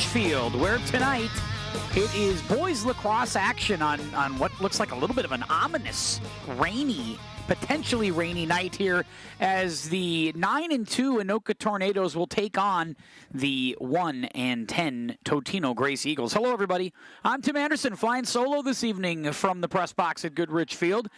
Field, where tonight it is boys lacrosse action on what looks like a little bit of an ominous, rainy, potentially rainy night here, as the 9-2 Anoka Tornadoes will take on the 1-10 Totino-Grace Eagles. Hello, everybody. I'm Tim Anderson, flying solo this evening from the press box at Goodrich Field.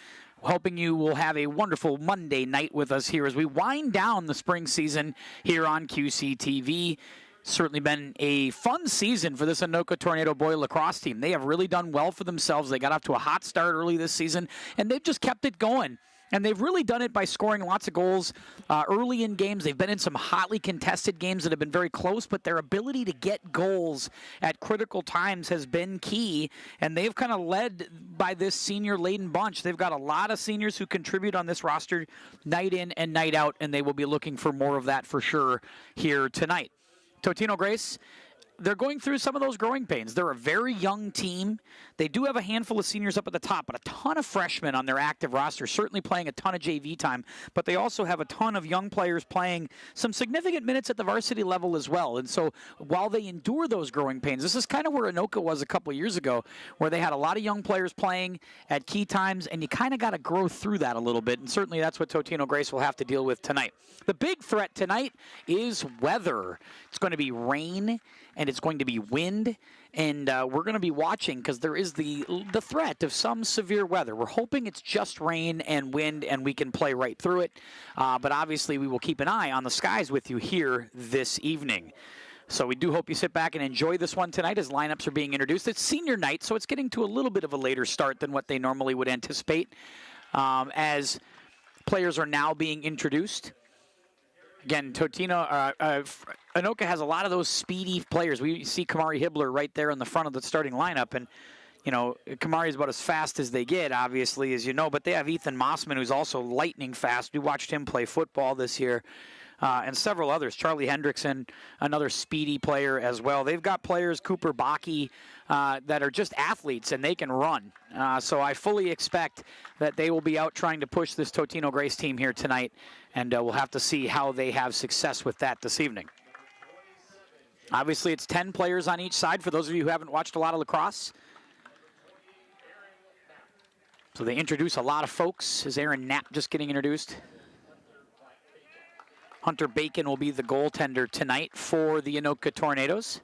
Hoping you will have a wonderful Monday night with us here as we wind down the spring season here on QCTV. Certainly been a fun season for this Anoka Tornado boy lacrosse team. They have really done well for themselves. They got off to a hot start early this season, and they've just kept it going. And they've really done it by scoring lots of goals early in games. They've been in some hotly contested games that have been very close, but their ability to get goals at critical times has been key. And they've kind of led by this senior-laden bunch. They've got a lot of seniors who contribute on this roster night in and night out, and they will be looking for more of that for sure here tonight. Totino-Grace, they're going through some of those growing pains. They're a very young team. They do have a handful of seniors up at the top, but a ton of freshmen on their active roster, certainly playing a ton of JV time. But they also have a ton of young players playing some significant minutes at the varsity level as well. And so while they endure those growing pains, this is kind of where Anoka was a couple of years ago, where they had a lot of young players playing at key times, and you kind of got to grow through that a little bit. And certainly that's what Totino-Grace will have to deal with tonight. The big threat tonight is weather. It's going to be rain, and it's going to be wind, and we're going to be watching because there is the threat of some severe weather. We're hoping it's just rain and wind, and we can play right through it. But obviously, we will keep an eye on the skies with you here this evening. So we do hope you sit back and enjoy this one tonight as lineups are being introduced. It's senior night, so it's getting to a little bit of a later start than what they normally would anticipate as players are now being introduced. Again, Anoka has a lot of those speedy players. We see Kamari Hibbler right there in the front of the starting lineup, and you know, Kamari is about as fast as they get, obviously, as you know, but they have Ethan Mossman, who's also lightning fast. We watched him play football this year, and several others. Charlie Hendrickson, another speedy player as well. They've got players, Cooper Bakke, that are just athletes, and they can run. So I fully expect that they will be out trying to push this Totino-Grace team here tonight, and we'll have to see how they have success with that this evening. Obviously, it's 10 players on each side for those of you who haven't watched a lot of lacrosse. So they introduce a lot of folks. Is Aaron Knapp just getting introduced? Hunter Bacon will be the goaltender tonight for the Anoka Tornadoes.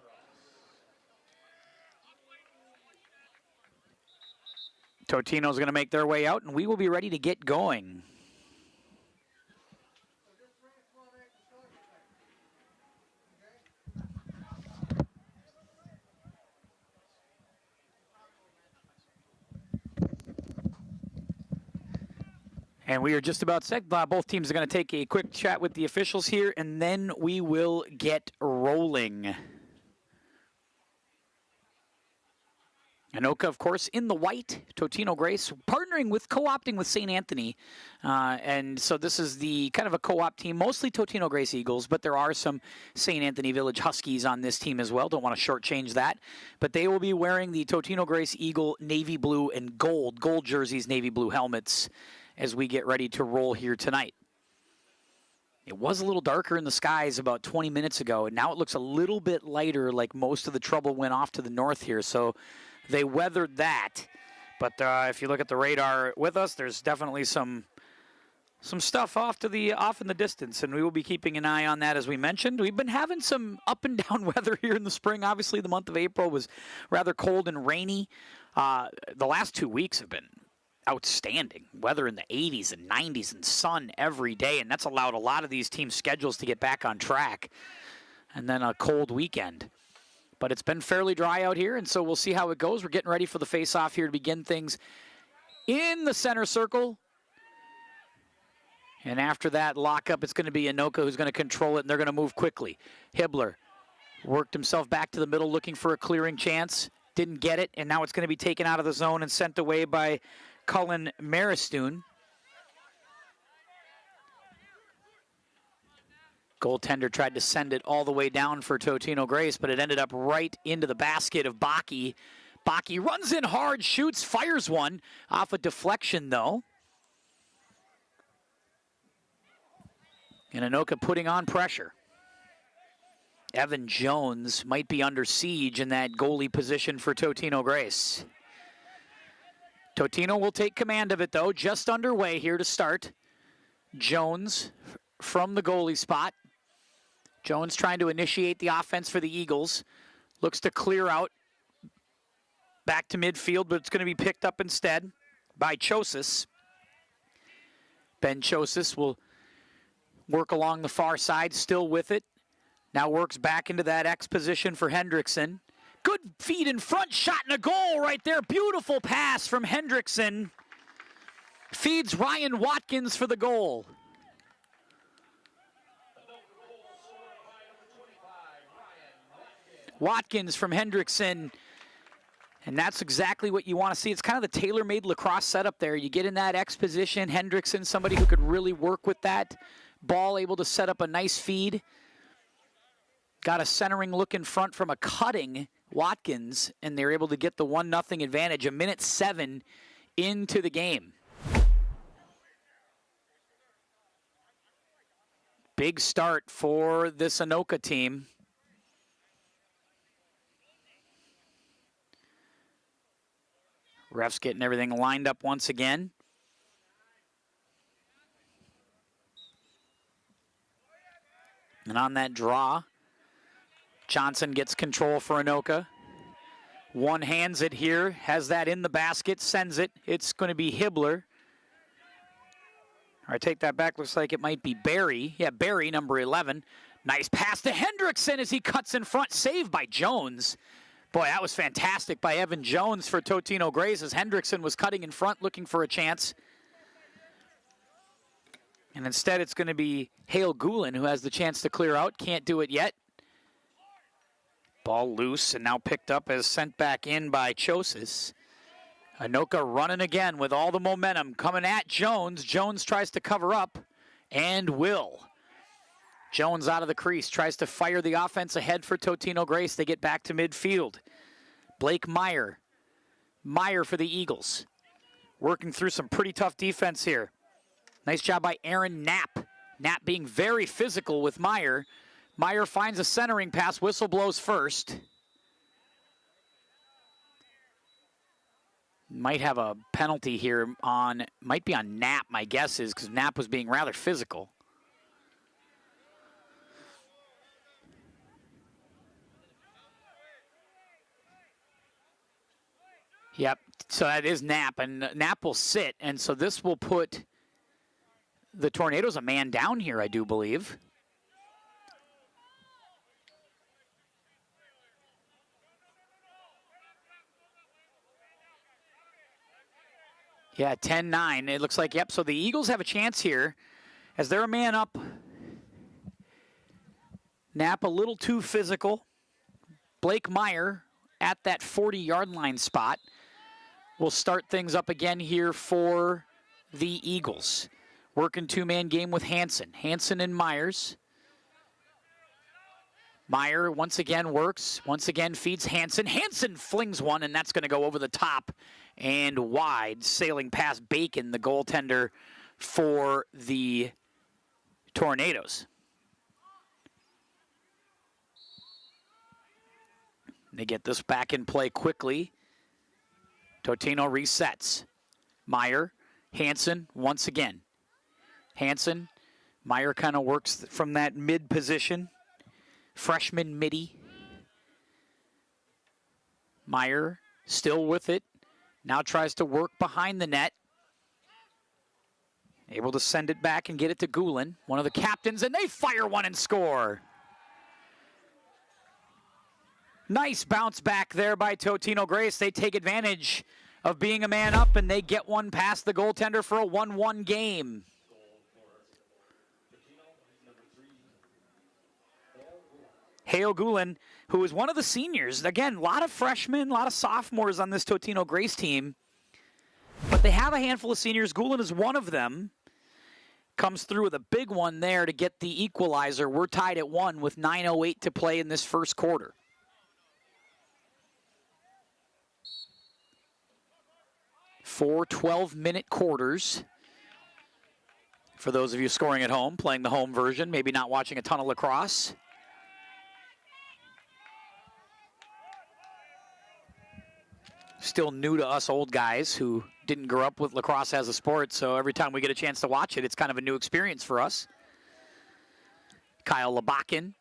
Totino's going to make their way out, and we will be ready to get going. And we are just about set. Both teams are going to take a quick chat with the officials here, and then we will get rolling. Anoka, of course, in the white. Totino-Grace partnering with, co-opting with St. Anthony. And so this is the kind of a co-op team, mostly Totino-Grace Eagles, but there are some St. Anthony Village Huskies on this team as well. Don't want to shortchange that. But they will be wearing the Totino-Grace Eagle navy blue and gold jerseys, navy blue helmets, as we get ready to roll here tonight. It was a little darker in the skies about 20 minutes ago, and now it looks a little bit lighter, like most of the trouble went off to the north here. So they weathered that. But if you look at the radar with us, there's definitely some stuff off in the distance, and we will be keeping an eye on that. As we mentioned, we've been having some up and down weather here in the spring. Obviously, the month of April was rather cold and rainy. The last 2 weeks have been outstanding. Weather in the 80s and 90s and sun every day, and that's allowed a lot of these teams' schedules to get back on track. And then a cold weekend. But it's been fairly dry out here, and so we'll see how it goes. We're getting ready for the face-off here to begin things in the center circle. And after that lockup, it's going to be Anoka who's going to control it, and they're going to move quickly. Hibbler worked himself back to the middle looking for a clearing chance. Didn't get it, and now it's going to be taken out of the zone and sent away by Cullen Maristoon. Goaltender tried to send it all the way down for Totino-Grace, but it ended up right into the basket of Bakke. Bakke runs in hard, shoots, fires one off a deflection, though. And Anoka putting on pressure. Evan Jones might be under siege in that goalie position for Totino-Grace. Totino will take command of it, though. Just underway here to start. Jones from the goalie spot. Jones trying to initiate the offense for the Eagles. Looks to clear out back to midfield, but it's going to be picked up instead by Chosis. Ben Chosis will work along the far side, still with it. Now works back into that X position for Hendrickson. Good feed in front, shot and a goal right there. Beautiful pass from Hendrickson. Feeds Ryan Watkins for the goal. Watkins from Hendrickson. And that's exactly what you want to see. It's kind of the tailor-made lacrosse setup there. You get in that X position, Hendrickson, somebody who could really work with that ball, able to set up a nice feed. Got a centering look in front from a cutting Watkins, and they're able to get the 1-0 advantage. 1:07 into the game. Big start for this Anoka team. Refs getting everything lined up once again. And on that draw, Johnson gets control for Anoka. One hands it here, has that in the basket, sends it. It's going to be Hibbler. I take that back, looks like it might be Barry. Yeah, Barry, number 11. Nice pass to Hendrickson as he cuts in front, saved by Jones. Boy, that was fantastic by Evan Jones for Totino-Grace as Hendrickson was cutting in front looking for a chance. And instead it's going to be Hale Goulin who has the chance to clear out. Can't do it yet. Ball loose and now picked up as sent back in by Chosis. Anoka running again with all the momentum coming at Jones. Jones tries to cover up and will. Jones out of the crease, tries to fire the offense ahead for Totino-Grace. They get back to midfield. Blake Meyer. Meyer for the Eagles. Working through some pretty tough defense here. Nice job by Aaron Knapp. Knapp being very physical with Meyer. Meyer finds a centering pass. Whistle blows first. Might have a penalty here on, might be on Knapp, my guess is, because Knapp was being rather physical. Yep, so that is Knapp, and Knapp will sit, and so this will put the Tornadoes a man down here, I do believe. Yeah, 10-9. It looks like, yep, so the Eagles have a chance here as they're a man up. Knapp a little too physical. Blake Meyer at that 40-yard line spot will start things up again here for the Eagles. Working two-man game with Hansen. Hansen and Myers. Meyer once again works, once again feeds Hansen. Hansen flings one, and that's going to go over the top and wide, sailing past Bacon, the goaltender for the Tornadoes. They get this back in play quickly. Totino resets. Meyer, Hansen once again. Hansen, Meyer kind of works from that mid position. Freshman midi. Meyer still with it. Now tries to work behind the net. Able to send it back and get it to Goulin, one of the captains, and they fire one and score. Nice bounce back there by Totino-Grace. They take advantage of being a man up, and they get one past the goaltender for a 1-1 game. Hale Goulin, who is one of the seniors. Again, a lot of freshmen, a lot of sophomores on this Totino-Grace team. But they have a handful of seniors. Goulin is one of them. Comes through with a big one there to get the equalizer. We're tied at 1 with 9:08 to play in this first quarter. Four 12-minute quarters. For those of you scoring at home, playing the home version, maybe not watching a ton of lacrosse. still new to us old guys who didn't grow up with lacrosse as a sport, so every time we get a chance to watch it, it's kind of a new experience for us. Kyle Labakin.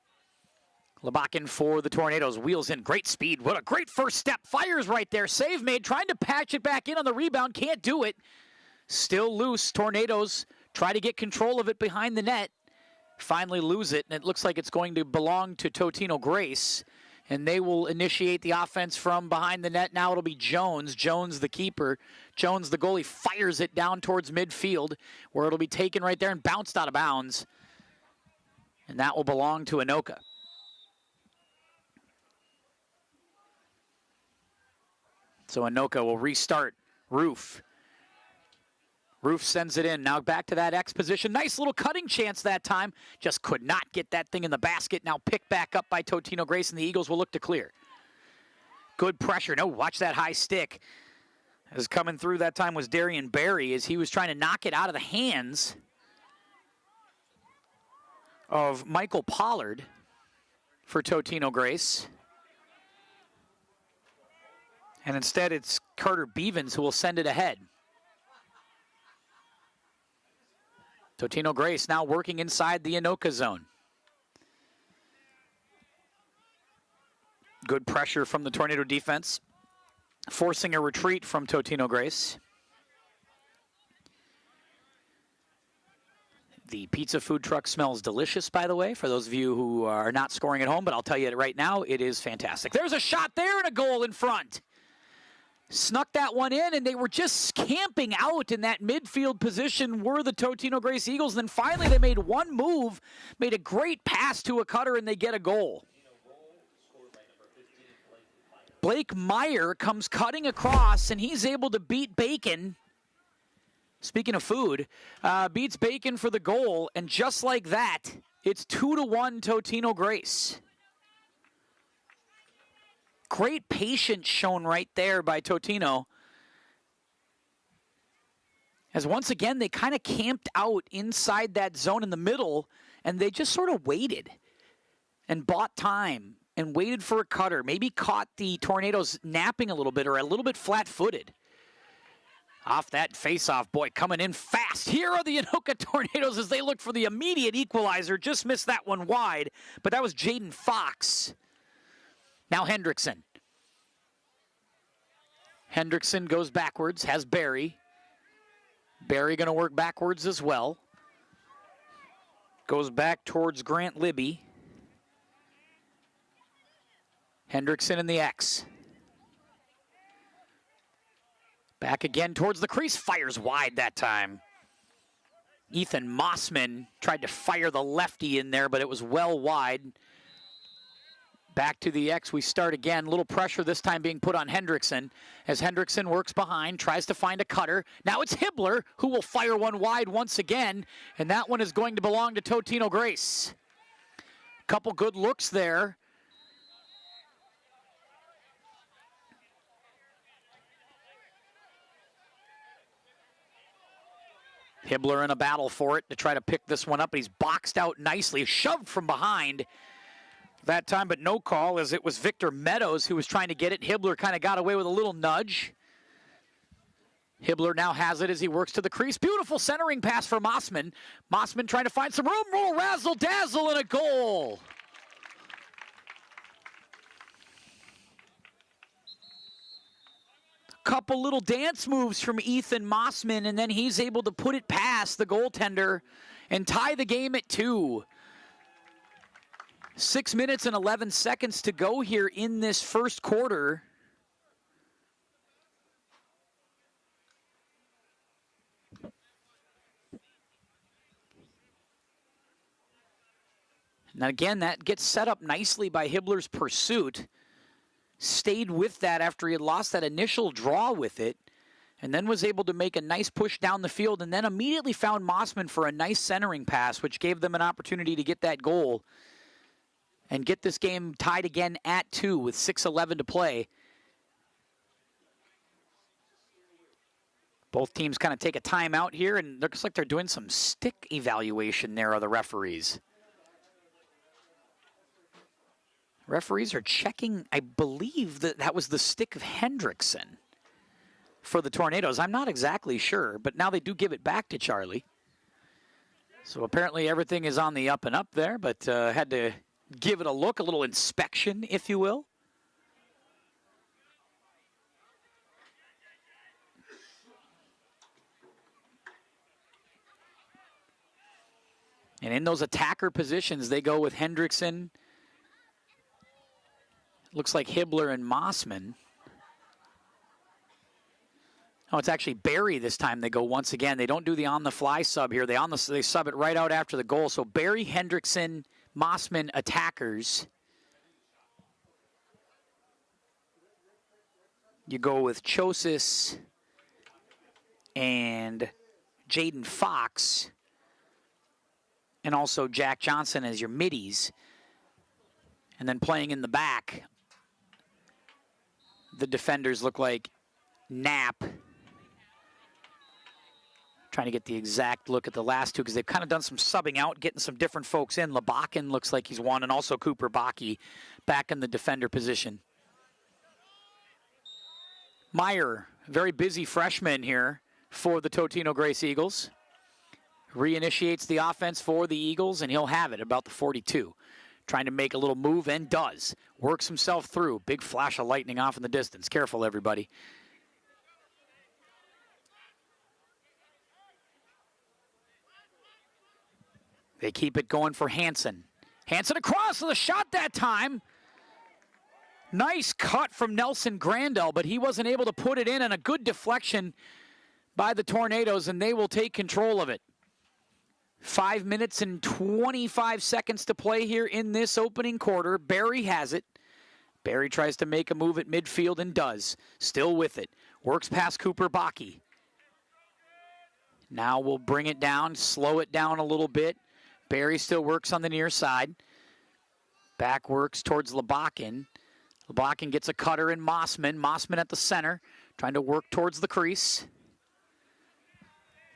Labakin for the Tornadoes. Wheels in. Great speed. What a great first step. Fires right there. Save made. Trying to patch it back in on the rebound. Can't do it. Still loose. Tornadoes try to get control of it behind the net. Finally lose it, and it looks like it's going to belong to Totino-Grace. And they will initiate the offense from behind the net. Now it'll be Jones. Jones, the keeper. Jones, the goalie, fires it down towards midfield, where it'll be taken right there and bounced out of bounds. And that will belong to Anoka. So Anoka will restart. Roof. Roof sends it in. Now back to that X position. Nice little cutting chance that time. Just could not get that thing in the basket. Now picked back up by Totino-Grace, and the Eagles will look to clear. Good pressure. No, watch that high stick. As coming through that time was Darian Barry as he was trying to knock it out of the hands of Michael Pollard for Totino-Grace. And instead it's Carter Bevins who will send it ahead. Totino-Grace now working inside the Anoka zone. Good pressure from the Tornado defense, forcing a retreat from Totino-Grace. The pizza food truck smells delicious, by the way, for those of you who are not scoring at home, but I'll tell you right now, it is fantastic. There's a shot there and a goal in front. Snuck that one in, and they were just camping out in that midfield position were the Totino-Grace Eagles. And then finally they made one move, made a great pass to a cutter, and they get a goal. Blake Meyer comes cutting across, and he's able to beat Bacon. Speaking of food, beats Bacon for the goal, and just like that, it's 2-1 Totino-Grace. Great patience shown right there by Totino. As once again, they kind of camped out inside that zone in the middle, and they just sort of waited and bought time and waited for a cutter. Maybe caught the Tornadoes napping a little bit or a little bit flat-footed. Off that face-off, boy, coming in fast. Here are the Anoka Tornadoes as they look for the immediate equalizer. Just missed that one wide, but that was Jaden Fox. Now Hendrickson. Hendrickson goes backwards, has Barry. Barry going to work backwards as well. Goes back towards Grant Libby. Hendrickson in the X. Back again towards the crease, fires wide that time. Ethan Mossman tried to fire the lefty in there, but it was well wide. Back to the X, we start again. Little pressure this time being put on Hendrickson as Hendrickson works behind, tries to find a cutter. Now it's Hibbler who will fire one wide once again, and that one is going to belong to Totino-Grace. Couple good looks there. Hibbler in a battle for it to try to pick this one up, but he's boxed out nicely, shoved from behind that time, but no call as it was Victor Meadows who was trying to get it. Hibbler kind of got away with a little nudge. Hibbler now has it as he works to the crease. Beautiful centering pass for Mossman. Mossman trying to find some room. Roll, razzle, dazzle, and a goal. Couple little dance moves from Ethan Mossman, and then he's able to put it past the goaltender and tie the game at 2. 6 minutes and 11 seconds to go here in this first quarter. Now again, that gets set up nicely by Hibbler's pursuit. Stayed with that after he had lost that initial draw with it, and then was able to make a nice push down the field, and then immediately found Mossman for a nice centering pass, which gave them an opportunity to get that goal and get this game tied again at 2 with 6:11 to play. Both teams kind of take a timeout here, and it looks like they're doing some stick evaluation there of the referees. Referees are checking, I believe that was the stick of Hendrickson. for the Tornadoes? I'm not exactly sure, but now they do give it back to Charlie. So apparently everything is on the up and up there, but had to give it a look, a little inspection, if you will. And in those attacker positions, they go with Hendrickson. Looks like Hibbler and Mossman. Oh, it's actually Barry this time. They go once again. They don't do the on-the-fly sub here. They sub it right out after the goal. So Barry, Hendrickson, Mossman, attackers. You go with Chosis and Jaden Fox, and also Jack Johnson as your middies. And then playing in the back, the defenders look like Knapp. Trying to get the exact look at the last two because they've kind of done some subbing out, getting some different folks in. Labakin looks like he's one, and also Cooper Baki back in the defender position. Meyer, very busy freshman here for the Totino-Grace Eagles. Reinitiates the offense for the Eagles, and he'll have it about the 42. Trying to make a little move, and does. Works himself through. Big flash of lightning off in the distance. Careful, everybody. They keep it going for Hansen. Hansen across with a shot that time. Nice cut from Nelson Grandel, but he wasn't able to put it in, and a good deflection by the Tornadoes, and they will take control of it. 5 minutes and 25 seconds to play here in this opening quarter. Barry has it. Barry tries to make a move at midfield and does. Still with it. Works past Cooper Baki. Now we'll bring it down, slow it down a little bit. Barry still works on the near side. Back works towards Labakin. Labakin gets a cutter in Mossman. Mossman at the center, trying to work towards the crease.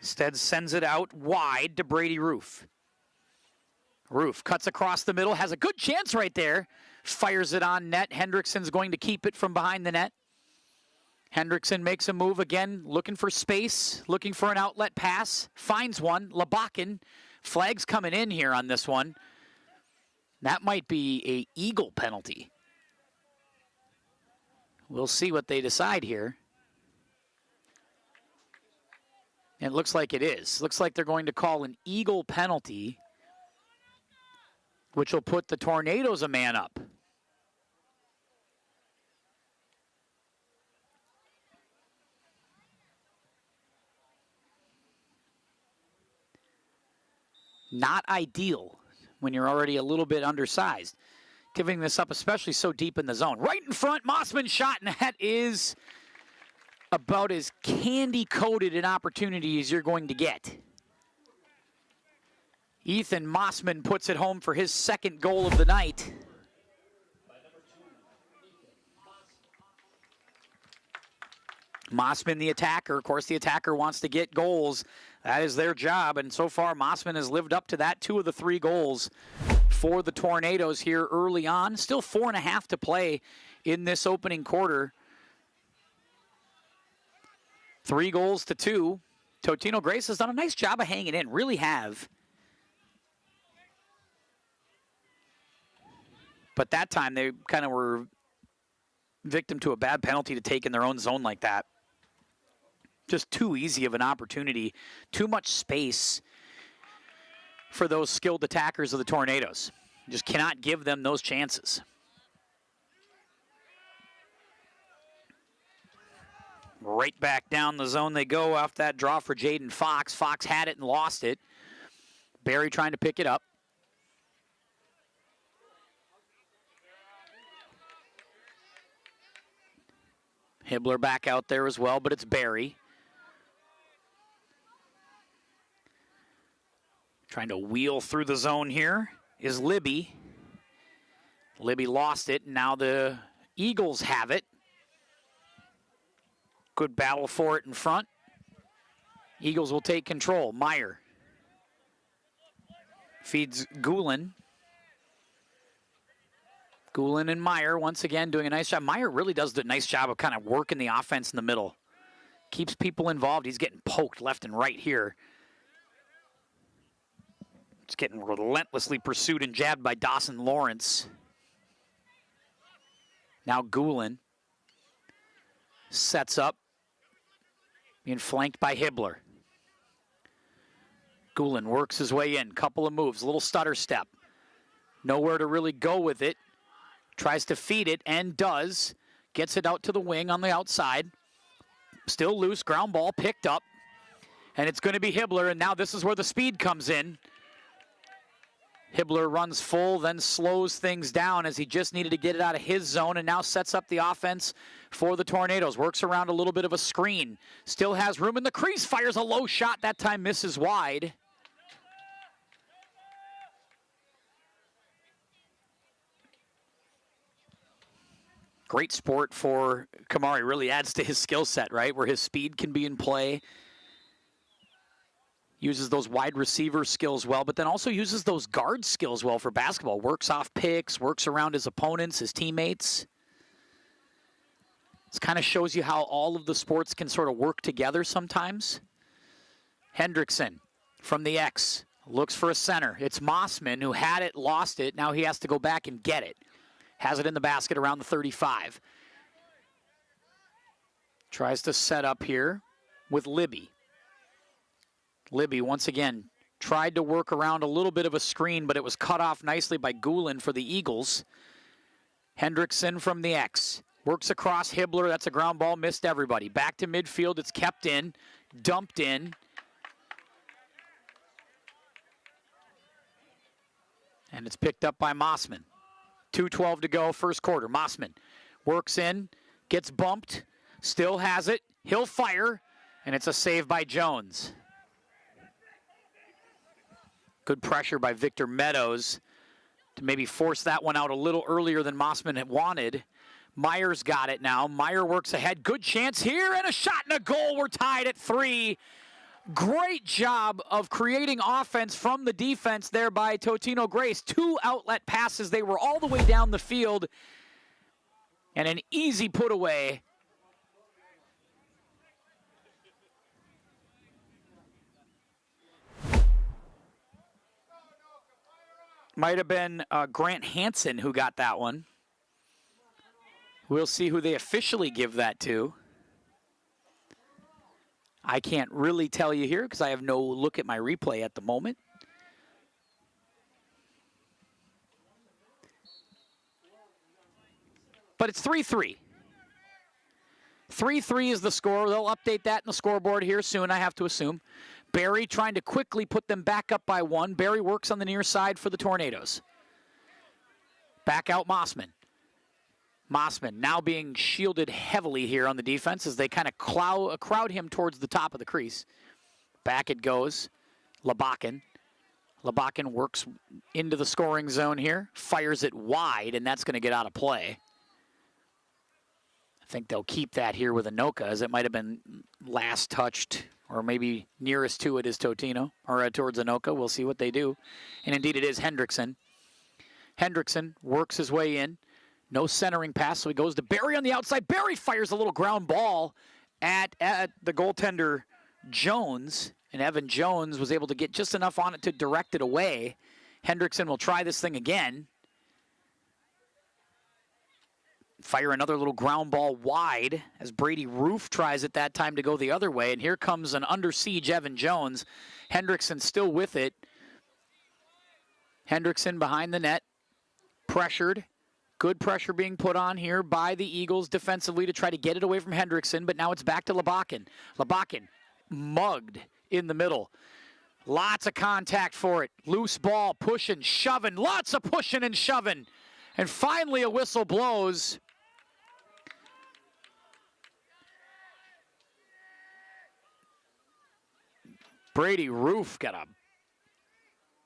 Instead sends it out wide to Brady Roof. Roof cuts across the middle, has a good chance right there. Fires it on net. Hendrickson's going to keep it from behind the net. Hendrickson makes a move again, looking for space, looking for an outlet pass. Finds one. Labakin. Flag's coming in here on this one. That might be a Eagle penalty. We'll see what they decide here. And it looks like it is. Looks like they're going to call an Eagle penalty, which will put the Tornadoes a man up. Not ideal when you're already a little bit undersized. Giving this up, especially so deep in the zone. Right in front, Mossman shot, and that is about as candy-coated an opportunity as you're going to get. Ethan Mossman puts it home for his second goal of the night. Mossman, the attacker. Of course, the attacker wants to get goals. That is their job, and so far Mossman has lived up to that. 2 of the 3 goals for the Tornadoes here early on. Still 4.5 to play in this opening quarter. 3 goals to 2. Totino-Grace has done a nice job of hanging in, really have. But that time they kind of were victim to a bad penalty to take in their own zone like that. Just too easy of an opportunity. Too much space for those skilled attackers of the Tornadoes. Just cannot give them those chances. Right back down the zone they go off that draw for Jaden Fox. Fox had it and lost it. Barry trying to pick it up. Hibbler back out there as well, but it's Barry. Trying to wheel through the zone here is Libby. Libby lost it, and now the Eagles have it. Good battle for it in front. Eagles will take control. Meyer feeds Goulin. And Meyer once again doing a nice job. Meyer really does a nice job of kind of working the offense in the middle. keeps people involved. He's getting poked left and right here. It's getting relentlessly pursued and jabbed by Dawson Lawrence. Now Goulin sets up, being flanked by Hibbler. Goulin works his way in, couple of moves, a little stutter step. Nowhere to really go with it. Tries to feed it and does. Gets it out to the wing on the outside. Still loose, ground ball picked up. And it's going to be Hibbler, and now this is where the speed comes in. Hibbler runs full, then slows things down as he just needed to get it out of his zone and now sets up the offense for the Tornadoes. Works around a little bit of a screen. Still has room in the crease, fires a low shot, that time misses wide. Great sport for Kamari, really adds to his skill set, right? Where his speed can be in play. Uses those wide receiver skills well, but then also uses those guard skills well for basketball. Works off picks, works around his opponents, his teammates. This kind of shows you how all of the sports can sort of work together sometimes. Hendrickson from the X looks for a center. It's Mossman who had it, lost it. Now he has to go back and get it. Has it in the basket around the 35. Tries to set up here with Libby. Libby, once again, tried to work around a little bit of a screen, but it was cut off nicely by Goulin for the Eagles. Hendrickson from the X. Works across Hibbler. That's a ground ball. Missed everybody. Back to midfield. It's kept in. Dumped in. And it's picked up by Mossman. 2:12 to go, first quarter. Mossman works in. Gets bumped. Still has it. He'll fire. And it's a save by Jones. Good pressure by Victor Meadows to maybe force that one out a little earlier than Mossman had wanted. Myers got it now. Meyer works ahead. Good chance here, and a shot and a goal. We're tied at 3. Great job of creating offense from the defense there by Totino-Grace. 2 outlet passes. They were all the way down the field. And an easy put away. Might have been Grant Hansen who got that one. We'll see who they officially give that to. I can't really tell you here because I have no look at my replay at the moment. But it's 3-3. 3-3 is the score. They'll update that in the scoreboard here soon, I have to assume. Barry trying to quickly put them back up by 1. Barry works on the near side for the Tornadoes. Back out Mossman. Mossman now being shielded heavily here on the defense as they kind of crowd him towards the top of the crease. Back it goes. Labakin. Labakin works into the scoring zone here. Fires it wide, and that's going to get out of play. I think they'll keep that here with Anoka, as it might have been last touched, or maybe nearest to it is Totino, or towards Anoka. We'll see what they do. And indeed it is Hendrickson. Hendrickson works his way in. No centering pass, so he goes to Barry on the outside. Barry fires a little ground ball at the goaltender Jones, and Evan Jones was able to get just enough on it to direct it away. Hendrickson will try this thing again. Fire another little ground ball wide as Brady Roof tries at that time to go the other way. And here comes an under siege Evan Jones. Hendrickson still with it. Hendrickson behind the net. Pressured. Good pressure being put on here by the Eagles defensively to try to get it away from Hendrickson. But now it's back to Labakin. Labakin mugged in the middle. Lots of contact for it. Loose ball, pushing, shoving. Lots of pushing and shoving. And finally a whistle blows. Brady Roof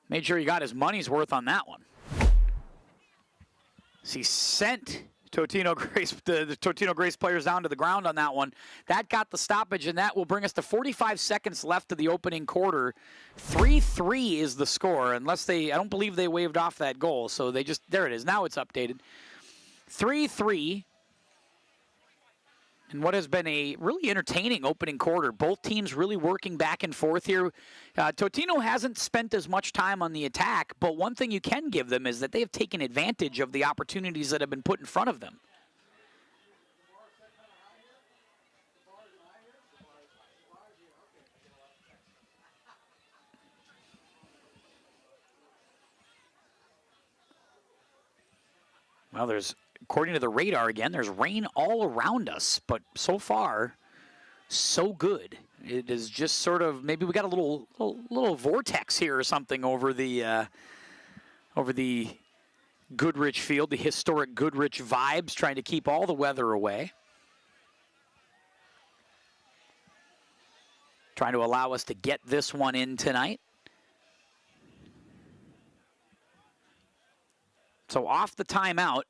made sure he got his money's worth on that one. He sent Totino-Grace, the Totino-Grace players down to the ground on that one. That got the stoppage, and that will bring us to 45 seconds left of the opening quarter. 3-3 is the score, unless I don't believe they waved off that goal, so they just, there it is. Now it's updated. 3-3. in what has been a really entertaining opening quarter. Both teams really working back and forth here. Totino hasn't spent as much time on the attack, but one thing you can give them is that they have taken advantage of the opportunities that have been put in front of them. Well, according to the radar again, there's rain all around us, but so far, so good. It is just sort of, maybe we got a little vortex here or something over the Goodrich Field, the historic Goodrich vibes, trying to keep all the weather away. Trying to allow us to get this one in tonight. So off the timeout,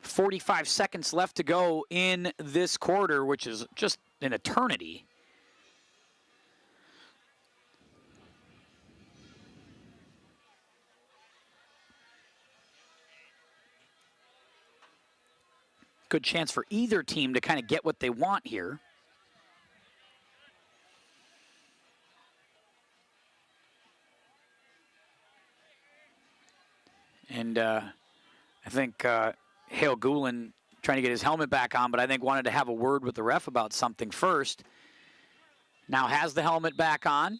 45 seconds left to go in this quarter, which is just an eternity. Good chance for either team to kind of get what they want here. And I think Hale Goulin trying to get his helmet back on, but I think wanted to have a word with the ref about something first. Now has the helmet back on.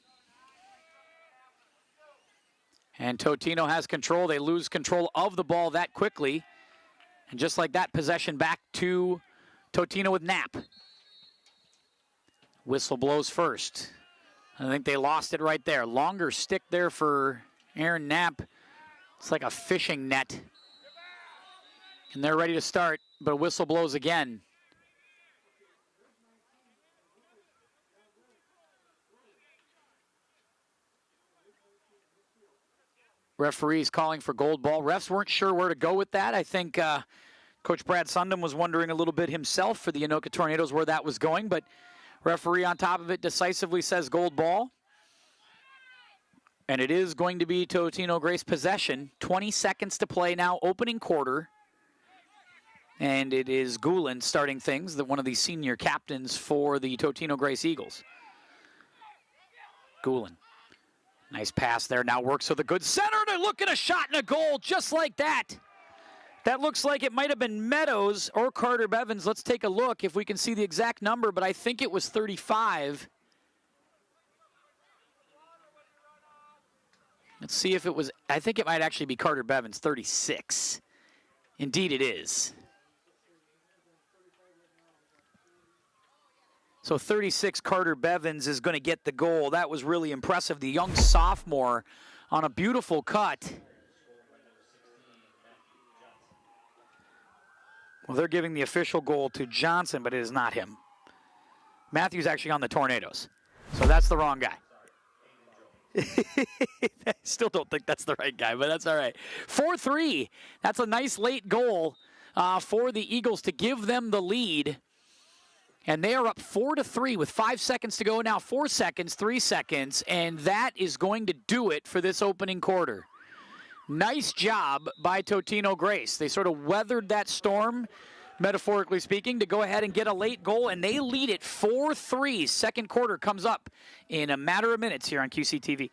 And Totino has control. They lose control of the ball that quickly. And just like that, possession back to Totino with Knapp. Whistle blows first. I think they lost it right there. Longer stick there for Aaron Knapp. It's like a fishing net. And they're ready to start, but a whistle blows again. Referees calling for gold ball. Refs weren't sure where to go with that. I think Coach Brad Sundom was wondering a little bit himself for the Anoka Tornadoes where that was going, but referee on top of it decisively says gold ball. And it is going to be Totino-Grace possession. 20 seconds to play now, opening quarter. And it is Goulin starting things, one of the senior captains for the Totino-Grace Eagles. Goulin. Nice pass there. Now works with a good center. To look at a shot and a goal just like that. That looks like it might have been Meadows or Carter Bevins. Let's take a look if we can see the exact number, but I think it was 35. Let's see if it was, I think it might actually be Carter Bevins, 36. Indeed it is. So 36, Carter Bevins is going to get the goal. That was really impressive. The young sophomore on a beautiful cut. Well, they're giving the official goal to Johnson, but it is not him. Matthew's actually on the Tornadoes. So that's the wrong guy. I still don't think that's the right guy, but that's all right. 4-3. That's a nice late goal for the Eagles to give them the lead. And they are up 4-3 with 5 seconds to go now. 4 seconds, 3 seconds, and that is going to do it for this opening quarter. Nice job by Totino-Grace. They sort of weathered that storm, metaphorically speaking, to go ahead and get a late goal, and they lead it 4-3. Second quarter comes up in a matter of minutes here on QCTV.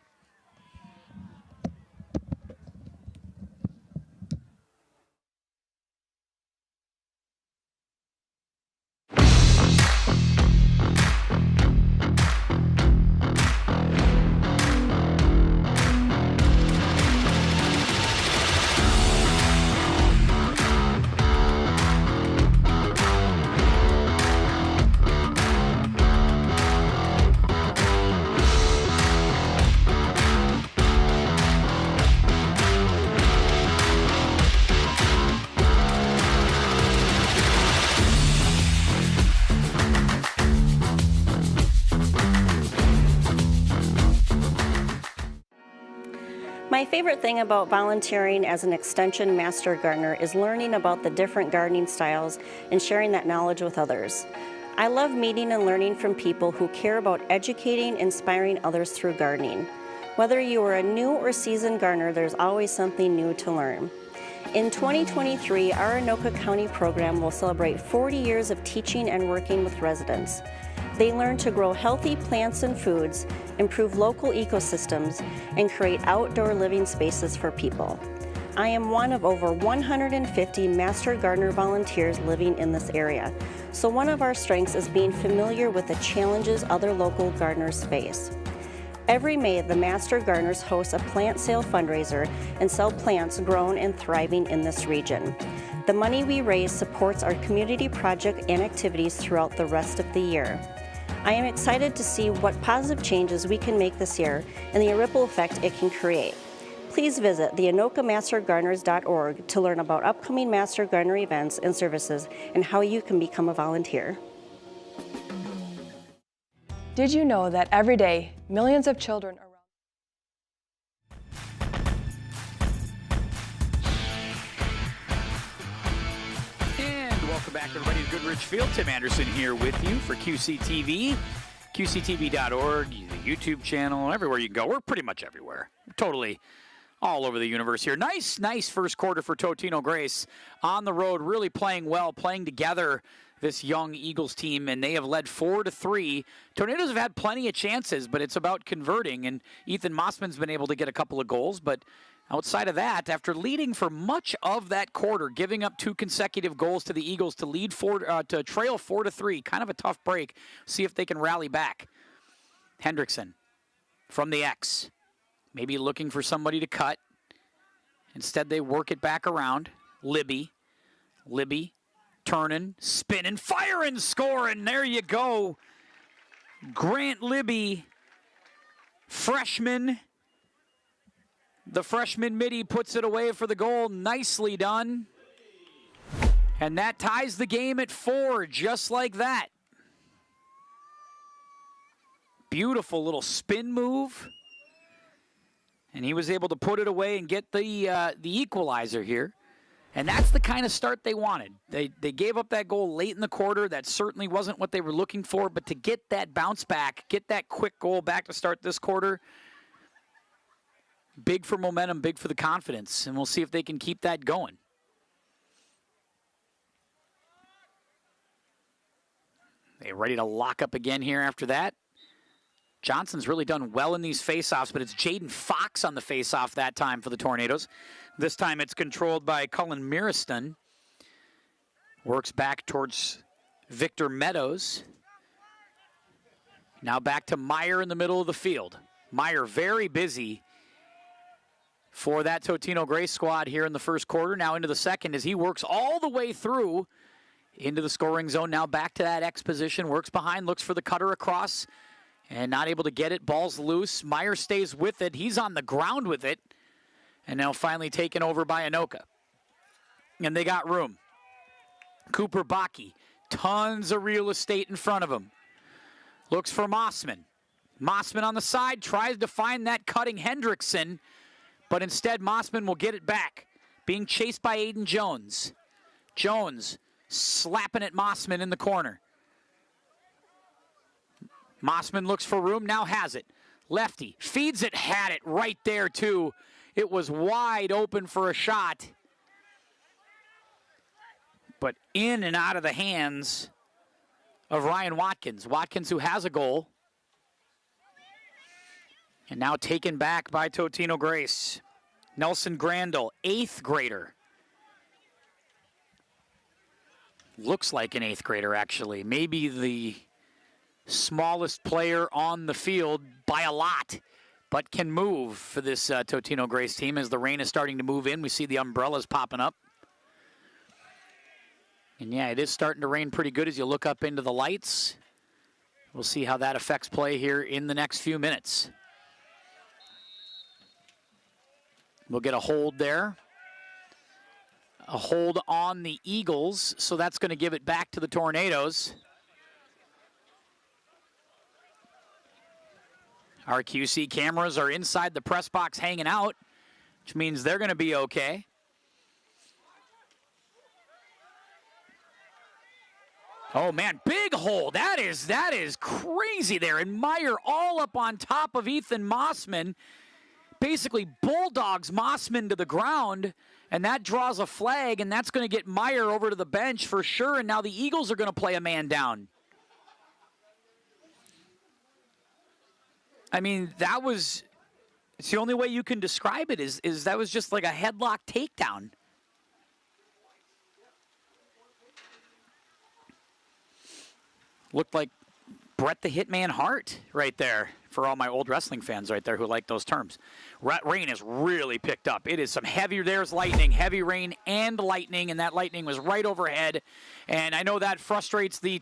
My favorite thing about volunteering as an extension master gardener is learning about the different gardening styles and sharing that knowledge with others. I love meeting and learning from people who care about educating and inspiring others through gardening. Whether you are a new or seasoned gardener, there's always something new to learn. In 2023, our Anoka County program will celebrate 40 years of teaching and working with residents. They learn to grow healthy plants and foods, improve local ecosystems, and create outdoor living spaces for people. I am one of over 150 Master Gardener volunteers living in this area, so one of our strengths is being familiar with the challenges other local gardeners face. Every May, the Master Gardeners host a plant sale fundraiser and sell plants grown and thriving in this region. The money we raise supports our community project and activities throughout the rest of the year. I am excited to see what positive changes we can make this year and the ripple effect it can create. Please visit theanokamastergardeners.org to learn about upcoming Master Gardener events and services and how you can become a volunteer. Did you know that every day, millions of children around Welcome back, everybody, to Goodrich Field. Tim Anderson here with you for QCTV, QCTV.org, the YouTube channel, everywhere you can go. We're pretty much everywhere. We're totally all over the universe here. Nice first quarter for Totino-Grace on the road, really playing well, playing together, this young Eagles team, and they have led 4-3. Tornadoes have had plenty of chances, but it's about converting, and Ethan Mossman's been able to get a couple of goals, but outside of that, after leading for much of that quarter, giving up 2 consecutive goals to the Eagles to lead to trail 4-3, kind of a tough break. See if they can rally back. Hendrickson from the X, maybe looking for somebody to cut. Instead, they work it back around. Libby, turning, spinning, firing, scoring. There you go. Grant Libby, freshman. The freshman midi puts it away for the goal. Nicely done. And that ties the game at 4, just like that. Beautiful little spin move. And he was able to put it away and get the equalizer here. And that's the kind of start they wanted. They gave up that goal late in the quarter. That certainly wasn't what they were looking for. But to get that bounce back, get that quick goal back to start this quarter, big for momentum, big for the confidence, and we'll see if they can keep that going. They're ready to lock up again here after that. Johnson's really done well in these faceoffs, but it's Jaden Fox on the faceoff that time for the Tornadoes. This time it's controlled by Cullen Miriston. Works back towards Victor Meadows. Now back to Meyer in the middle of the field. Meyer very busy for that Totino-Grace squad here in the first quarter. Now into the second as he works all the way through into the scoring zone. Now back to that X position. Works behind, looks for the cutter across, and not able to get it. Ball's loose. Meyer stays with it. He's on the ground with it. And now finally taken over by Anoka. And they got room. Cooper Bakke. Tons of real estate in front of him. Looks for Mossman. Mossman on the side. Tries to find that cutting Hendrickson. But instead, Mossman will get it back. Being chased by Aiden Jones. Jones slapping at Mossman in the corner. Mossman looks for room, now has it. Lefty feeds it, had it right there too. It was wide open for a shot. But in and out of the hands of Ryan Watkins. Watkins, who has a goal. And now taken back by Totino-Grace. Nelson Grandel, 8th grader. Looks like an 8th grader, actually. Maybe the smallest player on the field by a lot, but can move for this Totino-Grace team as the rain is starting to move in. We see the umbrellas popping up. And yeah, it is starting to rain pretty good as you look up into the lights. We'll see how that affects play here in the next few minutes. We'll get a hold there. A hold on the Eagles, so that's going to give it back to the Tornadoes. Our QC cameras are inside the press box hanging out, which means they're going to be okay. Oh man, big hole. That is crazy there. And Meyer all up on top of Ethan Mossman. basically bulldogs Mossman to the ground, and that draws a flag, and that's going to get Meyer over to the bench for sure, and now the Eagles are going to play a man down. I mean, it's the only way you can describe it is that was just like a headlock takedown. Looked like Bret the Hitman Hart right there for all my old wrestling fans right there who like those terms. Rain has really picked up. It is some heavy, there's lightning, heavy rain and lightning, and that lightning was right overhead. And I know that frustrates the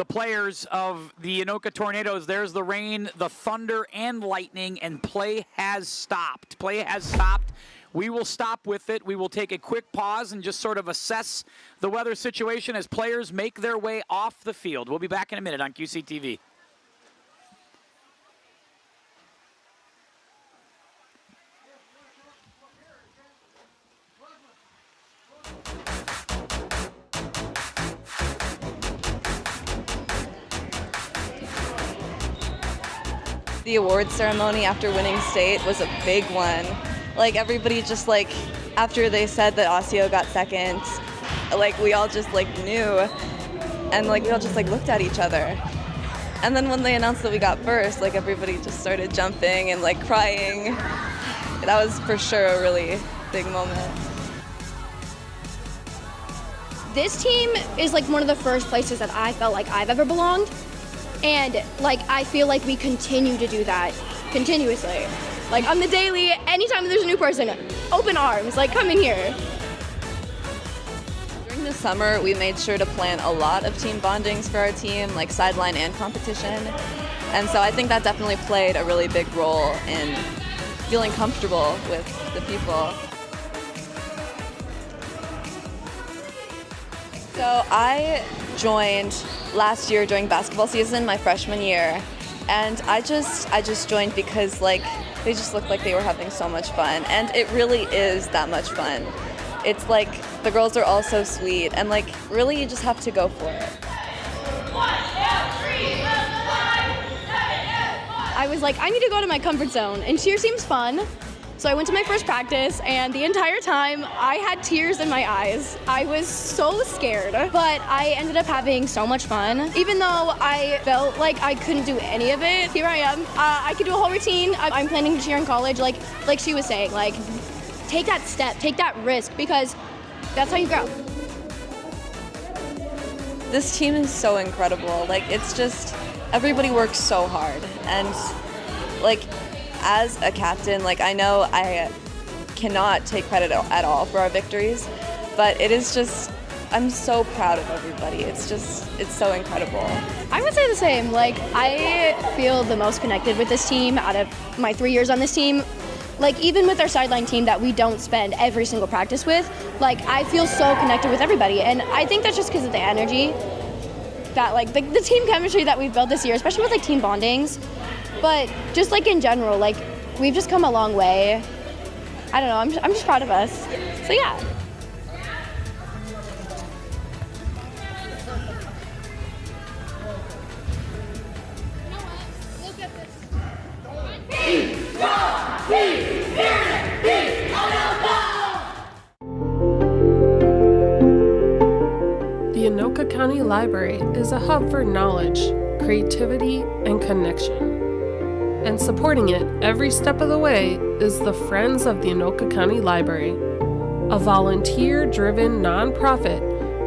players of the Anoka Tornadoes. There's the rain, the thunder, and lightning, and play has stopped. Play has stopped. We will stop with it. We will take a quick pause and just sort of assess the weather situation as players make their way off the field. We'll be back in a minute on QCTV. The awards ceremony after winning state was a big one. Like, everybody just, like, after they said that Osseo got second, like, we all just, like, knew. And, like, we all just, like, looked at each other. And then when they announced that we got first, like, everybody just started jumping and, like, crying. That was for sure a really big moment. This team is, like, one of the first places that I felt like I've ever belonged. And, like, I feel like we continue to do that continuously. Like, on the daily, anytime there's a new person, open arms, like, come in here. During the summer, we made sure to plan a lot of team bondings for our team, like sideline and competition. And so I think that definitely played a really big role in feeling comfortable with the people. So I joined last year during basketball season, my freshman year, and I just joined because, like, they just looked like they were having so much fun, and it really is that much fun. It's like the girls are all so sweet, and, like, really you just have to go for it. I was like, I need to go to my comfort zone, and cheer seems fun. So I went to my first practice, and the entire time I had tears in my eyes. I was so scared, but I ended up having so much fun. Even though I felt like I couldn't do any of it, here I am. I could do a whole routine. I'm planning to cheer in college, like she was saying, like, take that step, take that risk, because that's how you grow. This team is so incredible. Like, it's just, everybody works so hard, and, like, as a captain, like, I know I cannot take credit at all for our victories, but it is just, I'm so proud of everybody. It's so incredible. I would say the same. Like, I feel the most connected with this team out of my 3 years on this team. Like, even with our sideline team that we don't spend every single practice with, like, I feel so connected with everybody. And I think that's just because of the energy that, like, the team chemistry that we've built this year, especially with, like, team bondings. But just, like, in general, like, we've just come a long way. I don't know, I'm just proud of us. So yeah. The Anoka County Library is a hub for knowledge, creativity, and connection. And supporting it every step of the way is the Friends of the Anoka County Library, a volunteer-driven nonprofit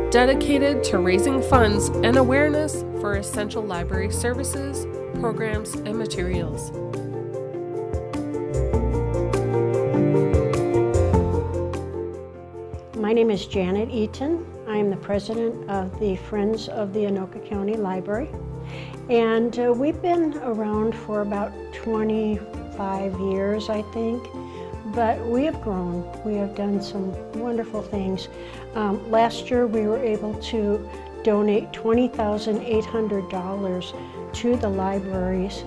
dedicated to raising funds and awareness for essential library services, programs, and materials. My name is Janet Eaton. I am the president of the Friends of the Anoka County Library. And we've been around for about 25 years, I think, but we have grown. We have done some wonderful things. Last year we were able to donate $20,800 to the libraries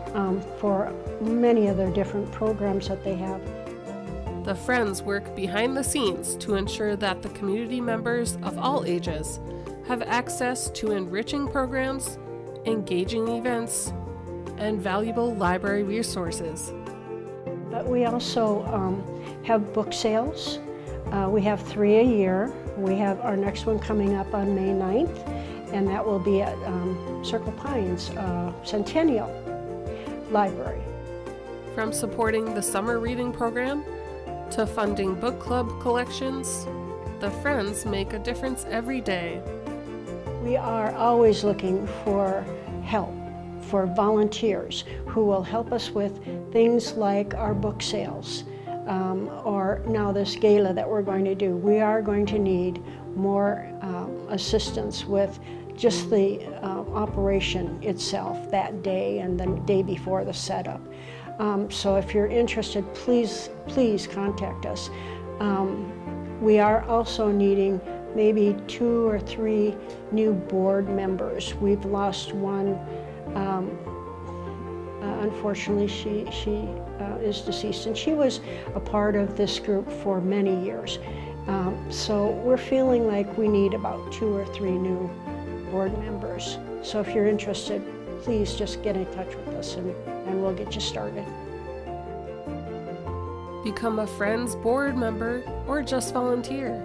for many of their different programs that they have. The Friends work behind the scenes to ensure that the community members of all ages have access to enriching programs, engaging events, and valuable library resources. We also have book sales. We have 3 a year. We have our next one coming up on May 9th, and that will be at Circle Pines Centennial Library. From supporting the summer reading program to funding book club collections, the Friends make a difference every day. We are always looking for help, for volunteers who will help us with things like our book sales, or now this gala that we're going to do. We are going to need more assistance with just the operation itself that day and the day before the setup. So if you're interested, please contact us. We are also needing maybe 2 or 3 new board members. We've lost one. Unfortunately, she is deceased, and she was a part of this group for many years. So we're feeling like we need about 2 or 3 new board members. So if you're interested, please just get in touch with us and we'll get you started. Become a Friends board member or just volunteer.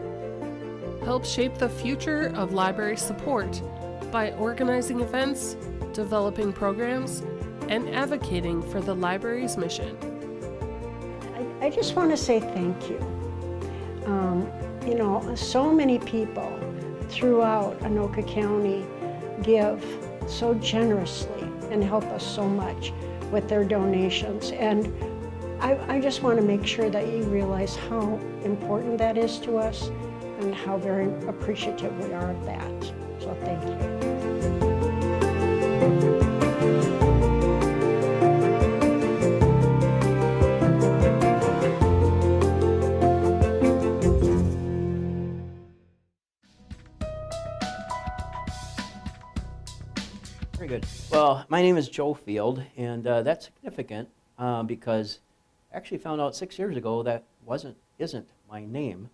Help shape the future of library support by organizing events, developing programs, and advocating for the library's mission. I just want to say thank you. You know, so many people throughout Anoka County give so generously and help us so much with their donations. And I just want to make sure that you realize how important that is to us and how very appreciative we are of that. So thank you. Very good. Well, my name is Joe Field, and that's significant because I actually found out 6 years ago that isn't my name.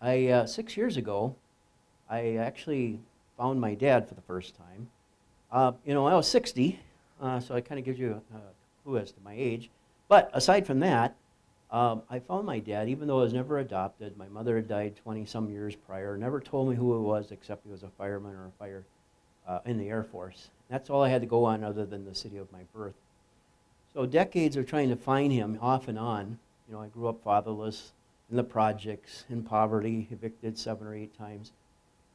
6 years ago, I actually found my dad for the first time. You know, I was 60, so it kind of gives you a clue as to my age. But aside from that, I found my dad, even though I was never adopted. My mother had died 20-some years prior, never told me who it was except he was a fireman or a fire in the Air Force. That's all I had to go on other than the city of my birth. So decades of trying to find him off and on. You know, I grew up fatherless, in the projects, in poverty, evicted 7 or 8 times.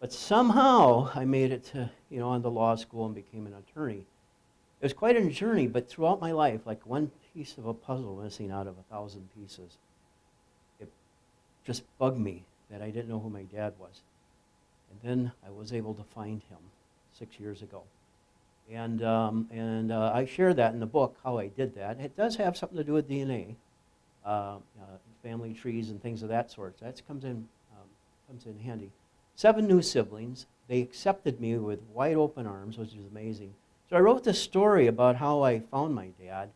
But somehow I made it to, you know, on to law school and became an attorney. It was quite a journey, but throughout my life, like one piece of a puzzle missing out of 1,000 pieces, it just bugged me that I didn't know who my dad was. And then I was able to find him 6 years ago. And I share that in the book, how I did that. It does have something to do with DNA, family trees and things of that sort. That comes in handy. 7 new siblings. They accepted me with wide open arms, which is amazing. So I wrote this story about how I found my dad,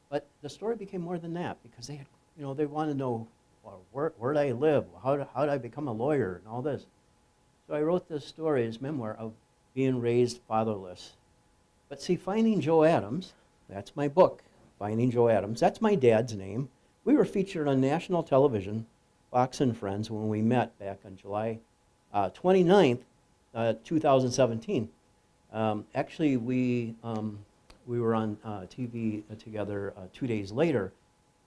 but the story became more than that because they had, you know, they wanted to know, well, where did I live? How did I become a lawyer and all this? So I wrote this story, this memoir of being raised fatherless. But see, Finding Joe Adams, that's my book, Finding Joe Adams. That's my dad's name. We were featured on national television, Fox and Friends, when we met back on July 29th, 2017. Actually, we were on TV together 2 days later,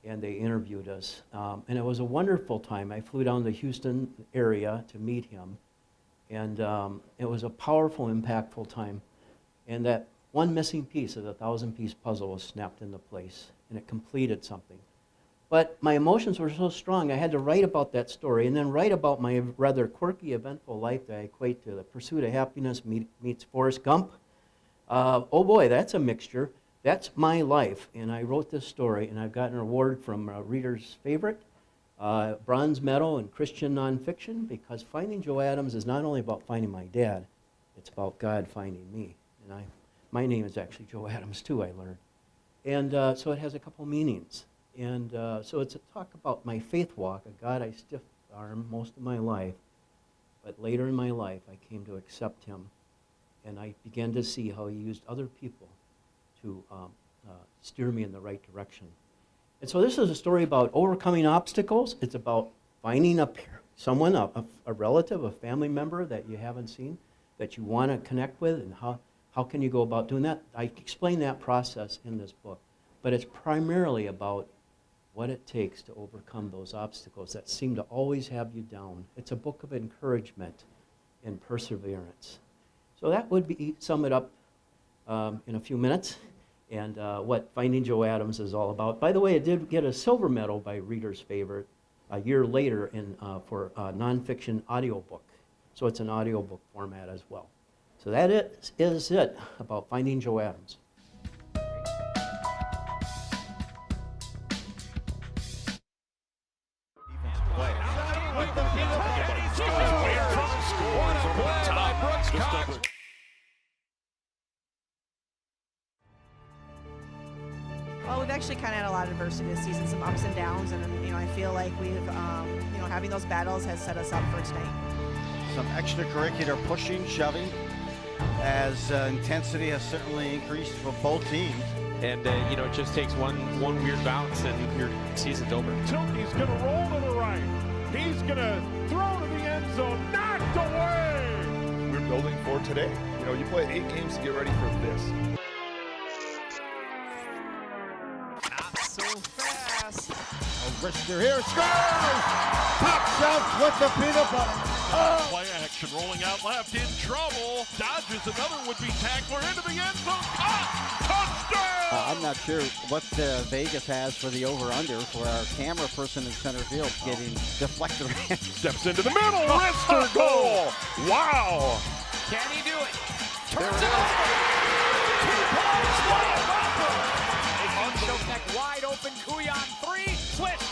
and they interviewed us. And it was a wonderful time. I flew down to the Houston area to meet him. And it was a powerful, impactful time. And that one missing piece of the 1,000-piece puzzle was snapped into place, and it completed something. But my emotions were so strong, I had to write about that story and then write about my rather quirky, eventful life that I equate to The Pursuit of Happiness meets Forrest Gump. Oh boy, that's a mixture. That's my life. And I wrote this story, and I've gotten an award from Reader's Favorite, Bronze Medal in Christian Nonfiction, because Finding Joe Adams is not only about finding my dad, it's about God finding me. And my name is actually Joe Adams too, I learned. And so it has a couple meanings. And so it's a talk about my faith walk, a God I stiff-armed most of my life, but later in my life I came to accept him, and I began to see how he used other people to steer me in the right direction. And so this is a story about overcoming obstacles. It's about finding someone, a relative, a family member that you haven't seen, that you want to connect with, and how can you go about doing that? I explain that process in this book, but it's primarily about what it takes to overcome those obstacles that seem to always have you down. It's a book of encouragement and perseverance. So that would sum it up in a few minutes, and what Finding Joe Adams is all about. By the way, it did get a silver medal by Reader's Favorite a year later for a nonfiction audiobook. So it's an audiobook format as well. So that is it about Finding Joe Adams. Well, we've actually kind of had a lot of adversity this season, some ups and downs, and I feel like we've, having those battles has set us up for tonight. Some extracurricular pushing, shoving, as intensity has certainly increased for both teams. And it just takes one weird bounce and your season's over. He's going to roll to the right. He's going to throw to the end zone, knocked away. We're building for today. You play 8 games to get ready for this. So fast. A wrister here, scores! Pops out with the peanut butter. Oh. Play action, rolling out left, in trouble. Dodges another would-be tackler into the end zone. Touchdown! I'm not sure what Vegas has for the over-under for our camera person in center field getting deflected. Steps into the middle, wrister goal. Wow! Can he do it? Turns it over. 2 points, 1 bumper. Unshowtech wide open, Kuyan 3, switch.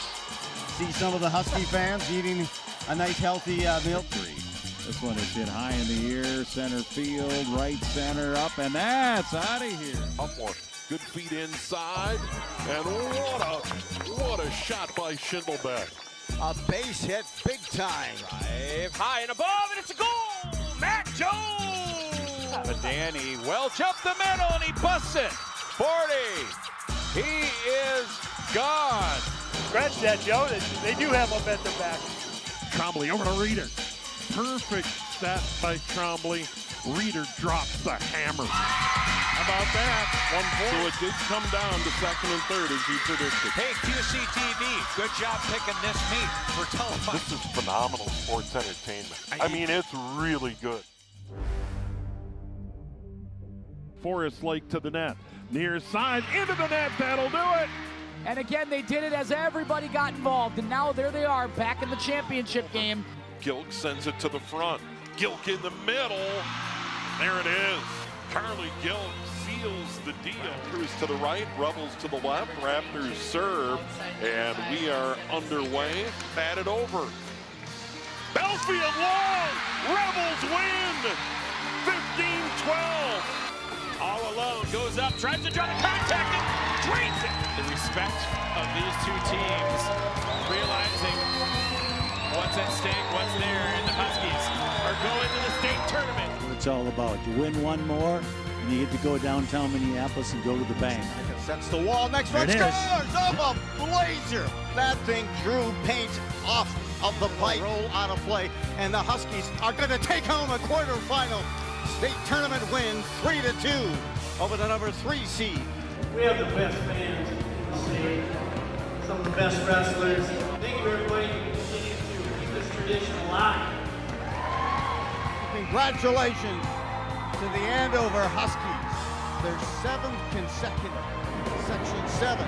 See some of the Husky fans eating a nice healthy meal. This one is hit high in the air, center field, right center, up, and that's out of here. Upmore, good feet inside, and what a shot by Schindlebeck. A base hit, big time. Drive high and above, and it's a goal. Matt Jones. But Danny Welch up the middle, and he busts it. 40. He is gone. Scratch that, Joe. They do have momentum back. Trombley over to Reader. Perfect stat by Trombley. Reader drops the hammer. How about that? 1 point. So it did come down to second and third as you predicted. Hey, QCTV, good job picking this meet for television. This is phenomenal sports entertainment. I mean, it's really good. Forest Lake to the net. Near side, into the net, that'll do it. And again, they did it as everybody got involved, and now there they are back in the championship game. Gilk sends it to the front. Gilk in the middle. There it is. Carly Gilk seals the deal. Raptors to the right, Rebels to the left. Raptors serve, and we are underway. Batted over. Belfield long. Rebels win. 15-12. All alone, goes up, tries to draw the contact, and drains it. The respect of these two teams, realizing what's at stake, what's there, and the Huskies are going to the state tournament. What it's all about. You win one more, and you get to go downtown Minneapolis and go to the bank. Sets the wall, next one scores! Oh, a blazer! That thing drew paint off of the pipe. Roll out of play, and the Huskies are going to take home a quarterfinal state tournament win, 3-2 over the number 3 seed. We have the best fans in the state, some of the best wrestlers. Thank you, everybody. You continue to keep this tradition alive. Congratulations to the Andover Huskies, their 7th consecutive Section 7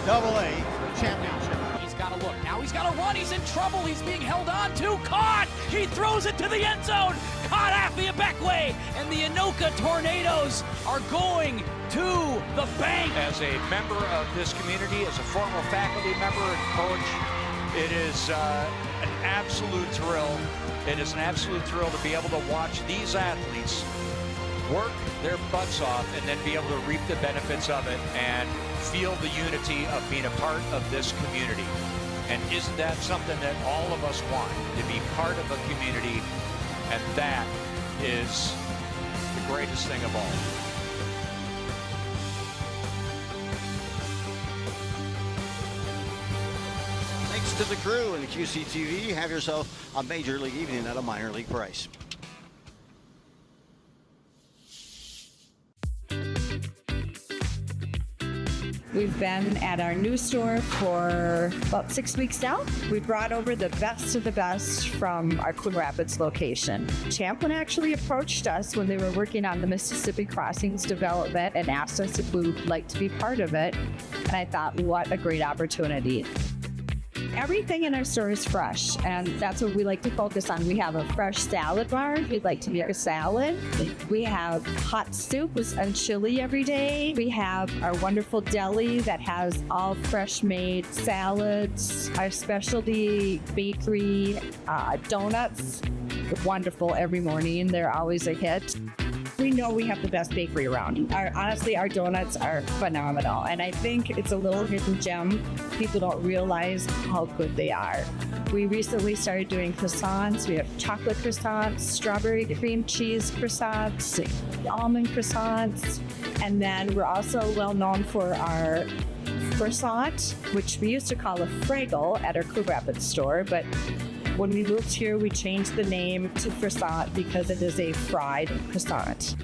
AA championship. He's got to look. Now he's got to run. He's in trouble. He's being held on to. Caught. He throws it to the end zone. Caught after the back way. And the Anoka Tornadoes are going to the bank. As a member of this community, as a former faculty member and coach, it is an absolute thrill. It is an absolute thrill to be able to watch these athletes work their butts off and then be able to reap the benefits of it and feel the unity of being a part of this community. And isn't that something that all of us want, to be part of a community? And that is the greatest thing of all. to the crew and QCTV. Have yourself a major league evening at a minor league price. We've been at our new store for about 6 weeks now. We brought over the best of the best from our Coon Rapids location. Champlin actually approached us when they were working on the Mississippi Crossings development and asked us if we would like to be part of it. And I thought, what a great opportunity. Everything in our store is fresh, and that's what we like to focus on. We have a fresh salad bar if you'd like to make a salad. We have hot soup and chili every day. We have our wonderful deli that has all fresh made salads. Our specialty bakery, donuts, wonderful every morning. They're always a hit. We know we have the best bakery around. Honestly, our donuts are phenomenal, and I think it's a little hidden gem. People don't realize how good they are. We recently started doing croissants. We have chocolate croissants, strawberry cream cheese croissants, almond croissants, and then we're also well known for our croissant, which we used to call a Fraggle at our Coon Rapids store, but when we moved here, we changed the name to croissant because it is a fried croissant.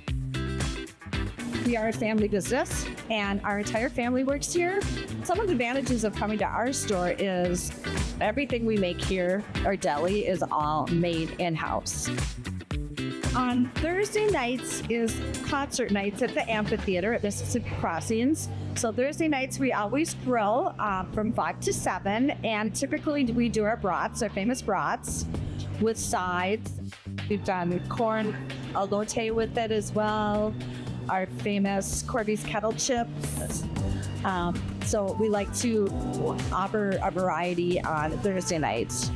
We are a family business, and our entire family works here. Some of the advantages of coming to our store is everything we make here, our deli, is all made in-house. On Thursday nights is concert nights at the amphitheater at Mississippi Crossings. So Thursday nights we always grill from 5 to 7, and typically we do our brats, our famous brats, with sides. We've done corn elote with it as well, our famous Corby's kettle chips. So we like to offer a variety on Thursday nights.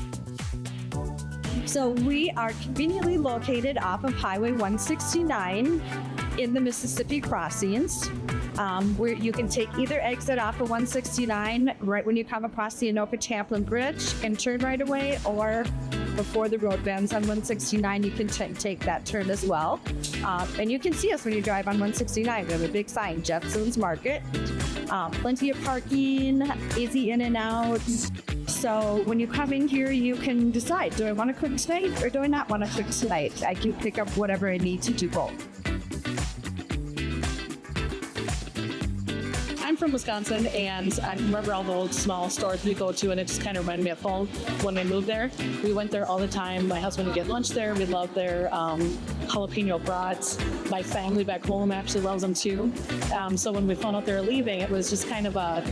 So we are conveniently located off of Highway 169 in the Mississippi Crossings, where you can take either exit off of 169 right when you come across the Anoka Champlin Bridge and turn right away, or before the road bends on 169, you can take that turn as well. And you can see us when you drive on 169. We have a big sign, Jepson's Market. Plenty of parking, easy in and out. So when you come in here, you can decide, do I want to cook tonight or do I not want to cook tonight? I can pick up whatever I need to do both. I'm from Wisconsin, and I remember all the old small stores we go to, and it just kind of reminded me of home when we moved there. We went there all the time. My husband would get lunch there. We loved their jalapeno brats. My family back home actually loves them too. So when we found out they were leaving, it was just kind of a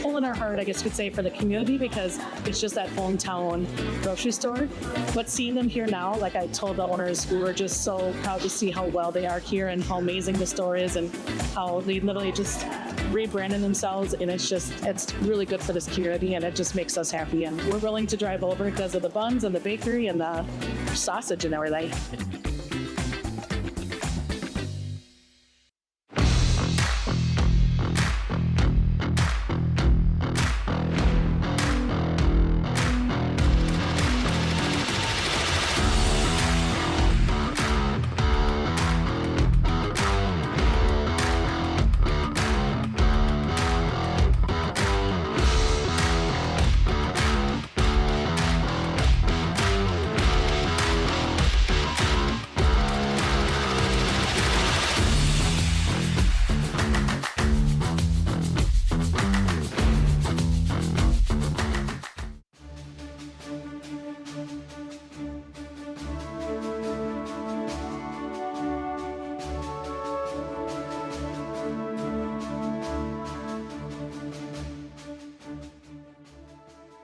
pull in our heart, I guess you could say, for the community, because it's just that hometown grocery store. But seeing them here now, like I told the owners, we were just so proud to see how well they are here and how amazing the store is and how they literally just rebranding themselves, and it's really good for this community, and it just makes us happy, and we're willing to drive over because of the buns and the bakery and the sausage and everything.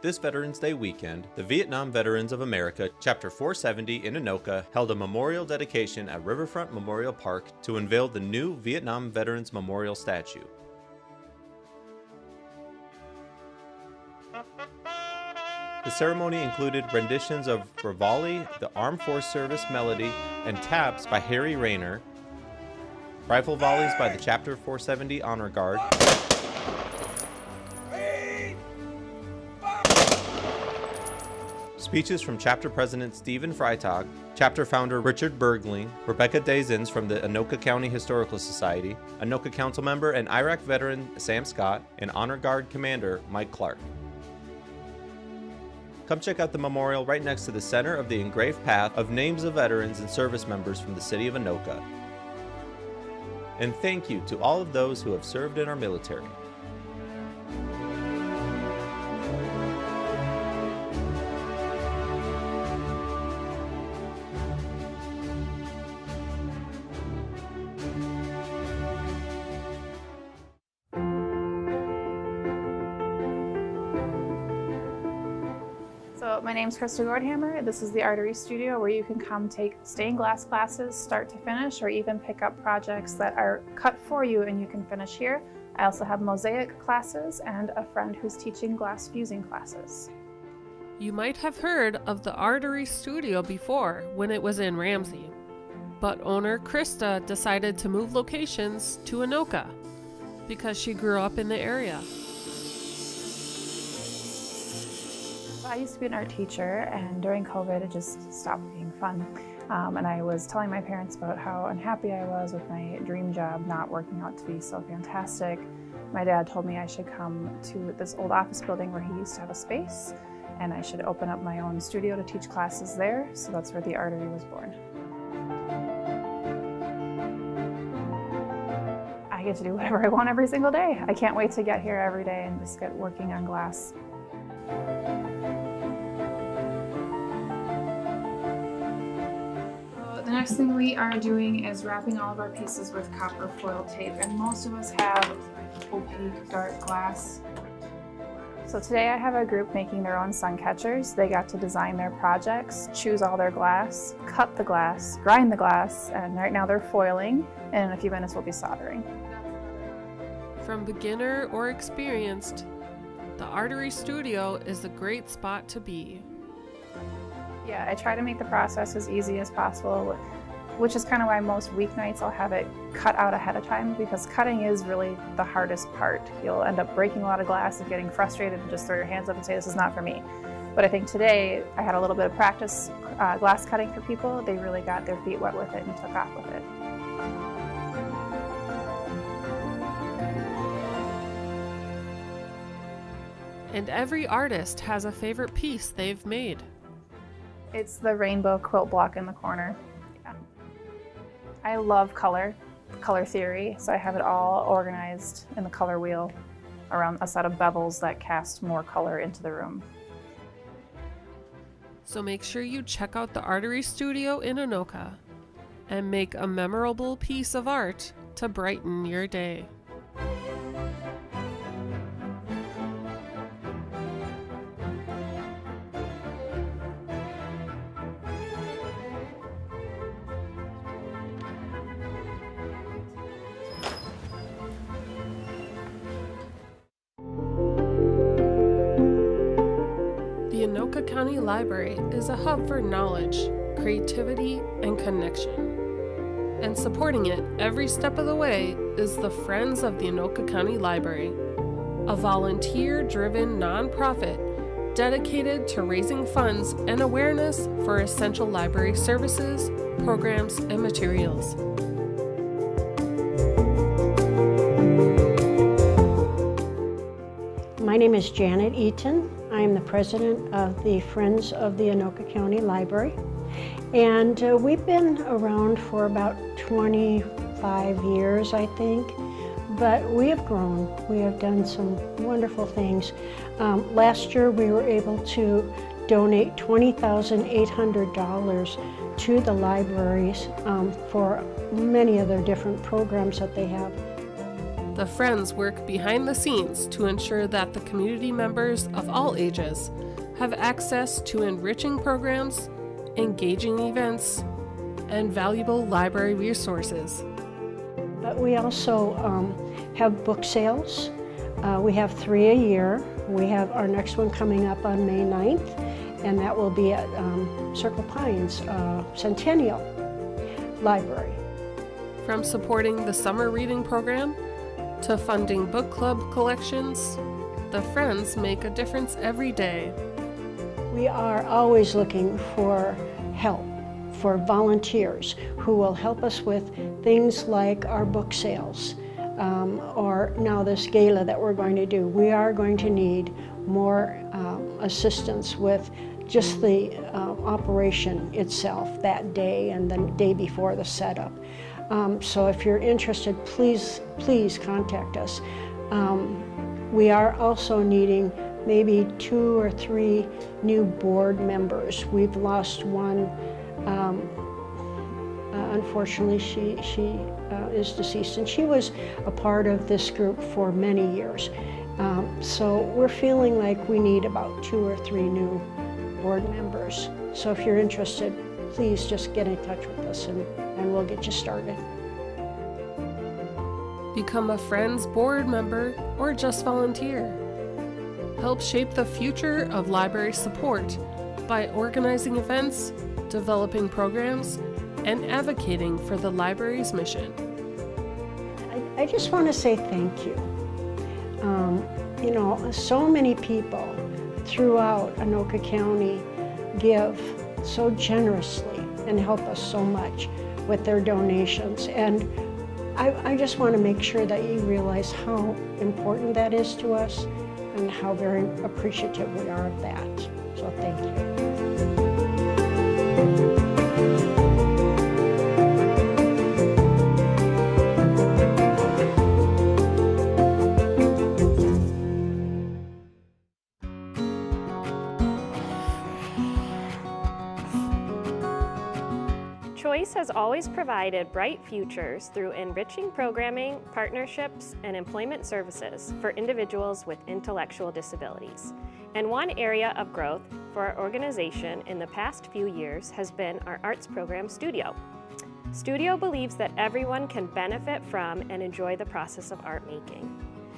This Veterans Day weekend, the Vietnam Veterans of America, Chapter 470 in Anoka, held a memorial dedication at Riverfront Memorial Park to unveil the new Vietnam Veterans Memorial statue. The ceremony included renditions of Reveille, the Armed Force Service Melody, and Taps by Harry Rayner, rifle volleys by the Chapter 470 Honor Guard, speeches from Chapter President Stephen Freitag, Chapter Founder Richard Bergling, Rebecca Dazins from the Anoka County Historical Society, Anoka Council Member and Iraq veteran Sam Scott, and Honor Guard Commander Mike Clark. Come check out the memorial right next to the center of the engraved path of names of veterans and service members from the city of Anoka. And thank you to all of those who have served in our military. So my name's Krista Gordhammer. This is the Artery Studio, where you can come take stained glass classes start to finish, or even pick up projects that are cut for you and you can finish here. I also have mosaic classes and a friend who's teaching glass fusing classes. You might have heard of the Artery Studio before when it was in Ramsey, but owner Krista decided to move locations to Anoka because she grew up in the area. I used to be an art teacher, and during COVID it just stopped being fun. And I was telling my parents about how unhappy I was with my dream job not working out to be so fantastic. My dad told me I should come to this old office building where he used to have a space, and I should open up my own studio to teach classes there, so that's where the Artery was born. I get to do whatever I want every single day. I can't wait to get here every day and just get working on glass. The next thing we are doing is wrapping all of our pieces with copper foil tape, and most of us have opaque dark glass. So today I have a group making their own sun catchers. They got to design their projects, choose all their glass, cut the glass, grind the glass, and right now they're foiling, and in a few minutes we'll be soldering. From beginner or experienced, the Artery Studio is a great spot to be. Yeah, I try to make the process as easy as possible, which is kind of why most weeknights I'll have it cut out ahead of time, because cutting is really the hardest part. You'll end up breaking a lot of glass and getting frustrated and just throw your hands up and say, this is not for me. But I think today I had a little bit of practice glass cutting for people. They really got their feet wet with it and took off with it. And every artist has a favorite piece they've made. It's the rainbow quilt block in the corner. Yeah. I love color theory, so I have it all organized in the color wheel around a set of bevels that cast more color into the room. So make sure you check out the Artery Studio in Anoka and make a memorable piece of art to brighten your day. The Anoka County Library is a hub for knowledge, creativity, and connection. And supporting it every step of the way is the Friends of the Anoka County Library, a volunteer-driven nonprofit dedicated to raising funds and awareness for essential library services, programs, and materials. My name is Janet Eaton. I am the president of the Friends of the Anoka County Library. And we've been around for about 25 years, I think. But we have grown. We have done some wonderful things. Last year we were able to donate $20,800 to the libraries for many of their different programs that they have. The Friends work behind the scenes to ensure that the community members of all ages have access to enriching programs, engaging events, and valuable library resources. But we also have book sales. We have 3 a year. We have our next one coming up on May 9th, and that will be at Circle Pines Centennial Library. From supporting the summer reading program to funding book club collections, the Friends make a difference every day. We are always looking for help, for volunteers who will help us with things like our book sales, or now this gala that we're going to do. We are going to need more assistance with just the operation itself that day and the day before the setup. So if you're interested, please contact us. We are also needing maybe 2 or 3 new board members. We've lost one. Unfortunately, she is deceased, and she was a part of this group for many years. So we're feeling like we need about 2 or 3 new board members. So if you're interested, please just get in touch with us and we'll get you started. Become a Friends board member or just volunteer. Help shape the future of library support by organizing events, developing programs, and advocating for the library's mission. I just want to say thank you. You know, so many people throughout Anoka County give so generously and help us so much with their donations. And I just want to make sure that you realize how important that is to us and how very appreciative we are of that. So thank you. Choice has always provided bright futures through enriching programming, partnerships, and employment services for individuals with intellectual disabilities. And one area of growth for our organization in the past few years has been our arts program, Studio. Studio believes that everyone can benefit from and enjoy the process of art making.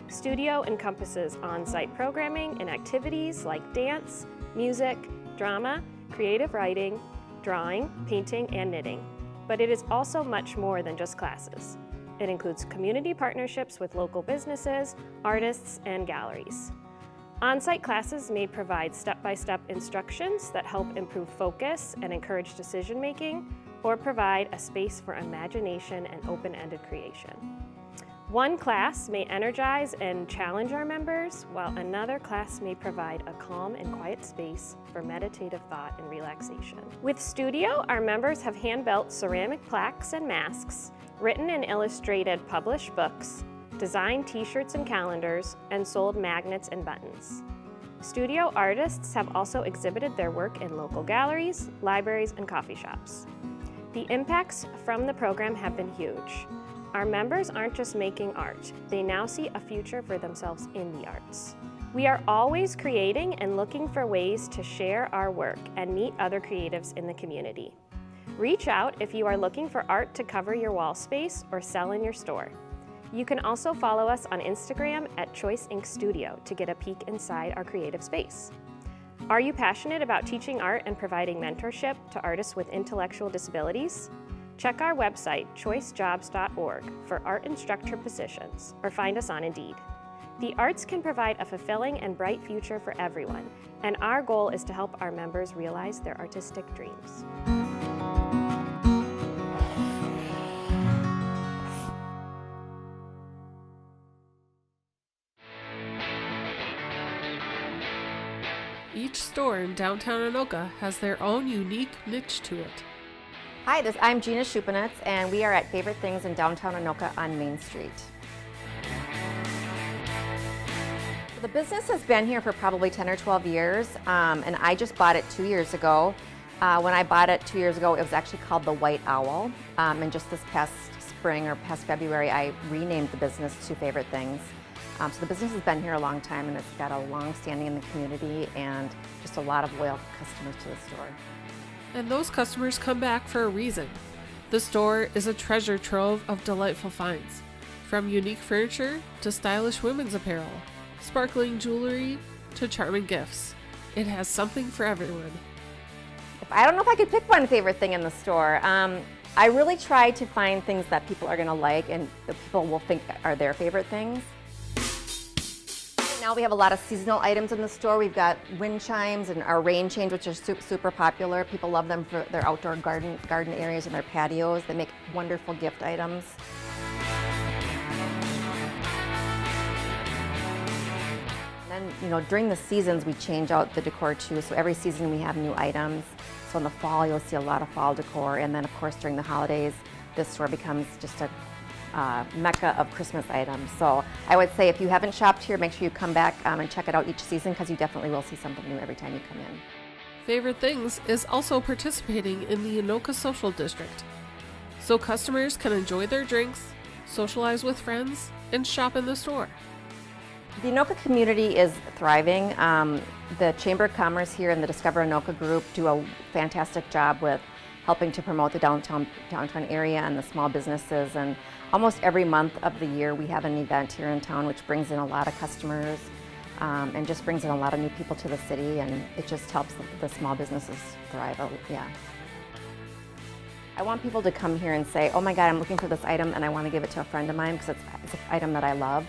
Studio encompasses on-site programming and activities like dance, music, drama, creative writing, drawing, painting, and knitting. But it is also much more than just classes. It includes community partnerships with local businesses, artists, and galleries. On-site classes may provide step-by-step instructions that help improve focus and encourage decision-making, or provide a space for imagination and open-ended creation. One class may energize and challenge our members, while another class may provide a calm and quiet space for meditative thought and relaxation. With Studio, our members have hand-built ceramic plaques and masks, written and illustrated published books, designed t-shirts and calendars, and sold magnets and buttons. Studio artists have also exhibited their work in local galleries, libraries, and coffee shops. The impacts from the program have been huge. Our members aren't just making art, they now see a future for themselves in the arts. We are always creating and looking for ways to share our work and meet other creatives in the community. Reach out if you are looking for art to cover your wall space or sell in your store. You can also follow us on Instagram at Choice Ink Studio to get a peek inside our creative space. Are you passionate about teaching art and providing mentorship to artists with intellectual disabilities? Check our website, choicejobs.org, for art instructor positions, or find us on Indeed. The arts can provide a fulfilling and bright future for everyone, and our goal is to help our members realize their artistic dreams. Each store in downtown Anoka has their own unique niche to it. Hi, I'm Gina Schupanitz, and we are at Favorite Things in downtown Anoka on Main Street. The business has been here for probably 10 or 12 years, and I just bought it 2 years ago. When I bought it 2 years ago, it was actually called the White Owl, and just this past spring or past February, I renamed the business to Favorite Things. So the business has been here a long time, and it's got a long standing in the community and just a lot of loyal customers to the store. And those customers come back for a reason. The store is a treasure trove of delightful finds, from unique furniture to stylish women's apparel, sparkling jewelry to charming gifts. It has something for everyone. I don't know if I could pick one favorite thing in the store. I really try to find things that people are going to like and that people will think are their favorite things. Now we have a lot of seasonal items in the store. We've got wind chimes and our rain chains, which are super popular. People love them for their outdoor garden areas and their patios. They make wonderful gift items. Then, during the seasons, we change out the decor too. So every season we have new items. So in the fall, you'll see a lot of fall decor. And then, of course, during the holidays, this store becomes just a mecca of Christmas items. So I would say if you haven't shopped here, make sure you come back and check it out each season, because you definitely will see something new every time you come in. Favorite Things is also participating in the Anoka Social District, so customers can enjoy their drinks, socialize with friends, and shop in the store. The Anoka community is thriving. The Chamber of Commerce here and the Discover Anoka group do a fantastic job with helping to promote the downtown area and the small businesses. And almost every month of the year we have an event here in town which brings in a lot of customers and just brings in a lot of new people to the city, and it just helps the small businesses thrive. Yeah. I want people to come here and say, oh my God, I'm looking for this item and I want to give it to a friend of mine because it's an item that I love.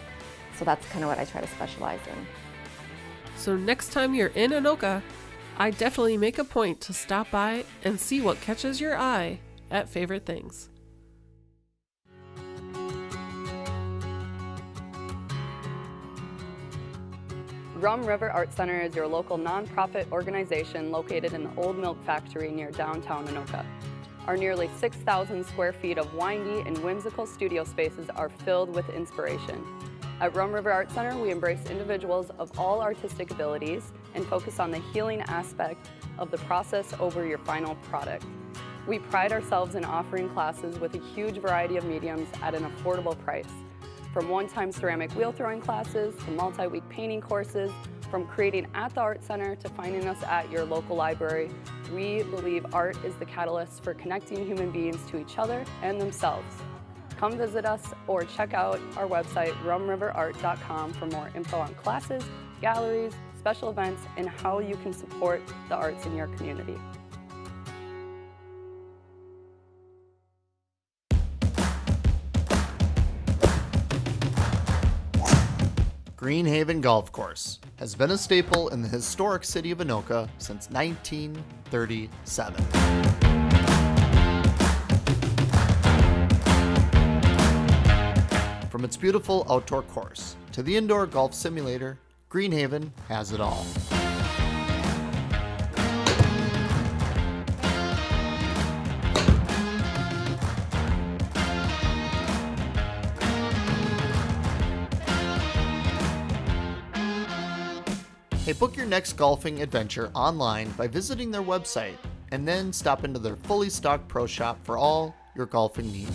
So that's kind of what I try to specialize in. So next time you're in Anoka, I definitely make a point to stop by and see what catches your eye at Favorite Things. Rum River Art Center is your local nonprofit organization located in the Old Milk Factory near downtown Anoka. Our nearly 6,000 square feet of windy and whimsical studio spaces are filled with inspiration. At Rum River Art Center, we embrace individuals of all artistic abilities and focus on the healing aspect of the process over your final product. We pride ourselves in offering classes with a huge variety of mediums at an affordable price. From one-time ceramic wheel throwing classes to multi-week painting courses, from creating at the Art Center to finding us at your local library, we believe art is the catalyst for connecting human beings to each other and themselves. Come visit us or check out our website, rumriverart.com, for more info on classes, galleries, special events, and how you can support the arts in your community. Greenhaven Golf Course has been a staple in the historic city of Anoka since 1937. From its beautiful outdoor course to the indoor golf simulator, Greenhaven has it all. Hey, book your next golfing adventure online by visiting their website and then stop into their fully stocked pro shop for all your golfing needs.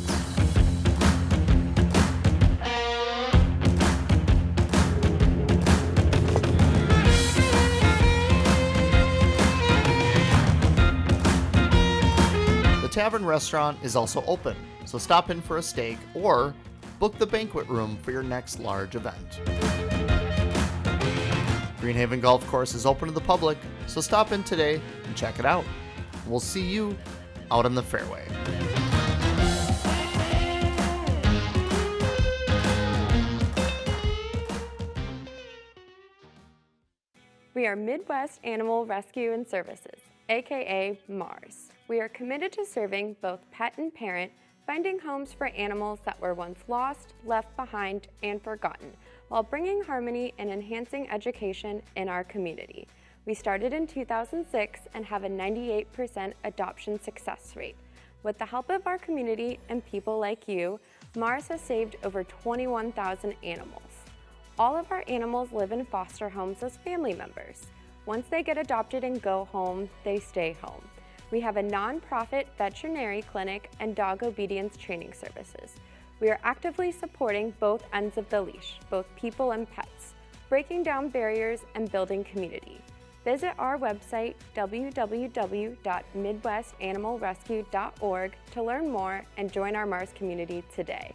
The Tavern Restaurant is also open, so stop in for a steak or book the banquet room for your next large event. Greenhaven Golf Course is open to the public, so stop in today and check it out. We'll see you out on the fairway. We are Midwest Animal Rescue and Services, aka MARS. We are committed to serving both pet and parent, finding homes for animals that were once lost, left behind, and forgotten, while bringing harmony and enhancing education in our community. We started in 2006 and have a 98% adoption success rate. With the help of our community and people like you, Mars has saved over 21,000 animals. All of our animals live in foster homes as family members. Once they get adopted and go home, they stay home. We have a nonprofit veterinary clinic and dog obedience training services. We are actively supporting both ends of the leash, both people and pets, breaking down barriers and building community. Visit our website, www.midwestanimalrescue.org, to learn more and join our Mars community today.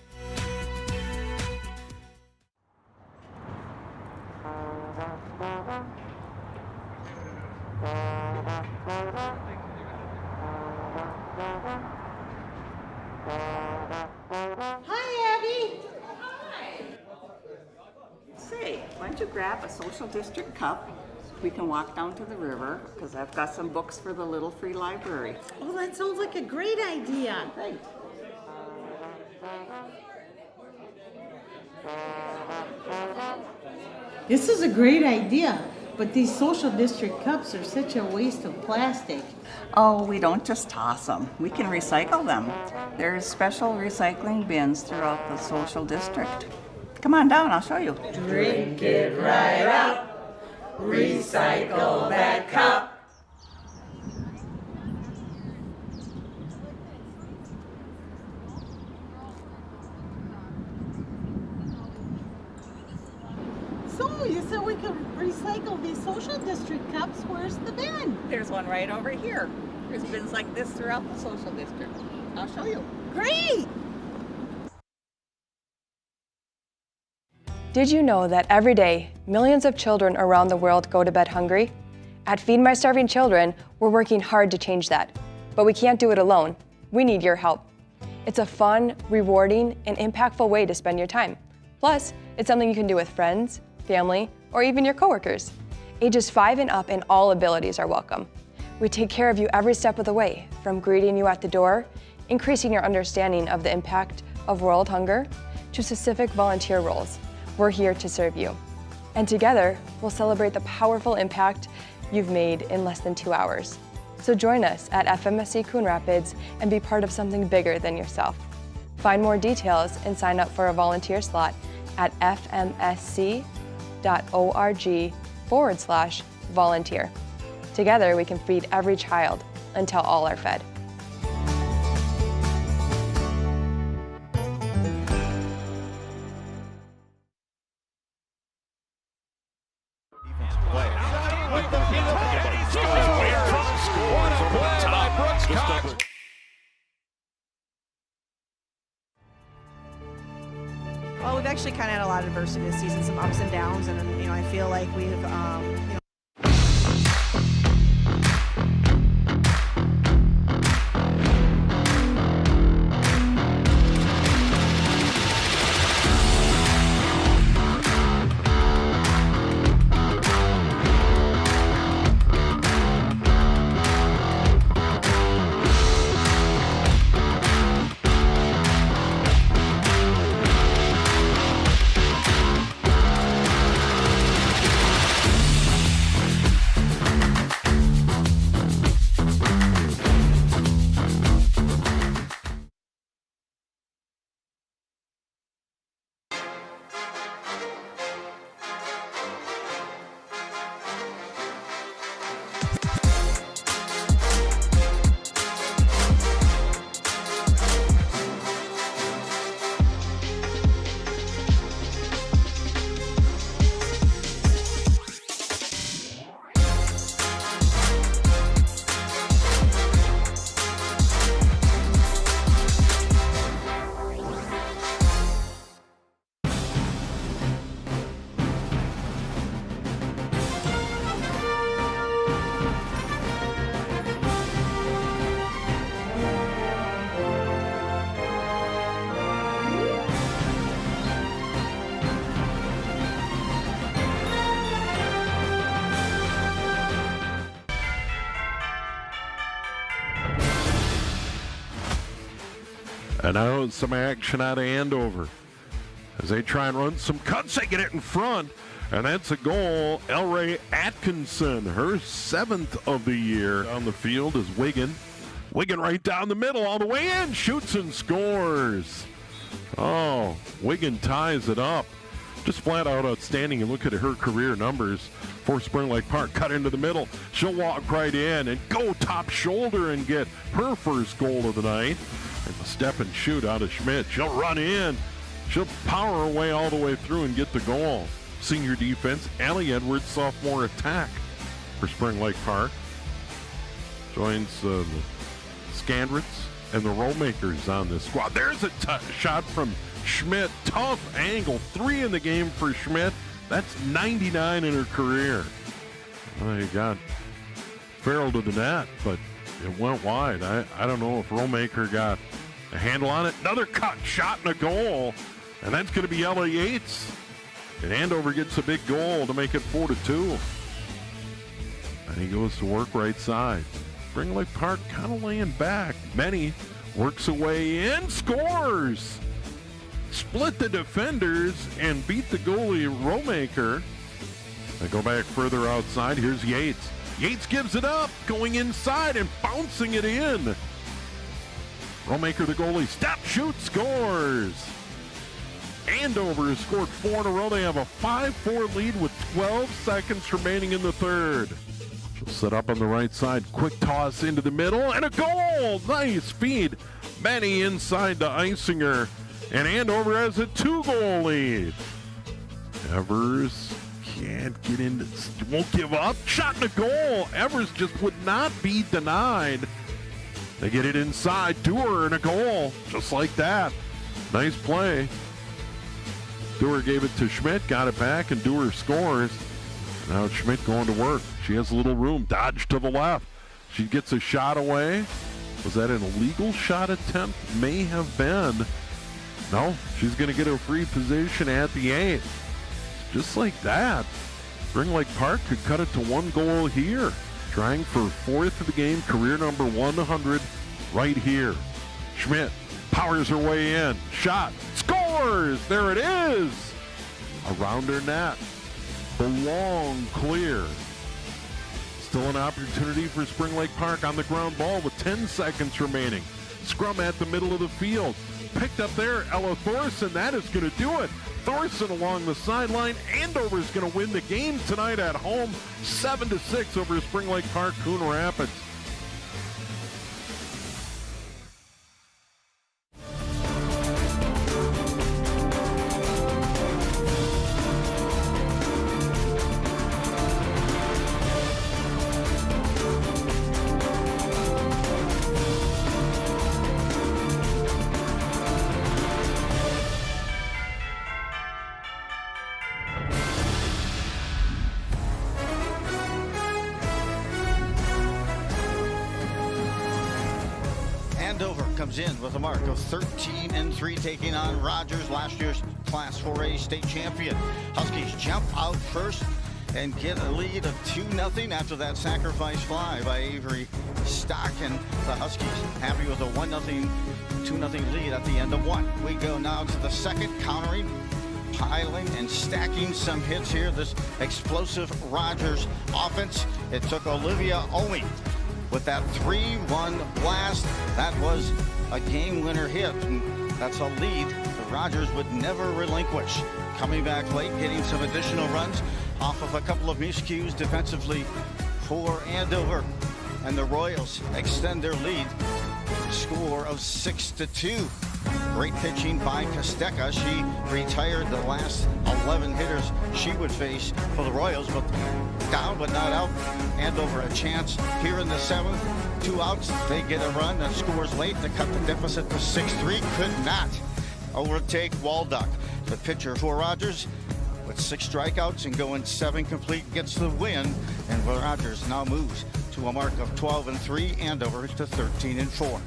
Hi, Abby. Hi. Say, why don't you grab a social district cup? We can walk down to the river because I've got some books for the Little Free Library. Oh, that sounds like a great idea. Thanks. This is a great idea, but these social district cups are such a waste of plastic. Oh, we don't just toss them. We can recycle them. There's special recycling bins throughout the social district. Come on down, I'll show you. Drink it right up, recycle that cup. So, you said we could recycle these social district cups. Where's the bin? There's one right over here. There's bins like this throughout the social district. I'll show you. Great! Did you know that every day, millions of children around the world go to bed hungry? At Feed My Starving Children, we're working hard to change that. But we can't do it alone. We need your help. It's a fun, rewarding, and impactful way to spend your time. Plus, it's something you can do with friends, family, or even your coworkers. Ages 5 and up and all abilities are welcome. We take care of you every step of the way, from greeting you at the door, increasing your understanding of the impact of world hunger, to specific volunteer roles. We're here to serve you. And together, we'll celebrate the powerful impact you've made in less than 2 hours. So join us at FMSC Coon Rapids and be part of something bigger than yourself. Find more details and sign up for a volunteer slot at fmsc.org/volunteer. Together, we can feed every child until all are fed. Well, we've actually kind of had a lot of adversity this season, some ups and downs, and I feel like we've And now some action out of Andover. As they try and run some cuts, they get it in front. And that's a goal. Elray Atkinson, her 7th of the year. On the field is Wigan. Wigan right down the middle, all the way in. Shoots and scores. Oh, Wigan ties it up. Just flat out outstanding. And look at her career numbers for Spring Lake Park. Cut into the middle. She'll walk right in and go top shoulder and get her first goal of the night. And the step and shoot out of Schmidt. She'll run in. She'll power her way all the way through and get the goal. Senior defense, Allie Edwards, sophomore attack for Spring Lake Park. Joins the Scandrets and the Rollmakers on this squad. There's a shot from Schmidt. Tough angle. 3 in the game for Schmidt. That's 99 in her career. Well, you got Farrell to the net, but it went wide. I don't know if Rollmaker got a handle on it. Another cut, shot, and a goal. And that's going to be Ella Yates. And Andover gets a big goal to make it 4-2. And he goes to work right side. Spring Lake Park kind of laying back. Benny works away in, scores! Split the defenders and beat the goalie Rollmaker. They go back further outside. Here's Yates. Yates gives it up, going inside and bouncing it in. Rollmaker, the goalie, step, shoot, scores. Andover has scored 4 in a row. They have a 5-4 lead with 12 seconds remaining in the third. She'll set up on the right side. Quick toss into the middle and a goal. Nice feed. Benny inside to Isinger. And Andover has a 2-goal lead. Evers can't get in, won't give up. Shot and a goal. Evers just would not be denied. They get it inside. Dewar and a goal. Just like that. Nice play. Dewar gave it to Schmidt, got it back, and Dewar scores. Now it's Schmidt going to work. She has a little room. Dodge to the left. She gets a shot away. Was that an illegal shot attempt? May have been. No, she's going to get a free position at the 8. Just like that. Spring Lake Park could cut it to 1 goal here. Trying for 4th of the game, career number 100 right here. Schmidt powers her way in. Shot. Scores! There it is! Around her net. Belong clear. Still an opportunity for Spring Lake Park on the ground ball with 10 seconds remaining. Scrum at the middle of the field. Picked up there, Ella Thorson. That is going to do it. Thorson along the sideline. Andover is going to win the game tonight at home, 7-6 over Spring Lake Park, Coon Rapids. Andover comes in with a mark of 13-3, taking on Rogers, last year's Class 4A state champion. Huskies jump out first and get a lead of 2-0 after that sacrifice fly by Avery Stock, and the Huskies happy with a 1-0, 2-0 lead at the end of 1. We go now to the second, countering, piling and stacking some hits here. This explosive Rogers offense. It took Olivia Owing with that 3-1 blast. That was a game-winner hit, and that's a lead the Rogers would never relinquish. Coming back late, getting some additional runs off of a couple of miscues defensively for Andover, and the Royals extend their lead, score of 6-2. Great pitching by Kostecka. She retired the last 11 hitters she would face for the Royals, but down but not out. Andover a chance here in the 7th. 2 outs. They get a run that scores late to cut the deficit to 6-3. Could not overtake Walduck. The pitcher for Rogers with 6 strikeouts and going 7 complete gets the win, and Rogers now moves to a mark of 12-3. Andover to 13-4.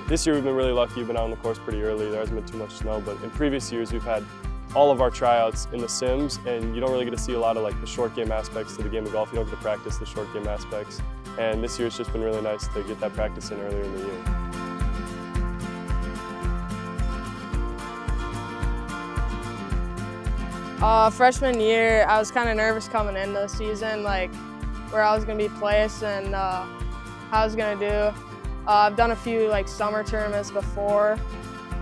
This year we've been really lucky. We've been out on the course pretty early. There hasn't been too much snow, but in previous years we've had all of our tryouts in the sims, and you don't really get to see a lot of like the short game aspects to the game of golf. You don't get to practice the short game aspects. And this year it's just been really nice to get that practice in earlier in the year. Freshman year, I was kind of nervous coming into the season, like where I was going to be placed and how I was going to do. I've done a few like summer tournaments before,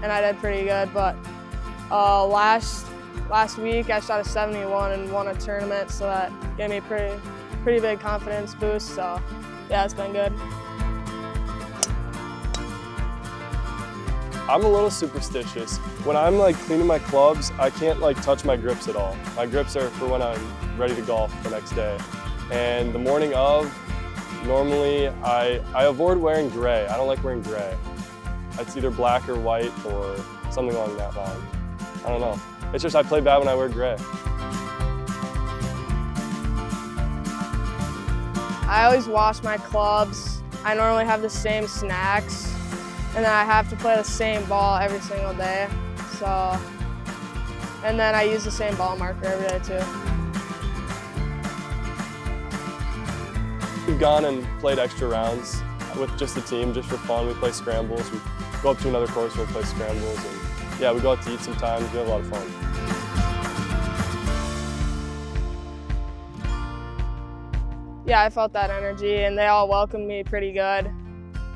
and I did pretty good. But last week I shot a 71 and won a tournament, so that gave me a pretty big confidence boost. So yeah, it's been good. I'm a little superstitious. When I'm like cleaning my clubs, I can't like touch my grips at all. My grips are for when I'm ready to golf the next day. And the morning of, normally I avoid wearing gray. I don't like wearing gray. It's either black or white or something along that line. I don't know. It's just I play bad when I wear gray. I always wash my clubs. I normally have the same snacks, and then I have to play the same ball every single day. So, and then I use the same ball marker every day too. We've gone and played extra rounds with just the team, just for fun. We play scrambles. We go up to another course and we play scrambles. And yeah, we go out to eat sometimes. We have a lot of fun. Yeah, I felt that energy, and they all welcomed me pretty good.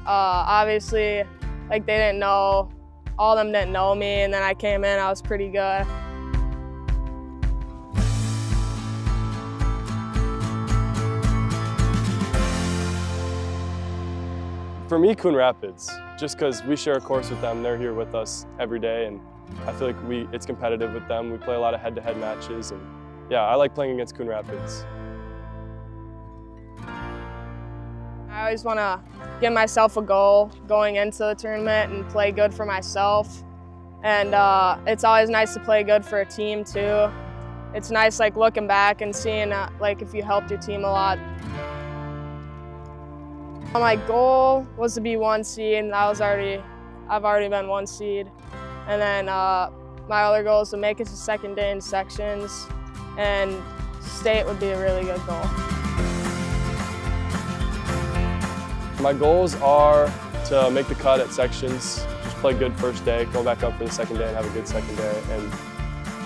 Obviously, like they didn't know, all of them didn't know me, and then I came in, I was pretty good. For me, Coon Rapids, just because we share a course with them, they're here with us every day, and I feel like it's competitive with them. We play a lot of head-to-head matches, and yeah, I like playing against Coon Rapids. I always want to give myself a goal going into the tournament and play good for myself. And it's always nice to play good for a team too. It's nice like looking back and seeing like if you helped your team a lot. My goal was to be 1 seed, and I've already been 1 seed. And then my other goal is to make it to second day in sections, and state would be a really good goal. My goals are to make the cut at sections, just play good first day, go back up for the second day and have a good second day. And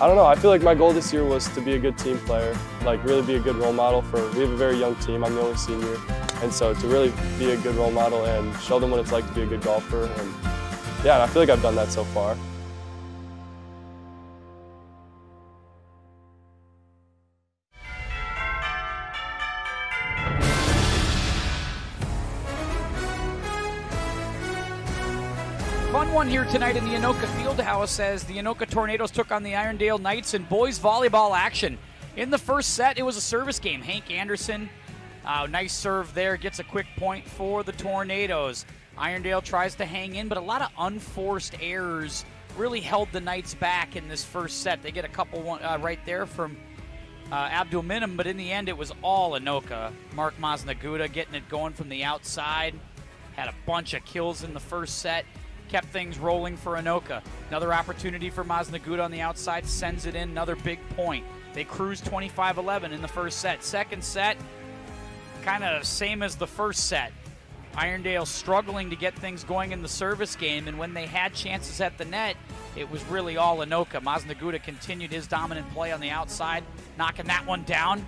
I don't know, I feel like my goal this year was to be a good team player, like really be a good role model we have a very young team, I'm the only senior. And so to really be a good role model and show them what it's like to be a good golfer. And yeah, and I feel like I've done that so far. Fun one here tonight in the Anoka Fieldhouse as the Anoka Tornadoes took on the Irondale Knights in boys volleyball action. In the first set, it was a service game. Hank Anderson, nice serve there, gets a quick point for the Tornadoes. Irondale tries to hang in, but a lot of unforced errors really held the Knights back in this first set. They get a couple right there from Abdul Minim, but in the end, it was all Anoka. Mark Maznaguda getting it going from the outside. Had a bunch of kills in the first set. Kept things rolling for Anoka. Another opportunity for Maznaguda on the outside, sends it in, another big point. They cruise 25-11 in the first set. Second set, kind of same as the first set. Irondale struggling to get things going in the service game, and when they had chances at the net, it was really all Anoka. Maznaguda continued his dominant play on the outside, knocking that one down.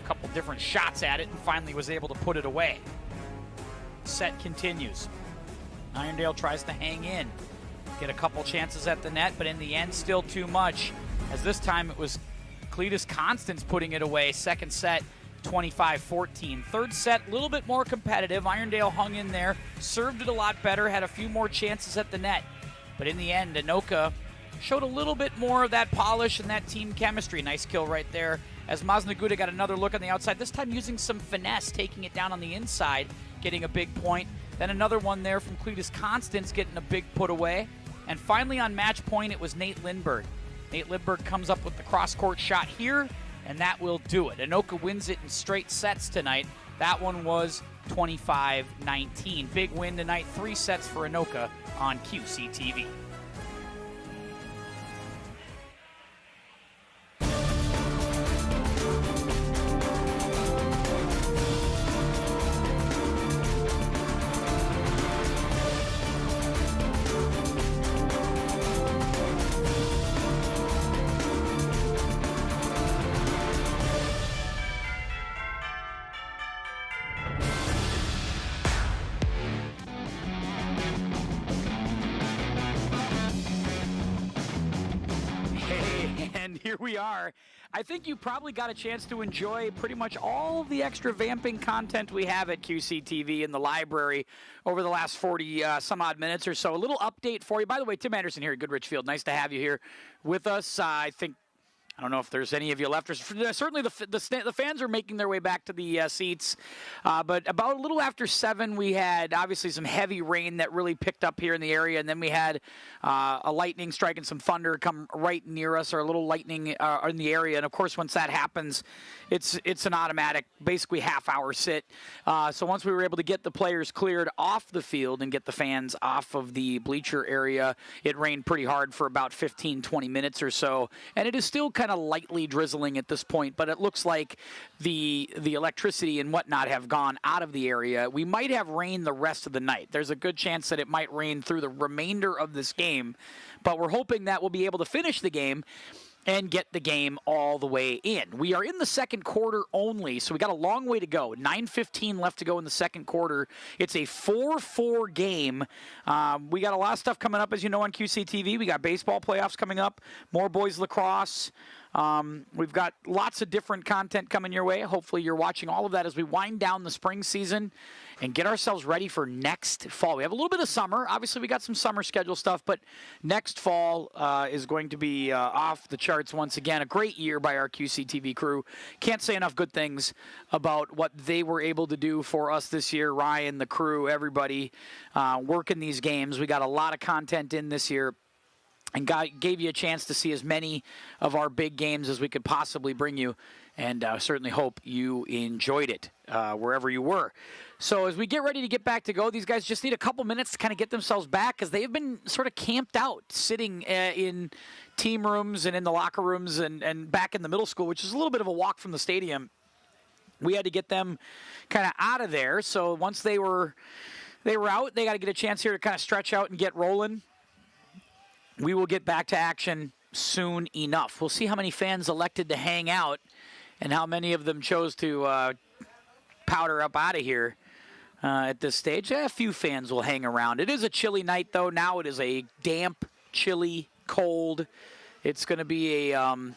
A couple different shots at it, and finally was able to put it away. Set continues. Irondale tries to hang in, get a couple chances at the net, but in the end, still too much, as this time it was Cletus Constance putting it away. Second set, 25-14. Third set, a little bit more competitive. Irondale hung in there, served it a lot better, had a few more chances at the net, but in the end, Anoka showed a little bit more of that polish and that team chemistry. Nice kill right there, as Maznaguda got another look on the outside, this time using some finesse, taking it down on the inside, getting a big point. Then another one there from Cletus Constance getting a big put away. And finally on match point, it was Nate Lindberg. Nate Lindberg comes up with the cross-court shot here, and that will do it. Anoka wins it in straight sets tonight. That one was 25-19. Big win tonight, 3 sets for Anoka on QCTV. Here we are. I think you probably got a chance to enjoy pretty much all of the extra vamping content we have at QCTV in the library over the last 40 some odd minutes or so. A little update for you. By the way, Tim Anderson here at Goodrich Field. Nice to have you here with us. I think I don't know if there's any of you left. Certainly the fans are making their way back to the seats. But about a little after 7, we had obviously some heavy rain that really picked up here in the area. And then we had a lightning strike and some thunder come right near us, or a little lightning in the area. And, of course, once that happens, it's an automatic, basically half-hour sit. So once we were able to get the players cleared off the field and get the fans off of the bleacher area, it rained pretty hard for about 15, 20 minutes or so. And it is still kind of lightly drizzling at this point, but it looks like the electricity and whatnot have gone out of the area. We might have rain the rest of the night. There's a good chance that it might rain through the remainder of this game, but we're hoping that we'll be able to finish the game and get the game all the way in. We are in the second quarter only, so we got a long way to go. 9:15 left to go in the second quarter. It's a 4-4 game. We got a lot of stuff coming up, as you know, on QCTV. We got baseball playoffs coming up, more boys lacrosse. We've got lots of different content coming your way. Hopefully you're watching all of that as we wind down the spring season and get ourselves ready for next fall. We have a little bit of summer. Obviously, we got some summer schedule stuff, but next fall is going to be off the charts once again. A great year by our QCTV crew. Can't say enough good things about what they were able to do for us this year. Ryan, the crew, everybody working these games. We got a lot of content in this year, and gave you a chance to see as many of our big games as we could possibly bring you, and certainly hope you enjoyed it wherever you were. So as we get ready to get back to go, these guys just need a couple minutes to kind of get themselves back, because they've been sort of camped out, sitting in team rooms and in the locker rooms and back in the middle school, which is a little bit of a walk from the stadium. We had to get them kind of out of there. So once they were out, they got to get a chance here to kind of stretch out and get rolling. We will get back to action soon enough. We'll see how many fans elected to hang out and how many of them chose to powder up out of here at this stage. A few fans will hang around. It is a chilly night, though. Now it is a damp, chilly, cold. It's going to be a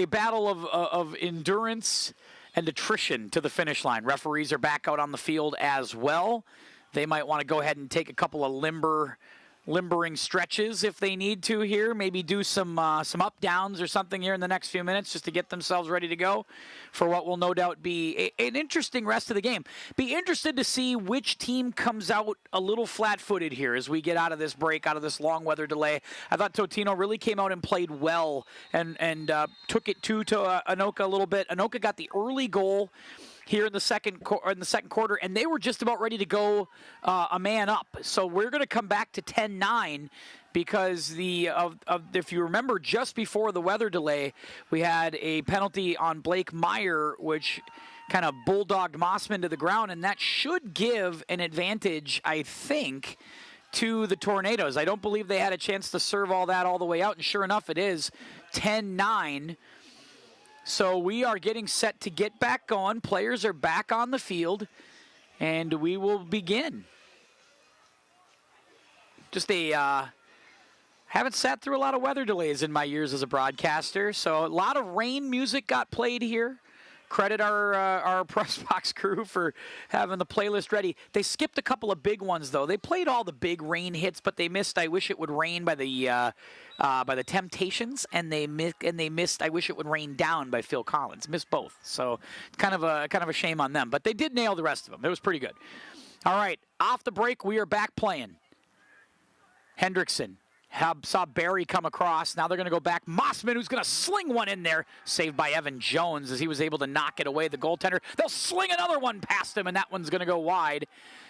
battle of endurance and attrition to the finish line. Referees are back out on the field as well. They might want to go ahead and take a couple of limbering stretches if they need to here. Maybe do some up downs or something here in the next few minutes just to get themselves ready to go for what will no doubt be an interesting rest of the game. Be interested to see which team comes out a little flat-footed here as we get out of this break, out of this long weather delay. I thought Totino really came out and played well and took it to Anoka a little bit. Anoka got the early goal here in the second quarter, and they were just about ready to go a man up. So we're going to come back to 10-9 because if you remember, just before the weather delay, we had a penalty on Blake Meyer, which kind of bulldogged Mossman to the ground, and that should give an advantage, I think, to the Tornadoes. I don't believe they had a chance to serve all the way out, and sure enough, it is 10-9. So we are getting set to get back going. Players are back on the field, and we will begin. Just haven't sat through a lot of weather delays in my years as a broadcaster, so a lot of rain music got played here. Credit our press box crew for having the playlist ready. They skipped a couple of big ones, though. They played all the big rain hits, but they missed "I Wish It Would Rain" by the Temptations, and they missed "I Wish It Would Rain Down" by Phil Collins. Missed both, so kind of a shame on them. But they did nail the rest of them. It was pretty good. All right, off the break, we are back playing. Hendrickson saw Barry come across. Now they're going to go back. Mossman, who's going to sling one in there. Saved by Evan Jones as he was able to knock it away, the goaltender. They'll sling another one past him, and that one's going to go wide.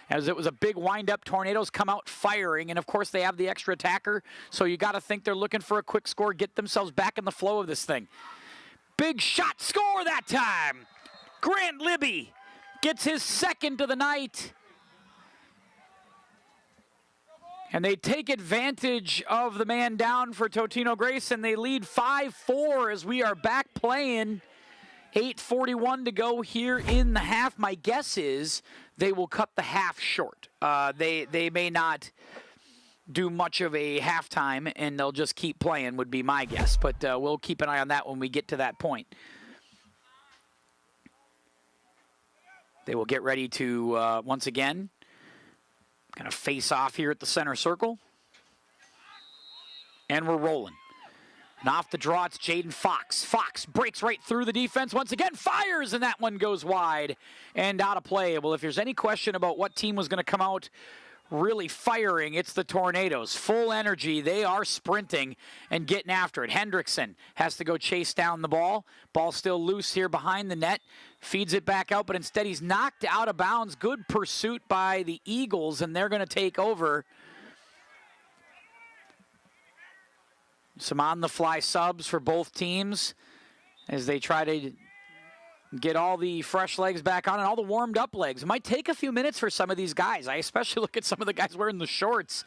As it was a big wind-up, Tornadoes come out firing, and of course they have the extra attacker, so you got to think they're looking for a quick score, get themselves back in the flow of this thing. Big shot, score that time! Grant Libby gets his second of the night. And they take advantage of the man down for Totino-Grace, and they lead 5-4 as we are back playing. 8:41 to go here in the half. My guess is they will cut the half short. They may not do much of a halftime, and they'll just keep playing would be my guess. But we'll keep an eye on that when we get to that point. They will get ready to, once again, kind of face off here at the center circle. And we're rolling. And off the draw, it's Jaden Fox. Fox breaks right through the defense once again, fires, and that one goes wide and out of play. Well, if there's any question about what team was going to come out really firing, it's the Tornadoes. Full energy. They are sprinting and getting after it. Hendrickson has to go chase down the ball. Ball still loose here behind the net. Feeds it back out, but instead he's knocked out of bounds. Good pursuit by the Eagles, and they're going to take over. Some on-the-fly subs for both teams as they try to get all the fresh legs back on and all the warmed-up legs. It might take a few minutes for some of these guys. I especially look at some of the guys wearing the shorts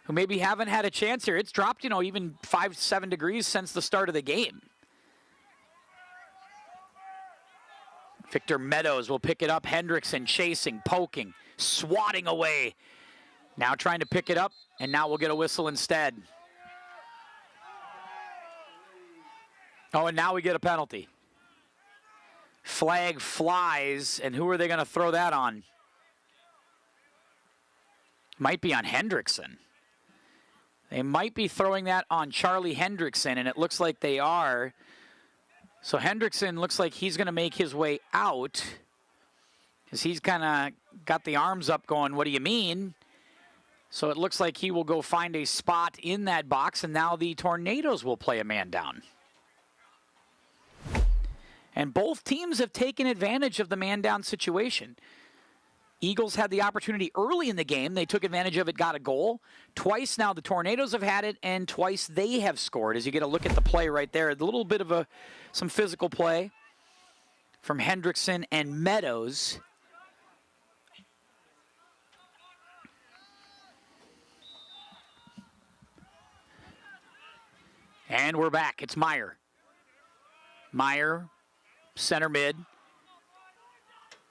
who maybe haven't had a chance here. It's dropped, even 5-7 degrees since the start of the game. Victor Meadows will pick it up. Hendrickson chasing, poking, swatting away. Now trying to pick it up, and now we'll get a whistle instead. Oh, and now we get a penalty. Flag flies, and who are they going to throw that on? Might be on Hendrickson. They might be throwing that on Charlie Hendrickson, and it looks like they are. So Hendrickson looks like he's going to make his way out because he's kind of got the arms up going, what do you mean? So it looks like he will go find a spot in that box, and now the Tornadoes will play a man down. And both teams have taken advantage of the man-down situation. Eagles had the opportunity early in the game. They took advantage of it, got a goal. Twice now the Tornadoes have had it, and twice they have scored. As you get a look at the play right there, a little bit of some physical play from Hendrickson and Meadows. And we're back. It's Meyer. Meyer, center mid,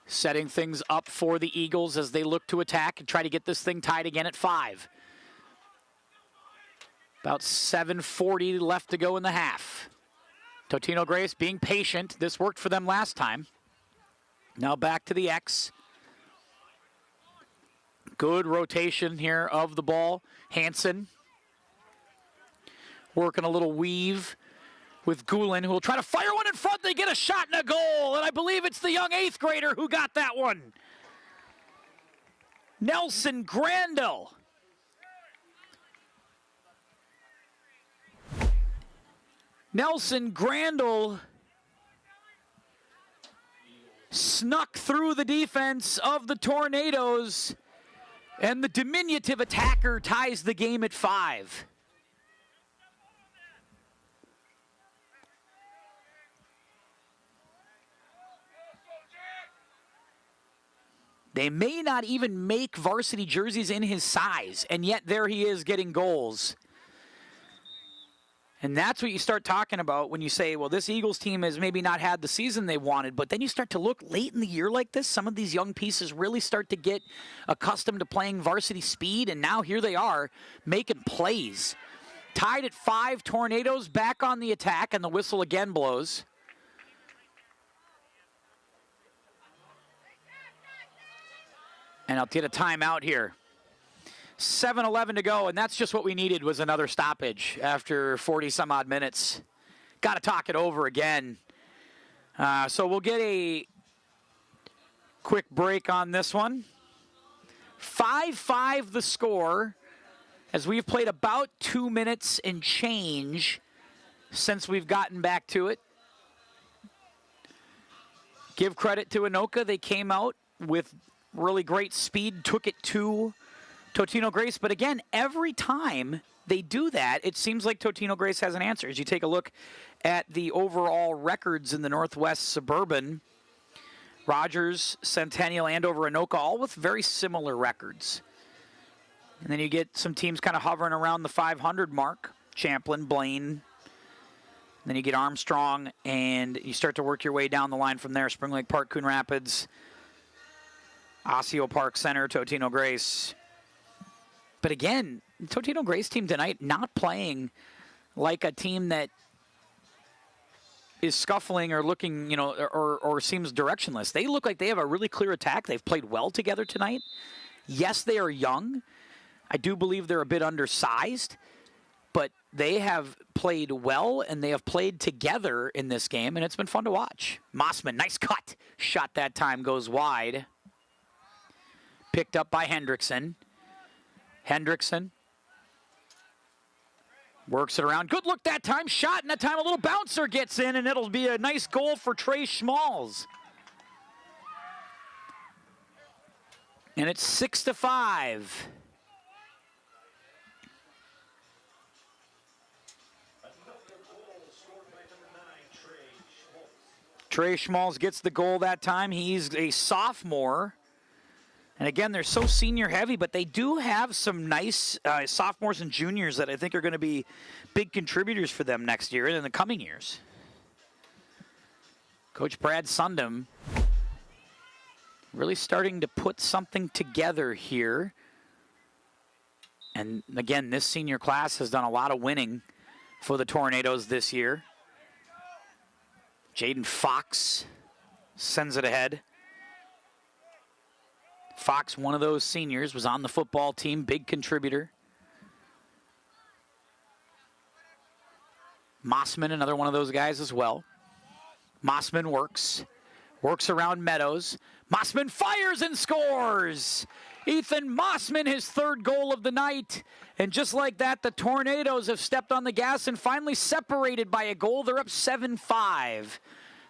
setting things up for the Eagles as they look to attack and try to get this thing tied again at 5. About 7:40 left to go in the half. Totino-Grace being patient. This worked for them last time. Now back to the X. Good rotation here of the ball. Hansen working a little weave with Goulin, who will try to fire one in front. They get a shot and a goal, and I believe it's the young 8th grader who got that one. Nelson Grandel. Nelson Grandel snuck through the defense of the Tornadoes, and the diminutive attacker ties the game at 5. They may not even make varsity jerseys in his size, and yet there he is getting goals. And that's what you start talking about when you say, well, this Eagles team has maybe not had the season they wanted, but then you start to look late in the year like this, some of these young pieces really start to get accustomed to playing varsity speed, and now here they are making plays. Tied at 5, Tornadoes back on the attack, and the whistle again blows. And I'll get a timeout here. 7:11 to go, and that's just what we needed, was another stoppage after 40-some-odd minutes. Got to talk it over again. So we'll get a quick break on this one. 5-5 the score, as we've played about 2 minutes and change since we've gotten back to it. Give credit to Anoka. They came out with really great speed, took it to Totino-Grace. But again, every time they do that, it seems like Totino-Grace has an answer. As you take a look at the overall records in the Northwest Suburban, Rogers, Centennial, Andover, Anoka, all with very similar records. And then you get some teams kind of hovering around the 500 mark. Champlin, Blaine. Then you get Armstrong, and you start to work your way down the line from there. Spring Lake Park, Coon Rapids, Osseo Park Center, Totino-Grace. But again, Totino-Grace team tonight not playing like a team that is scuffling or looking, or seems directionless. They look like they have a really clear attack. They've played well together tonight. Yes, they are young. I do believe they're a bit undersized. But they have played well, and they have played together in this game, and it's been fun to watch. Mossman, nice cut. Shot that time goes wide. Picked up by Hendrickson. Hendrickson works it around. Good look that time. Shot, and that time a little bouncer gets in, and it'll be a nice goal for Trey Schmalz. And it's 6-5. Trey Schmalz gets the goal that time. He's a sophomore. And again, they're so senior heavy, but they do have some nice sophomores and juniors that I think are going to be big contributors for them next year and in the coming years. Coach Brad Sundom really starting to put something together here. And again, this senior class has done a lot of winning for the Tornadoes this year. Jaden Fox sends it ahead. Fox, one of those seniors, was on the football team, big contributor. Mossman, another one of those guys as well. Mossman works around Meadows. Mossman fires and scores! Ethan Mossman, his third goal of the night. And just like that, the Tornadoes have stepped on the gas and finally separated by a goal. They're up 7-5.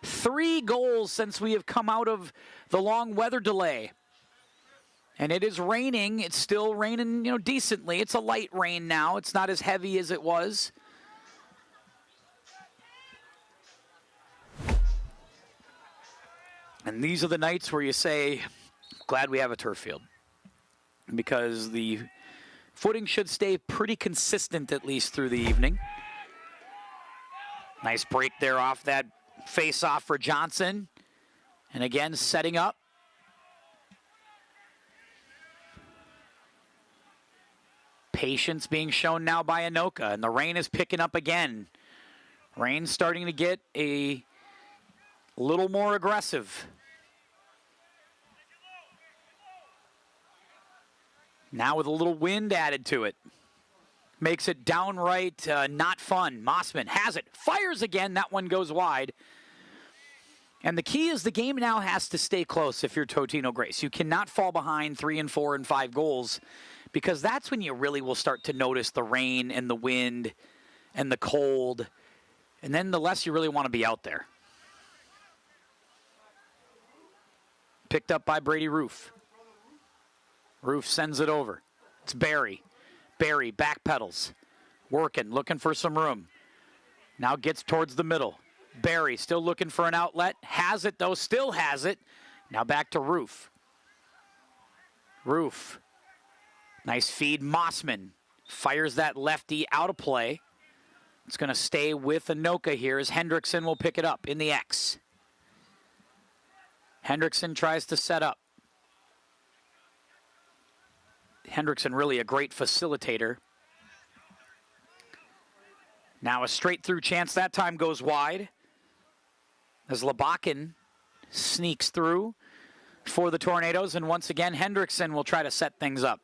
3 goals since we have come out of the long weather delay. And it is raining. It's still raining, decently. It's a light rain now. It's not as heavy as it was. And these are the nights where you say, glad we have a turf field. Because the footing should stay pretty consistent at least through the evening. Nice break there off that face-off for Johnson. And again, setting up. Patience being shown now by Anoka, and the rain is picking up again. Rain's starting to get a little more aggressive. Now with a little wind added to it. Makes it downright not fun. Mossman has it, fires again, that one goes wide. And the key is the game now has to stay close if you're Totino-Grace. You cannot fall behind 3 and 4 and 5 goals, because that's when you really will start to notice the rain and the wind and the cold, and then the less you really want to be out there. Picked up by Brady Roof. Roof sends it over. It's Barry. Barry backpedals, working, looking for some room. Now gets towards the middle. Barry still looking for an outlet. Has it, though, still has it. Now back to Roof. Roof. Nice feed. Mossman fires that lefty out of play. It's going to stay with Anoka here as Hendrickson will pick it up in the X. Hendrickson tries to set up. Hendrickson really a great facilitator. Now a straight through chance, that time goes wide. As Labakin sneaks through for the Tornadoes, and once again Hendrickson will try to set things up.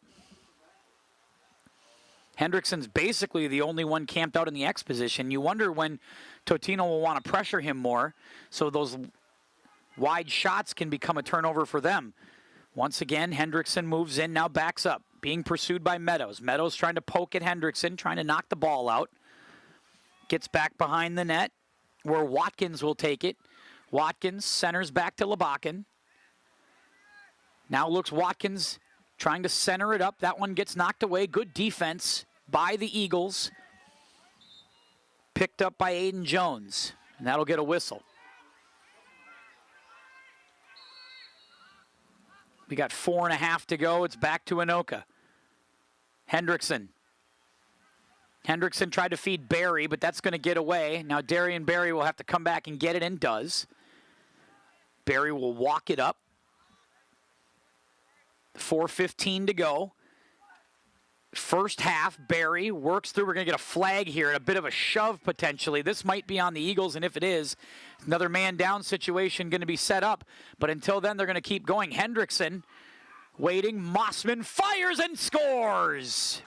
Hendrickson's basically the only one camped out in the X position. You wonder when Totino will want to pressure him more, so those wide shots can become a turnover for them. Once again, Hendrickson moves in, now backs up, being pursued by Meadows. Meadows trying to poke at Hendrickson, trying to knock the ball out. Gets back behind the net, where Watkins will take it. Watkins centers back to Labakin. Now looks Watkins trying to center it up. That one gets knocked away. Good defense by the Eagles. Picked up by Aiden Jones, and that'll get a whistle. We got 4.5 to go. It's back to Anoka. Hendrickson. Hendrickson tried to feed Barry, but that's going to get away. Now Darian Barry will have to come back and get it, and does. Barry will walk it up. 4:15 to go. First half, Barry works through. We're going to get a flag here and a bit of a shove potentially. This might be on the Eagles, and if it is, another man down situation going to be set up. But until then, they're going to keep going. Hendrickson waiting. Mossman fires and scores.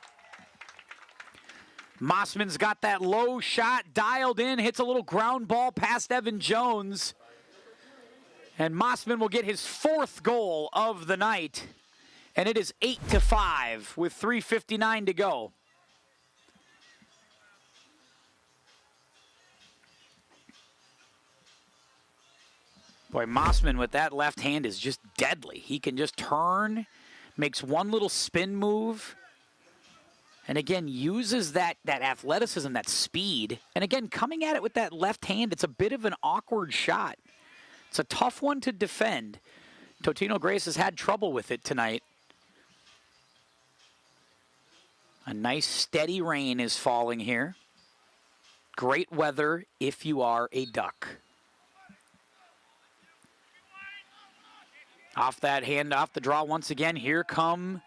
Mossman's got that low shot dialed in, hits a little ground ball past Evan Jones. And Mossman will get his 4th goal of the night. And it is 8-5 with 3:59 to go. Boy, Mossman with that left hand is just deadly. He can just turn, makes one little spin move, and again, uses that athleticism, that speed. And again, coming at it with that left hand, it's a bit of an awkward shot. It's a tough one to defend. Totino-Grace has had trouble with it tonight. A nice steady rain is falling here. Great weather if you are a Duck. Off that hand, off the draw once again. Here come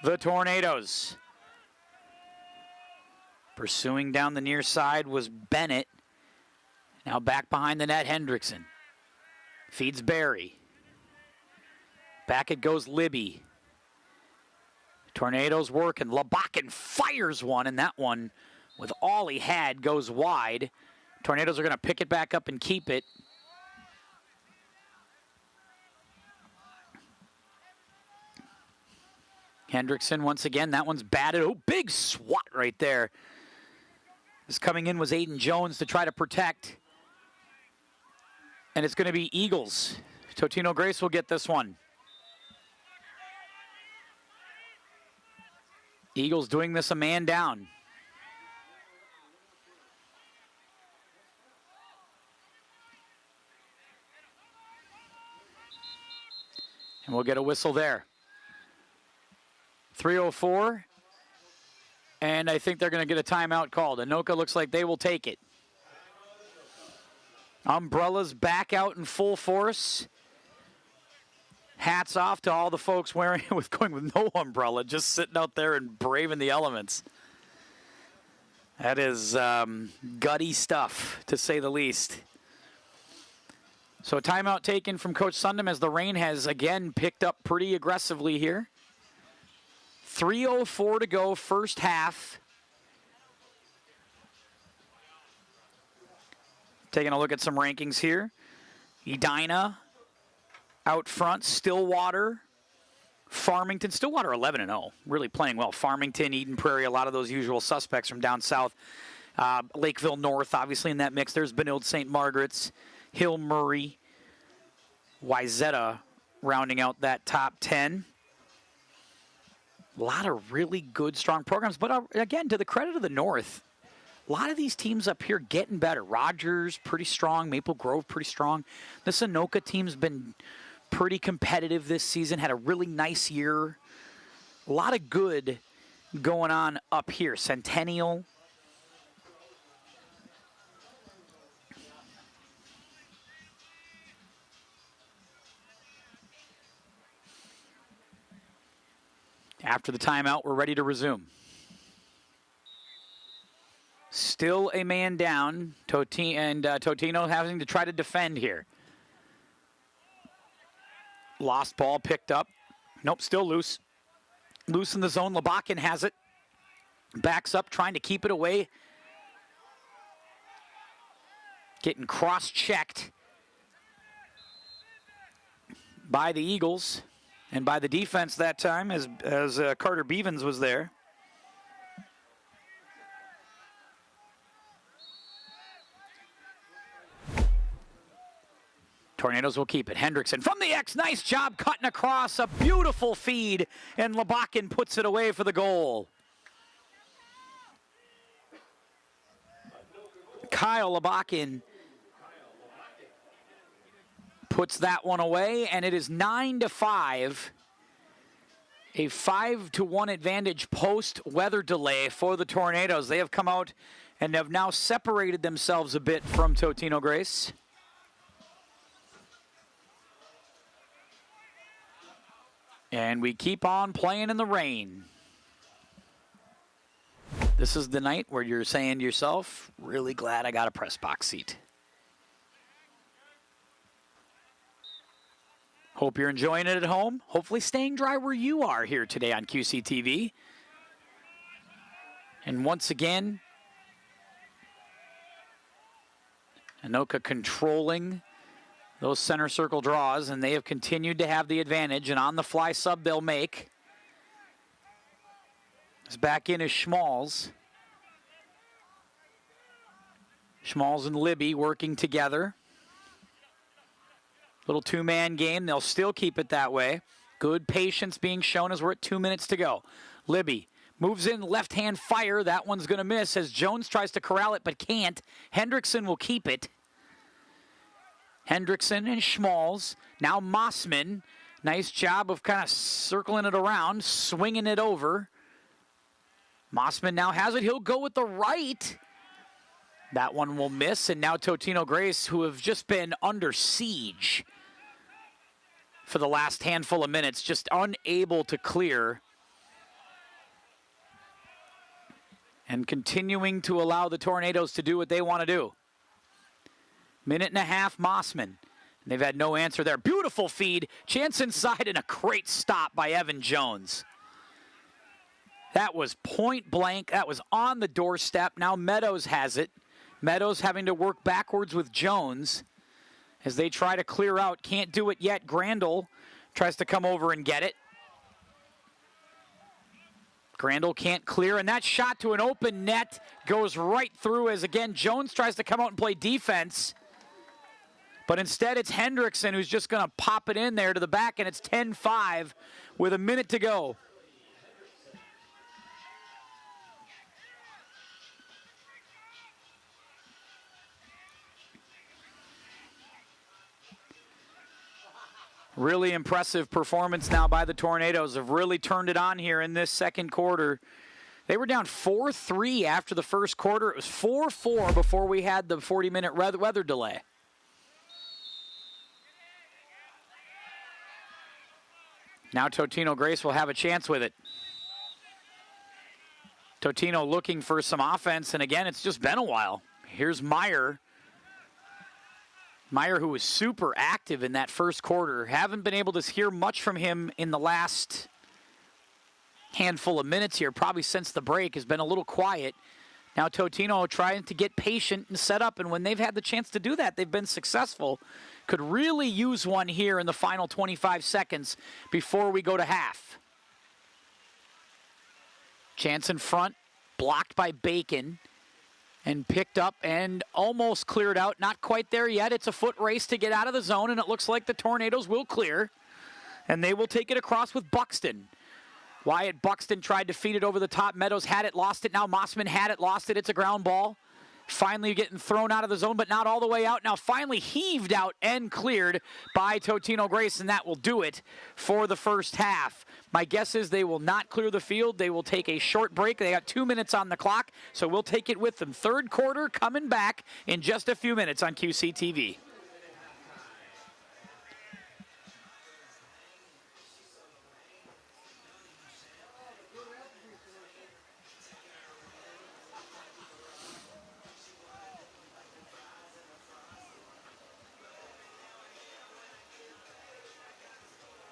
the Tornadoes. Pursuing down the near side was Bennett. Now back behind the net, Hendrickson. Feeds Barry. Back it goes Libby. Tornadoes working. Labakin fires one, and that one, with all he had, goes wide. Tornadoes are going to pick it back up and keep it. Hendrickson once again. That one's batted. Oh, big swat right there. This coming in was Aiden Jones to try to protect. And it's going to be Eagles. Totino-Grace will get this one. Eagles doing this a man down. And we'll get a whistle there. 3:04. And I think they're going to get a timeout called. Anoka looks like they will take it. Umbrellas back out in full force. Hats off to all the folks going with no umbrella, just sitting out there and braving the elements. That is gutty stuff, to say the least. So a timeout taken from Coach Sundom as the rain has again picked up pretty aggressively here. 3:04 to go, first half. Taking a look at some rankings here. Edina out front, Stillwater, Farmington. Stillwater 11-0, really playing well. Farmington, Eden Prairie, a lot of those usual suspects from down south. Lakeville North, obviously in that mix. There's Benilde St. Margaret's, Hill Murray, Wayzata rounding out that top 10. A lot of really good, strong programs. But again, to the credit of the North, a lot of these teams up here getting better. Rogers, pretty strong. Maple Grove, pretty strong. This Anoka team's been pretty competitive this season. Had a really nice year. A lot of good going on up here. Centennial. After the timeout, we're ready to resume. Still a man down. Totino having to try to defend here. Lost ball picked up. Nope, still loose. Loose in the zone. Labakin has it. Backs up, trying to keep it away. Getting cross-checked by the Eagles and by the defense that time as Carter Bevins was there. Tornadoes will keep it. Hendrickson from the X. Nice job cutting across. A beautiful feed. And Labakin puts it away for the goal. Kyle Labakin puts that one away. And it is 9-5. A 5-1 advantage post-weather delay for the Tornadoes. They have come out and have now separated themselves a bit from Totino-Grace. And we keep on playing in the rain. This is the night where you're saying to yourself, really glad I got a press box seat. Hope you're enjoying it at home. Hopefully staying dry where you are here today on QCTV. And once again, Anoka controlling those center circle draws, and they have continued to have the advantage, and on the fly sub they'll make. It's back in is Schmalz. Schmalz and Libby working together. Little two-man game. They'll still keep it that way. Good patience being shown as we're at 2 minutes to go. Libby moves in, left-hand fire. That one's going to miss as Jones tries to corral it but can't. Hendrickson will keep it. Hendrickson and Schmalz. Now Mossman. Nice job of kind of circling it around, swinging it over. Mossman now has it. He'll go with the right. That one will miss, and now Totino-Grace, who have just been under siege for the last handful of minutes, just unable to clear. And continuing to allow the Tornadoes to do what they want to do. Minute and a half, Mossman. They've had no answer there. Beautiful feed. Chance inside and a great stop by Evan Jones. That was point blank. That was on the doorstep. Now Meadows has it. Meadows having to work backwards with Jones as they try to clear out. Can't do it yet. Grandel tries to come over and get it. Grandel can't clear, and that shot to an open net goes right through as, again, Jones tries to come out and play defense. But instead, it's Hendrickson who's just going to pop it in there to the back, and it's 10-5 with a minute to go. Really impressive performance now by the Tornadoes. Have really turned it on here in this second quarter. They were down 4-3 after the first quarter. It was 4-4 before we had the 40-minute weather delay. Now Totino-Grace will have a chance with it. Totino looking for some offense, and again, it's just been a while. Here's Meyer. Meyer, who was super active in that first quarter. Haven't been able to hear much from him in the last handful of minutes here, probably since the break. Has been a little quiet. Now Totino trying to get patient and set up, and when they've had the chance to do that, they've been successful. Could really use one here in the final 25 seconds before we go to half. Chance in front, blocked by Bacon. And picked up and almost cleared out. Not quite there yet. It's a foot race to get out of the zone, and it looks like the Tornadoes will clear. And they will take it across with Buxton. Wyatt Buxton tried to feed it over the top. Meadows had it, lost it. Now Mossman had it, lost it. It's a ground ball. Finally getting thrown out of the zone, but not all the way out. Now finally heaved out and cleared by Totino-Grace, and that will do it for the first half. My guess is they will not clear the field. They will take a short break. They got 2 minutes on the clock, so we'll take it with them. Third quarter coming back in just a few minutes on QCTV.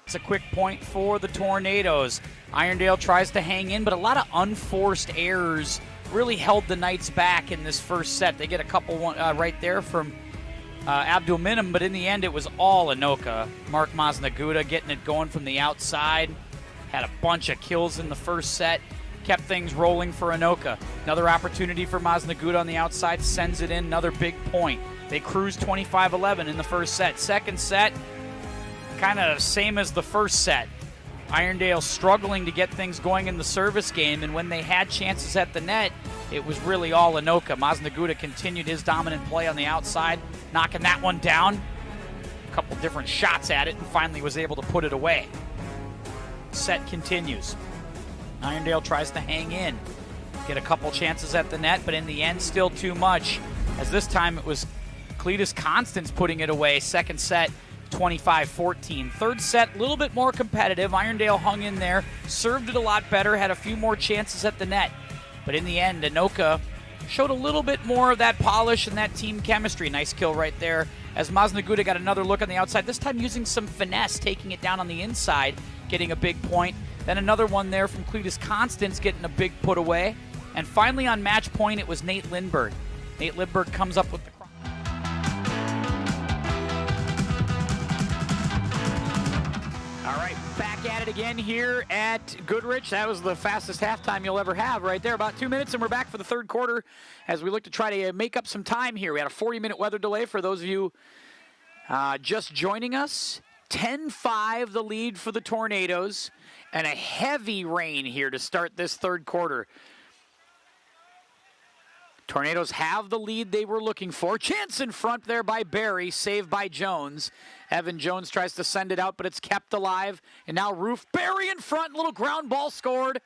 It's a quick point for the Tornadoes. Irondale tries to hang in, but a lot of unforced errors really held the Knights back in this first set. They get a couple right there from Abdul Minim, but in the end it was all Anoka. Mark Maznaguda getting it going from the outside. Had a bunch of kills in the first set. Kept things rolling for Anoka. Another opportunity for Maznaguda on the outside. Sends it in. Another big point. They cruise 25-11 in the first set. Second set, kind of same as the first set. Irondale struggling to get things going in the service game, and when they had chances at the net, it was really all Anoka. Maznaguda continued his dominant play on the outside, knocking that one down. A couple different shots at it, and finally was able to put it away. Set continues. Irondale tries to hang in, get a couple chances at the net, but in the end, still too much, as this time it was Cletus Constance putting it away. Second set, 25-14. Third set, a little bit more competitive. Irondale hung in there, served it a lot better, had a few more chances at the net. But in the end, Anoka showed a little bit more of that polish and that team chemistry. Nice kill right there as Maznaguda got another look on the outside, this time using some finesse, taking it down on the inside, getting a big point. Then another one there from Cletus Constance getting a big put away. And finally on match point, it was Nate Lindberg. Nate Lindberg comes up with the cross. All right, back at it again here at Goodrich. That was the fastest halftime you'll ever have right there. About 2 minutes, and we're back for the third quarter as we look to try to make up some time here. We had a 40-minute weather delay for those of you just joining us. 10-5 the lead for the Tornadoes, and a heavy rain here to start this third quarter. Tornadoes have the lead they were looking for. Chance in front there by Barry, saved by Jones. Evan Jones tries to send it out, but it's kept alive. And now Roof, Barry in front, little ground ball scored.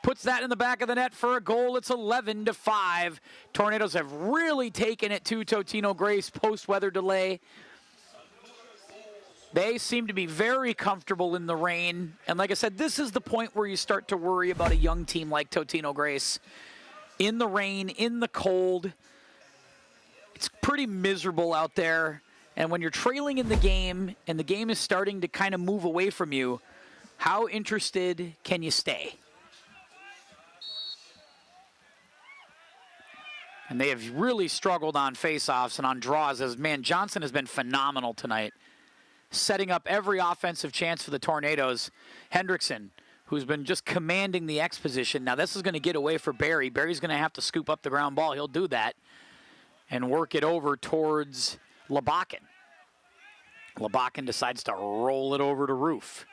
Puts that in the back of the net for a goal. It's 11-5. Tornadoes have really taken it to Totino-Grace post-weather delay. They seem to be very comfortable in the rain. And like I said, this is the point where you start to worry about a young team like Totino-Grace. In the rain, in the cold. It's pretty miserable out there. And when you're trailing in the game and the game is starting to kind of move away from you, how interested can you stay? And they have really struggled on faceoffs and on draws as, man, Johnson has been phenomenal tonight. Setting up every offensive chance for the Tornadoes. Hendrickson, who's been just commanding the X position. Now this is going to get away for Barry. Barry's going to have to scoop up the ground ball. He'll do that and work it over towards Labakin. Labakin decides to roll it over to Roof.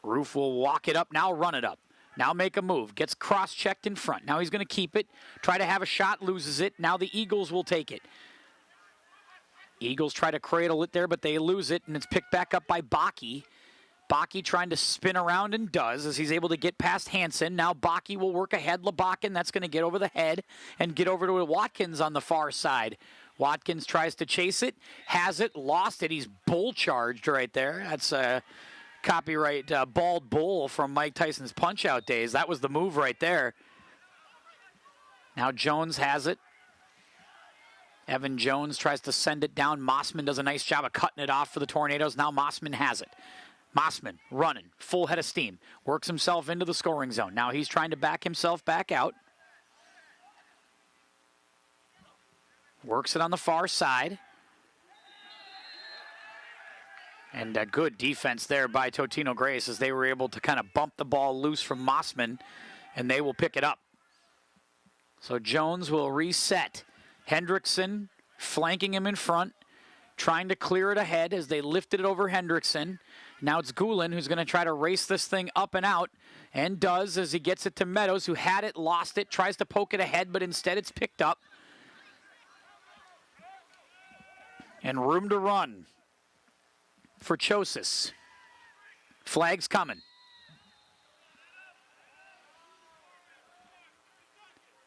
Roof will walk it up, now run it up. Now make a move, gets cross-checked in front. Now he's going to keep it, try to have a shot, loses it. Now the Eagles will take it. Eagles try to cradle it there, but they lose it, and it's picked back up by Bakke. Bakke trying to spin around and does as he's able to get past Hansen. Now Bakke will work ahead. Labakin, that's going to get over the head and get over to Watkins on the far side. Watkins tries to chase it, has it, lost it. He's bull charged right there. That's a copyright bald bull from Mike Tyson's Punch-Out days. That was the move right there. Now Jones has it. Evan Jones tries to send it down. Mossman does a nice job of cutting it off for the Tornadoes. Now Mossman has it. Mossman running, full head of steam. Works himself into the scoring zone. Now he's trying to back himself back out. Works it on the far side. And a good defense there by Totino-Grace as they were able to kind of bump the ball loose from Mossman, and they will pick it up. So Jones will reset. Hendrickson flanking him in front, trying to clear it ahead as they lifted it over Hendrickson. Now it's Gulen who's going to try to race this thing up and out, and does as he gets it to Meadows, who had it, lost it, tries to poke it ahead, but instead it's picked up. And room to run for Chosis. Flag's coming.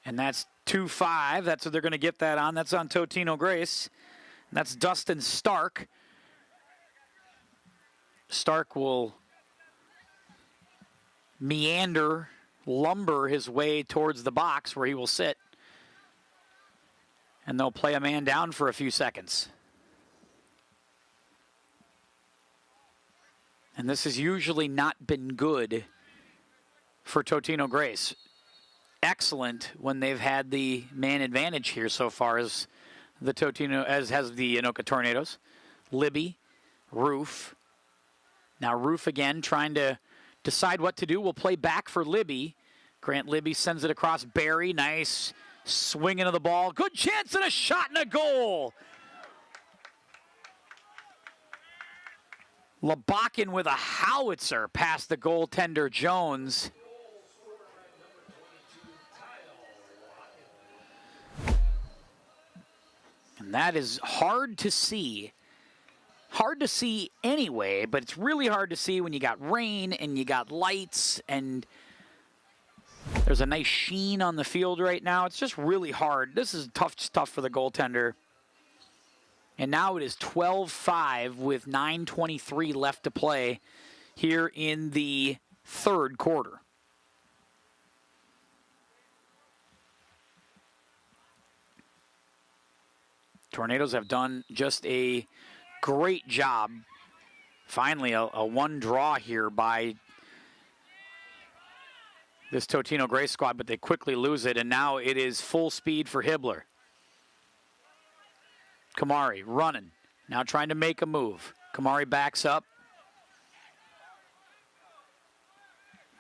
And that's 2-5. That's what they're going to get that on. That's on Totino-Grace. And that's Dustin Stark. Stark will meander, lumber his way towards the box where he will sit. And they'll play a man down for a few seconds. And this has usually not been good for Totino-Grace. Excellent when they've had the man advantage here so far as the as has the Anoka Tornadoes. Libby, Roof. Now Roof again trying to decide what to do. We'll play back for Libby. Grant Libby sends it across Barry. Nice swing into the ball. Good chance and a shot and a goal. Labakin with a howitzer past the goaltender Jones. And that is hard to see. Hard to see anyway, but it's really hard to see when you got rain and you got lights and there's a nice sheen on the field right now. It's just really hard. This is tough stuff for the goaltender. And now it is 12-5 with 9:23 left to play here in the third quarter. Tornadoes have done just a great job. Finally, a one draw here by this Totino-Grace squad, but they quickly lose it, and now it is full speed for Hibbler. Kamari running, now trying to make a move. Kamari backs up.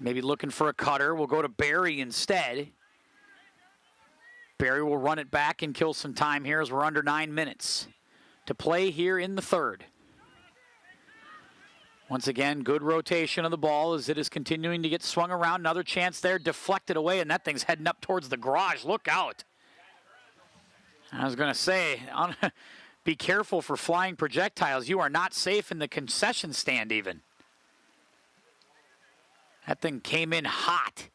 Maybe looking for a cutter. We'll go to Barry instead. Barry will run it back and kill some time here as we're under 9 minutes to play here in the third. Once again, good rotation of the ball as it is continuing to get swung around. Another chance there, deflected away, and that thing's heading up towards the garage. Look out. I was going to say, be careful for flying projectiles. You are not safe in the concession stand even. That thing came in hot,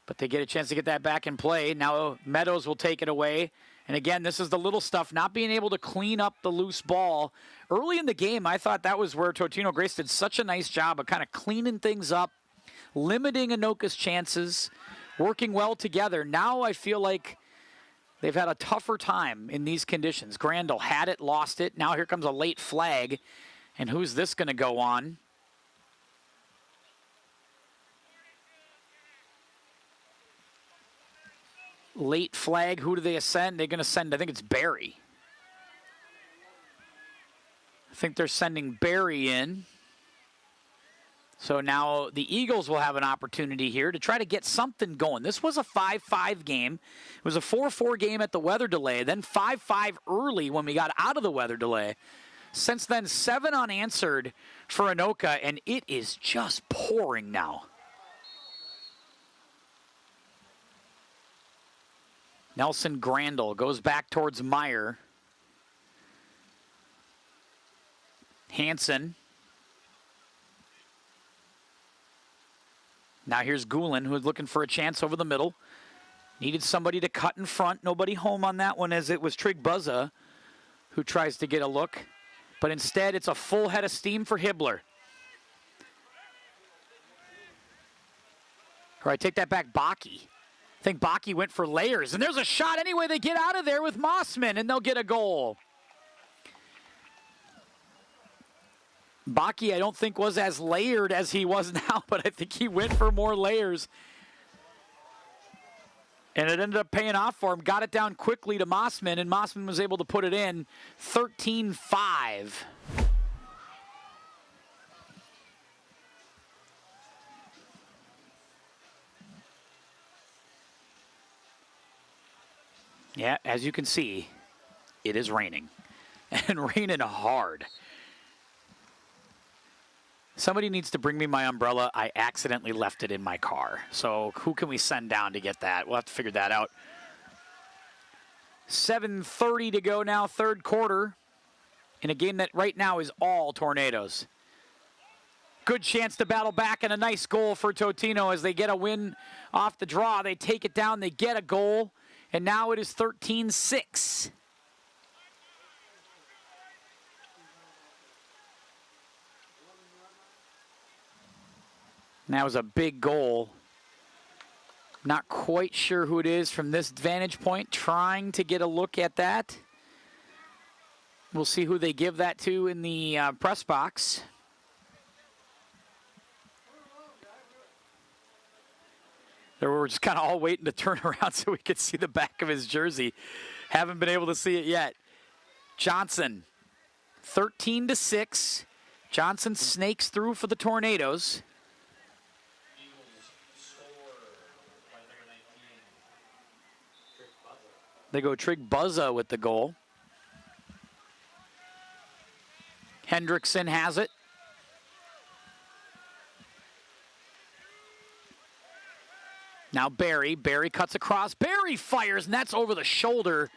but they get a chance to get that back in play. Now Meadows will take it away. And again, this is the little stuff, not being able to clean up the loose ball. Early in the game, I thought that was where Totino-Grace did such a nice job of kind of cleaning things up, limiting Anoka's chances, working well together. Now I feel like they've had a tougher time in these conditions. Grandel had it, lost it. Now here comes a late flag. And who's this going to go on? Late flag, who do they send? They're going to send, I think it's Barry. I think they're sending Barry in. So now the Eagles will have an opportunity here to try to get something going. This was a 5-5 game. It was a 4-4 game at the weather delay, then 5-5 early when we got out of the weather delay. Since then, 7 unanswered for Anoka, and it is just pouring now. Nelson Grandel goes back towards Meyer. Hansen. Now here's Goulin, who's looking for a chance over the middle. Needed somebody to cut in front. Nobody home on that one, as it was Trig Buzza who tries to get a look. But instead, it's a full head of steam for Hibbler. All right, take that back, Bakke. I think Bakke went for layers, and there's a shot anyway. They get out of there with Mossman, and they'll get a goal. Bakke, I don't think, was as layered as he was now, but I think he went for more layers. And it ended up paying off for him. Got it down quickly to Mossman, and Mossman was able to put it in. 13-5. Yeah, as you can see, it is raining, and raining hard. Somebody needs to bring me my umbrella. I accidentally left it in my car. So who can we send down to get that? We'll have to figure that out. 7:30 to go now, third quarter, in a game that right now is all Tornadoes. Good chance to battle back, and a nice goal for Totino as they get a win off the draw. They take it down, they get a goal. And now it is 13-6. That was a big goal. Not quite sure who it is from this vantage point. Trying to get a look at that. We'll see who they give that to in the press box. They were just kind of all waiting to turn around so we could see the back of his jersey. Haven't been able to see it yet. Johnson, 13-6. Johnson snakes through for the Tornadoes. They go Trig Buzza with the goal. Hendrickson has it. Now Barry cuts across, Barry fires, and that's over the shoulder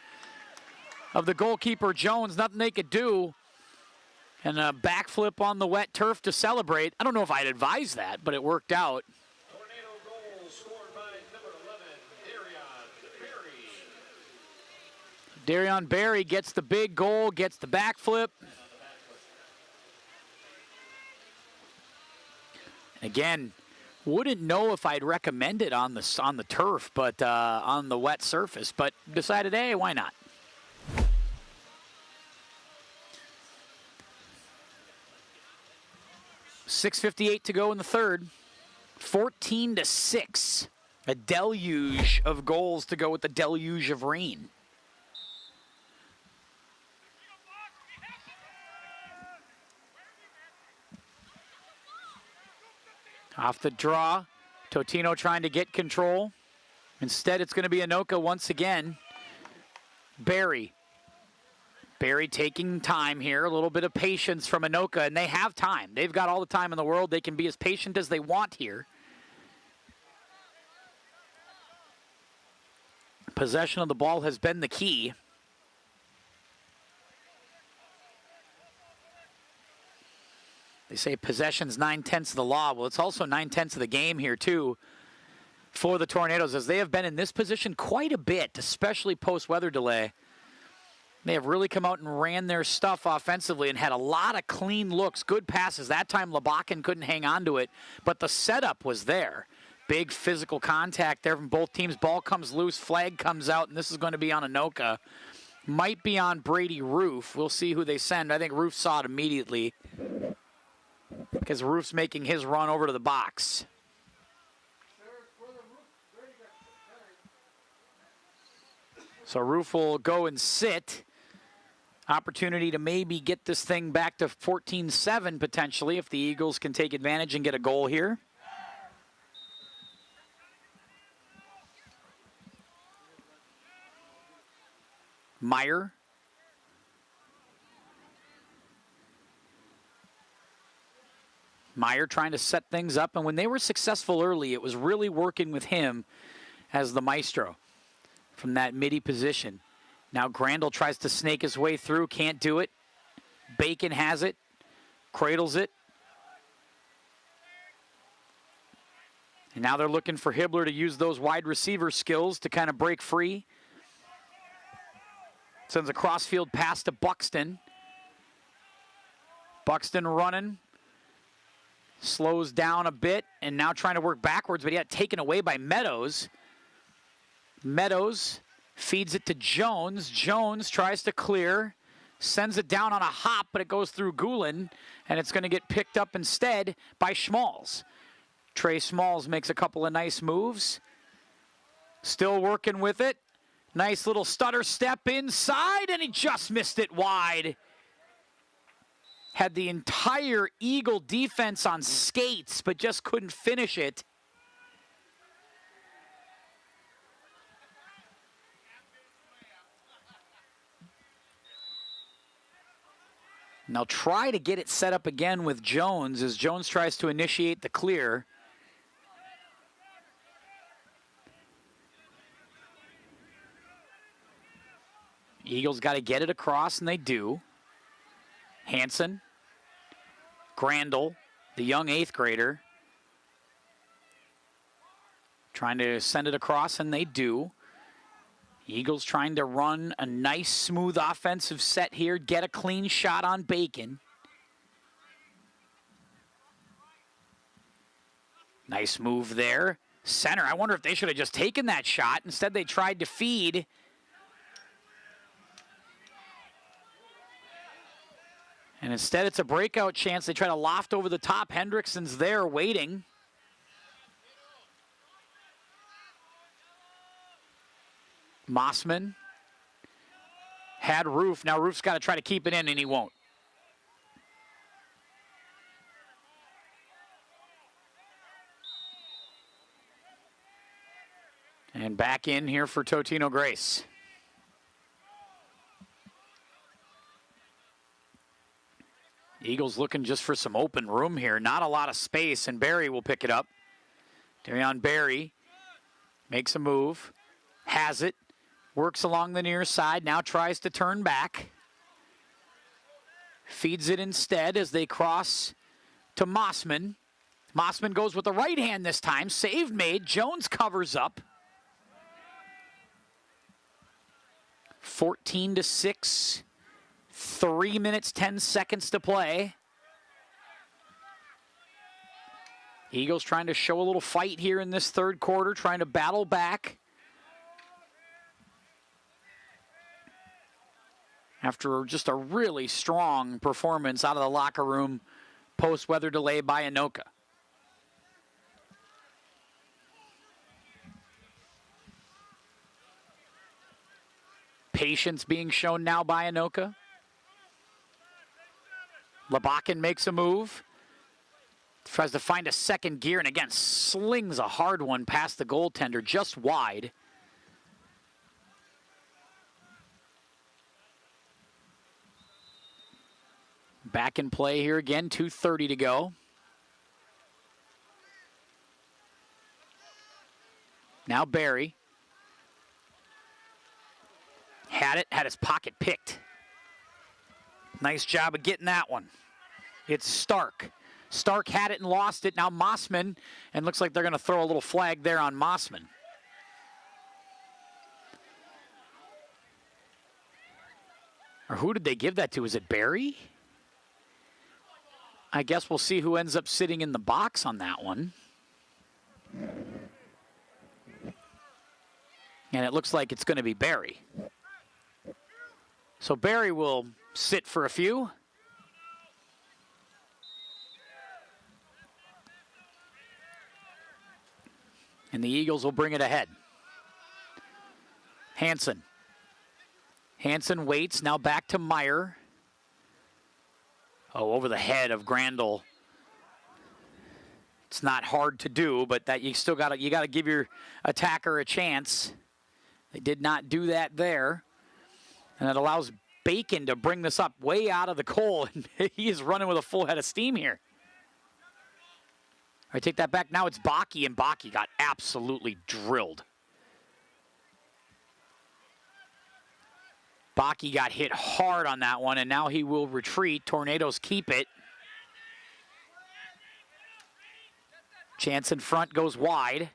of the goalkeeper Jones. Nothing they could do. And a backflip on the wet turf to celebrate. I don't know if I'd advise that, but it worked out. Tornado goal scored by number 11, Darion Barry gets the big goal, gets the backflip. Again, wouldn't know if I'd recommend it on the turf, but on the wet surface. But decided, hey, why not? .6:58 to go in the third. 14-6. A deluge of goals to go with the deluge of rain. Off the draw, Totino trying to get control. Instead, it's going to be Anoka once again. Barry taking time here, a little bit of patience from Anoka, and they have time. They've got all the time in the world. They can be as patient as they want here. Possession of the ball has been the key. They say possession's 9/10 of the law. Well, it's also 9/10 of the game here, too, for the Tornadoes, as they have been in this position quite a bit, especially post-weather delay. They have really come out and ran their stuff offensively and had a lot of clean looks, good passes. That time, Labakan couldn't hang on to it, but the setup was there. Big physical contact there from both teams. Ball comes loose, flag comes out, and this is going to be on Anoka. Might be on Brady Roof. We'll see who they send. I think Roof saw it immediately, because Roof's making his run over to the box. So Roof will go and sit. Opportunity to maybe get this thing back to 14-7 potentially if the Eagles can take advantage and get a goal here. Meyer. Meyer trying to set things up, and when they were successful early, it was really working with him as the maestro from that midi position. Now Grandel tries to snake his way through, can't do it. Bacon has it, cradles it. And now they're looking for Hibbler to use those wide receiver skills to kind of break free. Sends a crossfield pass to Buxton. Buxton running. Slows down a bit and now trying to work backwards, but he got taken away by Meadows. Meadows feeds it to Jones. Jones tries to clear, sends it down on a hop, but it goes through Gulen, and it's going to get picked up instead by Schmalls. Trey Schmalls makes a couple of nice moves. Still working with it. Nice little stutter step inside, and he just missed it wide. Had the entire Eagle defense on skates, but just couldn't finish it. And they'll try to get it set up again with Jones as Jones tries to initiate the clear. Eagles got to get it across, and they do. Hansen, Grandel, the young 8th grader, trying to send it across, and they do. Eagles trying to run a nice, smooth offensive set here, get a clean shot on Bacon. Nice move there. Center, I wonder if they should have just taken that shot. Instead, they tried to feed. And instead, it's a breakout chance. They try to loft over the top. Hendrickson's there waiting. Mossman had Roof. Now Roof's got to try to keep it in, and he won't. And back in here for Totino-Grace. Eagles looking just for some open room here. Not a lot of space, and Barry will pick it up. Darion Barry makes a move, has it, works along the near side, now tries to turn back. Feeds it instead as they cross to Mossman. Mossman goes with the right hand this time. Save made. Jones covers up. 14-6. 3 minutes, 10 seconds to play. Eagles trying to show a little fight here in this third quarter, trying to battle back. After just a really strong performance out of the locker room post-weather delay by Anoka. patience being shown now by Anoka. Labakin makes a move. Tries to find a second gear, and again, slings a hard one past the goaltender, just wide. Back in play here again, 2:30 to go. Now Barry. Had his pocket picked. Nice job of getting that one. It's Stark. Stark had it and lost it. Now Mossman, and looks like they're going to throw a little flag there on Mossman. Or who did they give that to? Is it Barry? I guess we'll see who ends up sitting in the box on that one. And it looks like it's going to be Barry. So Barry will sit for a few. And the Eagles will bring it ahead. Hansen. Hansen waits, now back to Meyer. Oh, over the head of Grandel. It's not hard to do, but that you still got to give your attacker a chance. They did not do that there. And it allows Bacon to bring this up way out of the goal. And he is running with a full head of steam here. I take that back. Now it's Bakke, and Bakke got absolutely drilled. Bakke got hit hard on that one, and now he will retreat. Tornadoes keep it. Chance in front goes wide.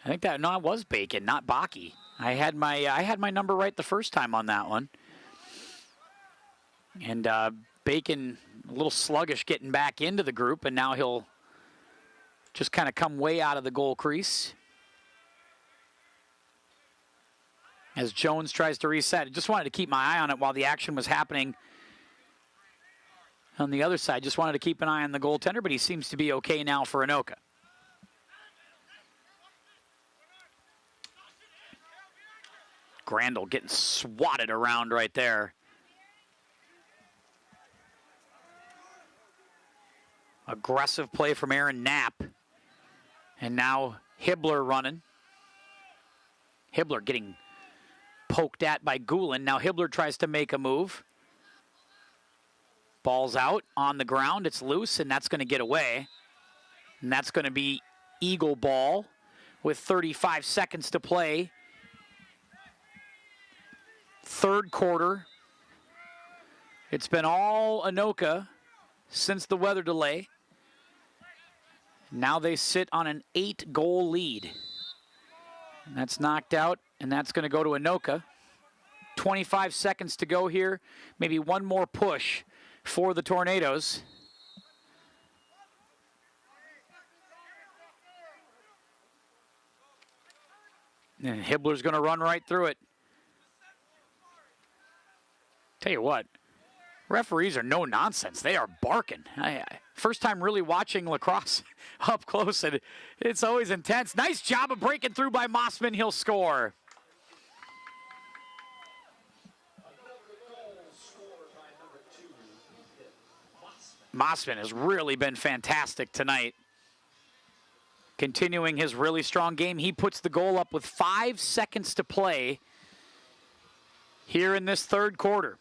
I think that, no, it was Bacon, not Bakke. I had my number right the first time on that one. And Bacon a little sluggish getting back into the group, and now he'll just kind of come way out of the goal crease. As Jones tries to reset. I just wanted to keep my eye on it while the action was happening on the other side. Just wanted to keep an eye on the goaltender, but he seems to be okay now for Anoka. Grandel getting swatted around right there. Aggressive play from Aaron Knapp. And now Hibbler running. Hibbler getting poked at by Gulen. Now Hibbler tries to make a move. Ball's out on the ground. It's loose, and that's going to get away. And that's going to be Eagle ball with 35 seconds to play. Third quarter. It's been all Anoka since the weather delay. Now they sit on an 8-goal lead. And that's knocked out, and that's going to go to Anoka. 25 seconds to go here. Maybe one more push for the Tornadoes. And Hibbler's going to run right through it. Tell you what, referees are no nonsense. They are barking. First time really watching lacrosse up close, and it's always intense. Nice job of breaking through by Mossman. He'll score. Mossman has really been fantastic tonight. Continuing his really strong game. He puts the goal up with 5 seconds to play here in this third quarter.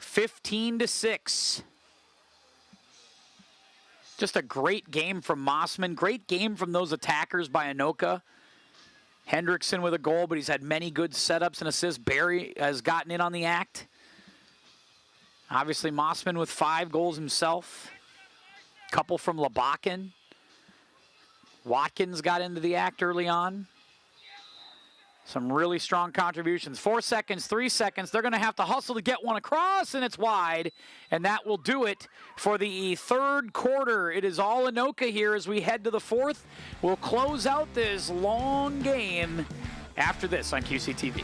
15-6. Just a great game from Mossman. Great game from those attackers by Anoka. Hendrickson with a goal, but he's had many good setups and assists. Barry has gotten in on the act. Obviously, Mossman with 5 goals himself. Couple from Labakin. Watkins got into the act early on. Some really strong contributions. 4 seconds, 3 seconds. They're going to have to hustle to get one across, and it's wide. And that will do it for the third quarter. It is all Anoka here as we head to the fourth. We'll close out this long game after this on QCTV.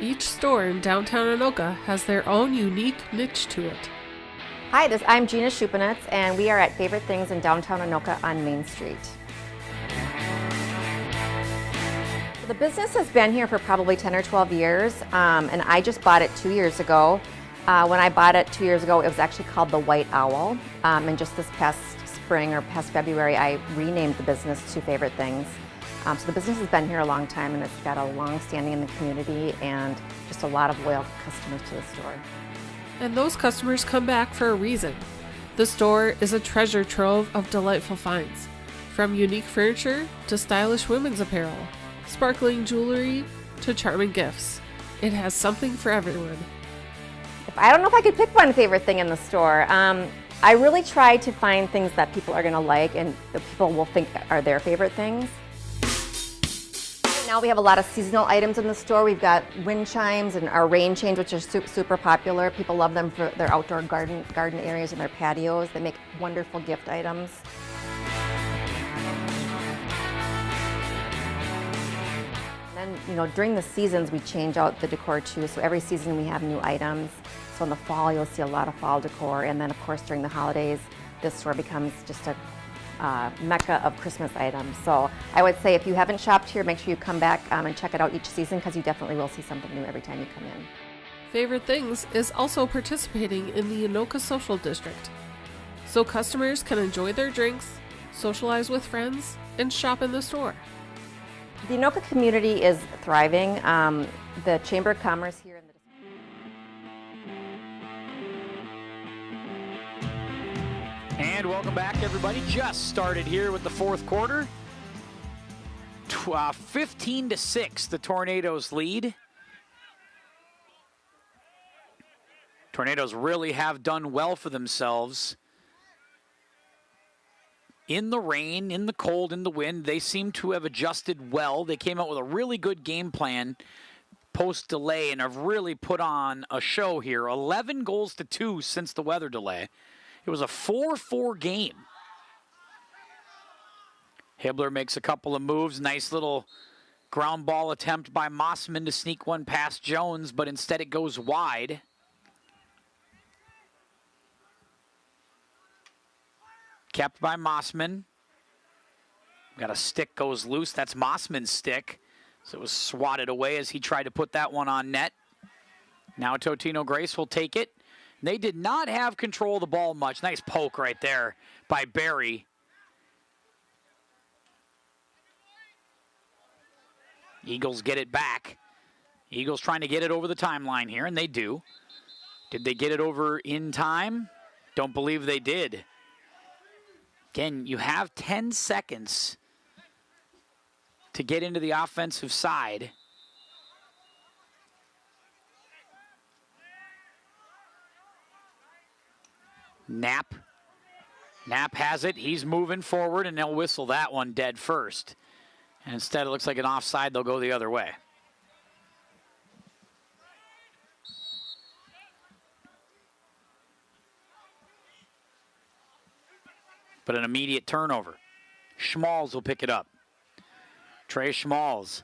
Each store in downtown Anoka has their own unique niche to it. Hi, I'm Gina Schupanitz, and we are at Favorite Things in downtown Anoka on Main Street. The business has been here for probably 10 or 12 years, and I just bought it 2 years ago. When I bought it 2 years ago, it was actually called the White Owl, and just this past spring or past February, I renamed the business to Favorite Things. So the business has been here a long time, and it's got a long standing in the community and just a lot of loyal customers to the store. And those customers come back for a reason. The store is a treasure trove of delightful finds, from unique furniture to stylish women's apparel, sparkling jewelry to charming gifts. It has something for everyone. I don't know if I could pick one favorite thing in the store. I really try to find things that people are going to like and that people will think are their favorite things. Right now we have a lot of seasonal items in the store. We've got wind chimes and our rain chains, which are super popular. People love them for their outdoor garden areas and their patios. They make wonderful gift items. And then, during the seasons we change out the decor too. So every season we have new items. So in the fall you'll see a lot of fall decor, and then of course during the holidays this store becomes just a mecca of Christmas items. So I would say if you haven't shopped here, make sure you come back and check it out each season, because you definitely will see something new every time you come in. Favorite Things is also participating in the Anoka Social District, so customers can enjoy their drinks, socialize with friends, and shop in the store. The Anoka community is thriving. The Chamber of Commerce here in the And welcome back, everybody. Just started here with the fourth quarter. 15-6, the Tornadoes lead. Tornadoes really have done well for themselves. In the rain, in the cold, in the wind, they seem to have adjusted well. They came out with a really good game plan post-delay and have really put on a show here. 11 goals to 2 since the weather delay. It was a 4-4 game. Hibbler makes a couple of moves. Nice little ground ball attempt by Mossman to sneak one past Jones, but instead it goes wide. Kept by Mossman. Got a stick goes loose. That's Mossman's stick. So it was swatted away as he tried to put that one on net. Now Totino-Grace will take it. They did not have control of the ball much. Nice poke right there by Barry. Eagles get it back. Eagles trying to get it over the timeline here, and they do. Did they get it over in time? Don't believe they did. Again, you have 10 seconds to get into the offensive side. Knapp has it. He's moving forward, and they'll whistle that one dead first. And instead, it looks like an offside. They'll go the other way. But an immediate turnover. Schmalz will pick it up. Trey Schmalz.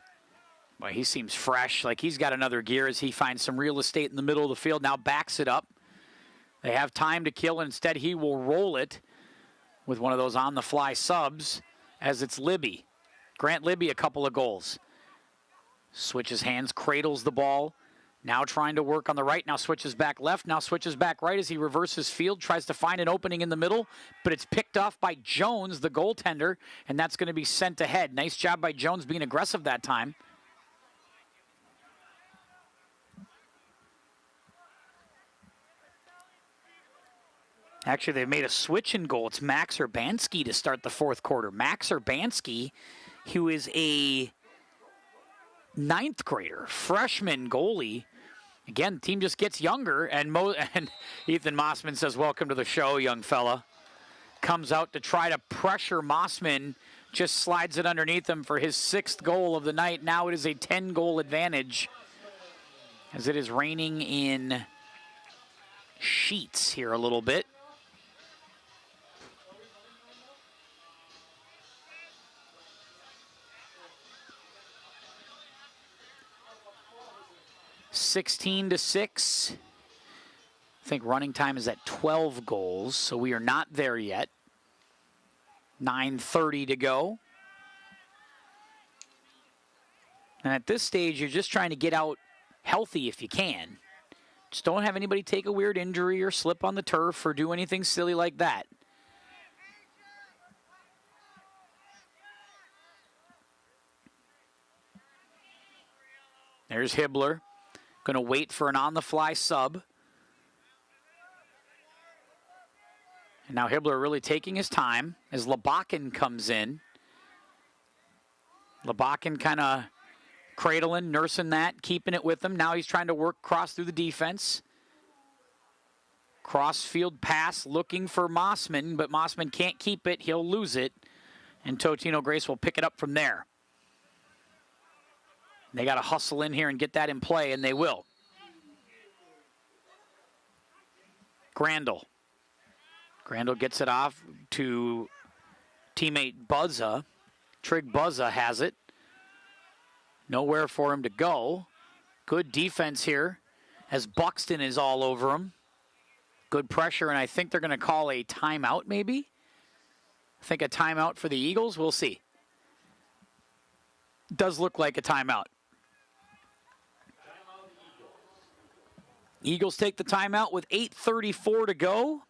Boy, he seems fresh, like he's got another gear as he finds some real estate in the middle of the field. Now backs it up. They have time to kill. Instead, he will roll it with one of those on-the-fly subs as it's Libby. Grant Libby, a couple of goals. Switches hands, cradles the ball. Now trying to work on the right. Now switches back left. Now switches back right as he reverses field. Tries to find an opening in the middle, but it's picked off by Jones, the goaltender, and that's going to be sent ahead. Nice job by Jones being aggressive that time. Actually, they've made a switch in goal. It's Max Urbanski to start the fourth quarter. Max Urbanski, who is a ninth grader, freshman goalie. Again, the team just gets younger, and Ethan Mossman says, "Welcome to the show, young fella." Comes out to try to pressure Mossman, just slides it underneath him for his 6th goal of the night. Now it is a 10-goal advantage as it is raining in sheets here a little bit. 16-6. I think running time is at 12 goals, so we are not there yet. 9:30 to go. And at this stage, you're just trying to get out healthy if you can. Just don't have anybody take a weird injury or slip on the turf or do anything silly like that. There's Hibbler. Going to wait for an on-the-fly sub. And now Hibbler really taking his time as Labakin comes in. Labakin kind of cradling, nursing that, keeping it with him. Now he's trying to work cross through the defense. Cross-field pass looking for Mossman, but Mossman can't keep it. He'll lose it. And Totino-Grace will pick it up from there. They got to hustle in here and get that in play, and they will. Grandel. Grandel gets it off to teammate Buzza. Trig Buzza has it. Nowhere for him to go. Good defense here as Buxton is all over him. Good pressure, and I think they're going to call a timeout maybe. I think a timeout for the Eagles. We'll see. Does look like a timeout. Eagles take the timeout with 8:34 to go.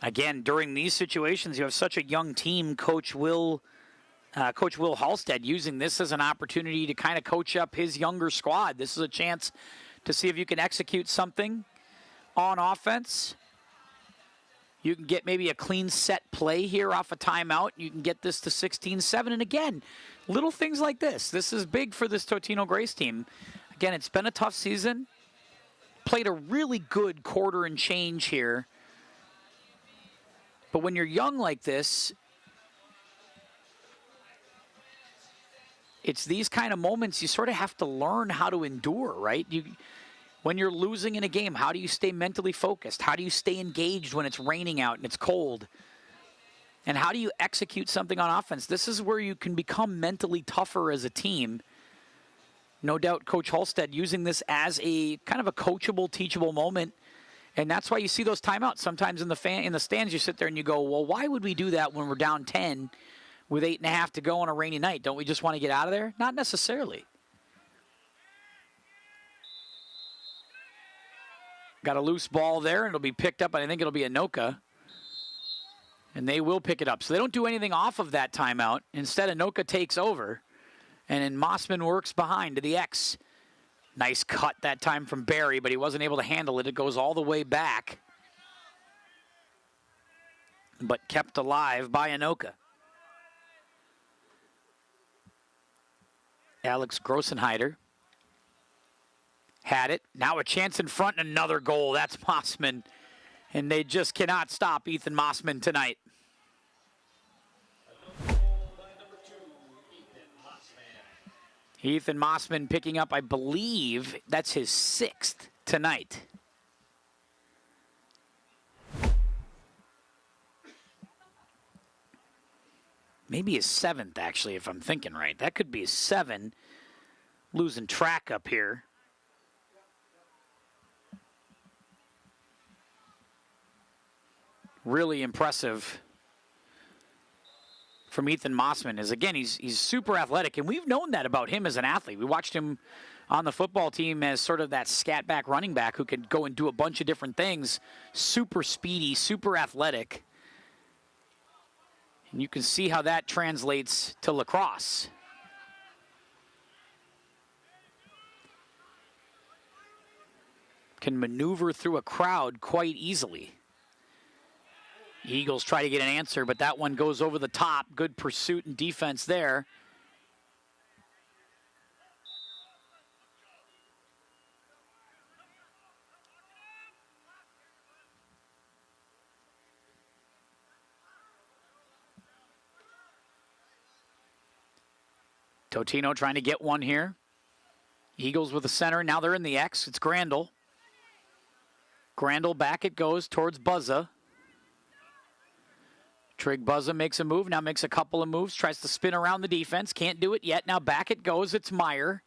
Again, during these situations, you have such a young team. Coach Will Halstead using this as an opportunity to kind of coach up his younger squad. This is a chance to see if you can execute something on offense. You can get maybe a clean set play here off a timeout. You can get this to 16-7. And again, little things like this. This is big for this Totino-Grace team. Again, it's been a tough season. Played a really good quarter and change here. But when you're young like this, it's these kind of moments you sort of have to learn how to endure, right? When you're losing in a game, how do you stay mentally focused? How do you stay engaged when it's raining out and it's cold? And how do you execute something on offense? This is where you can become mentally tougher as a team. No doubt Coach Halstead using this as a kind of a coachable, teachable moment. And that's why you see those timeouts. Sometimes in the stands you sit there and you go, well, why would we do that when we're down 10 with 8.5 to go on a rainy night? Don't we just want to get out of there? Not necessarily. Got a loose ball there, and it'll be picked up, and I think it'll be Anoka. And they will pick it up. So they don't do anything off of that timeout. Instead, Anoka takes over, and then Mossman works behind to the X. Nice cut that time from Barry, but he wasn't able to handle it. It goes all the way back, but kept alive by Anoka. Alex Grossenheider had it. Now a chance in front and another goal. That's Mossman. And they just cannot stop Ethan Mossman tonight. Ethan Mossman picking up, I believe, that's his 6th tonight. Maybe his 7th, actually, if I'm thinking right. That could be his 7. Losing track up here. Really impressive from Ethan Mossman is, again, he's super athletic, and we've known that about him as an athlete. We watched him on the football team as sort of that scat back running back who could go and do a bunch of different things. Super speedy, super athletic. And you can see how that translates to lacrosse. Can maneuver through a crowd quite easily. Eagles try to get an answer, but that one goes over the top. Good pursuit and defense there. Totino trying to get one here. Eagles with the center. Now they're in the X. It's Grandel. Grandel back it goes towards Buzza. Trig Buzza makes a move, now makes a couple of moves, tries to spin around the defense, can't do it yet. Now back it goes, it's Meyer.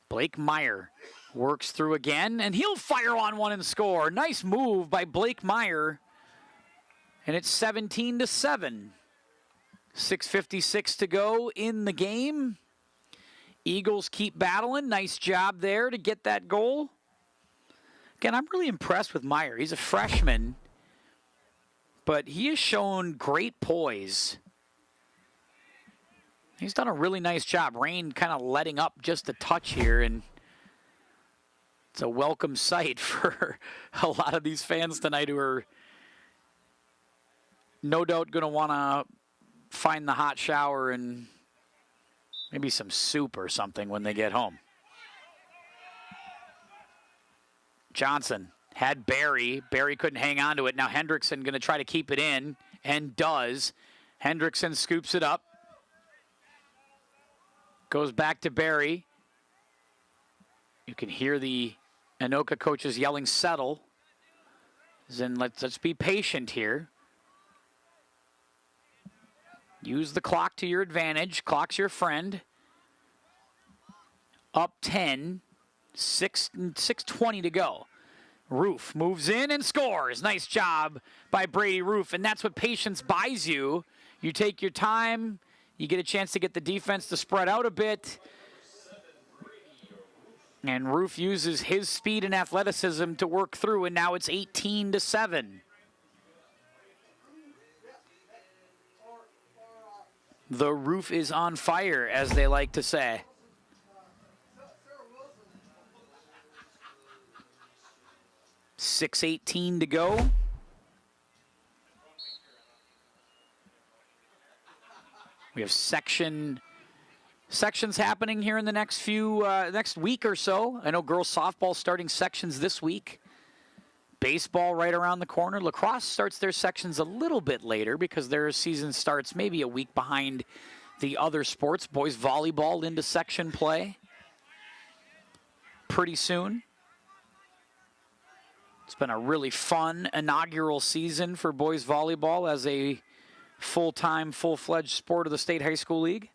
Blake Meyer works through again, and he'll fire on one and score. Nice move by Blake Meyer. And it's 17-7. 6:56 to go in the game. Eagles keep battling. Nice job there to get that goal. Again, I'm really impressed with Meyer. He's a freshman, but he has shown great poise. He's done a really nice job. Rain kind of letting up just a touch here, and it's a welcome sight for a lot of these fans tonight who are no doubt going to want to find the hot shower and maybe some soup or something when they get home. Johnson had Barry. Barry couldn't hang on to it. Now Hendrickson going to try to keep it in, and does. Hendrickson scoops it up. Goes back to Barry. You can hear the Anoka coaches yelling, settle. Then let's be patient here. Use the clock to your advantage. Clock's your friend. Up 10. 6:20 to go. Roof moves in and scores. Nice job by Brady Roof. And that's what patience buys you. You take your time. You get a chance to get the defense to spread out a bit. And Roof uses his speed and athleticism to work through, and now it's 18-7. The roof is on fire, as they like to say. $6:18 to go. We have sections happening here in the next next week or so. I know girls softball starting sections this week. Baseball right around the corner. Lacrosse starts their sections a little bit later because their season starts maybe a week behind the other sports. Boys volleyball into section play pretty soon. It's been a really fun inaugural season for boys volleyball as a full-time, full-fledged sport of the State High School League.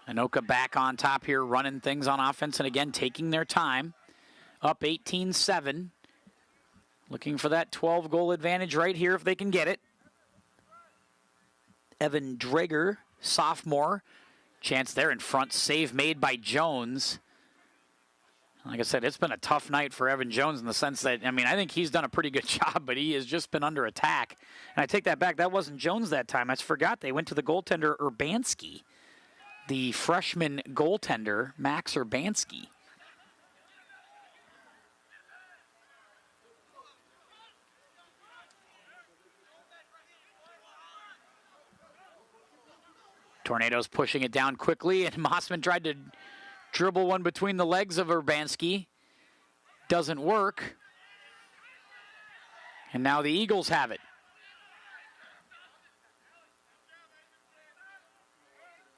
Anoka back on top here, running things on offense, and again, taking their time. Up 18-7. Looking for that 12-goal advantage right here if they can get it. Evan Drager, sophomore. Chance there in front, save made by Jones. Like I said, it's been a tough night for Evan Jones in the sense that, I think he's done a pretty good job, but he has just been under attack. And I take that back. That wasn't Jones that time. I forgot they went to the goaltender, Urbanski. The freshman goaltender, Max Urbanski. Tornadoes pushing it down quickly, and Mossman tried to dribble one between the legs of Urbanski. Doesn't work. And now the Eagles have it.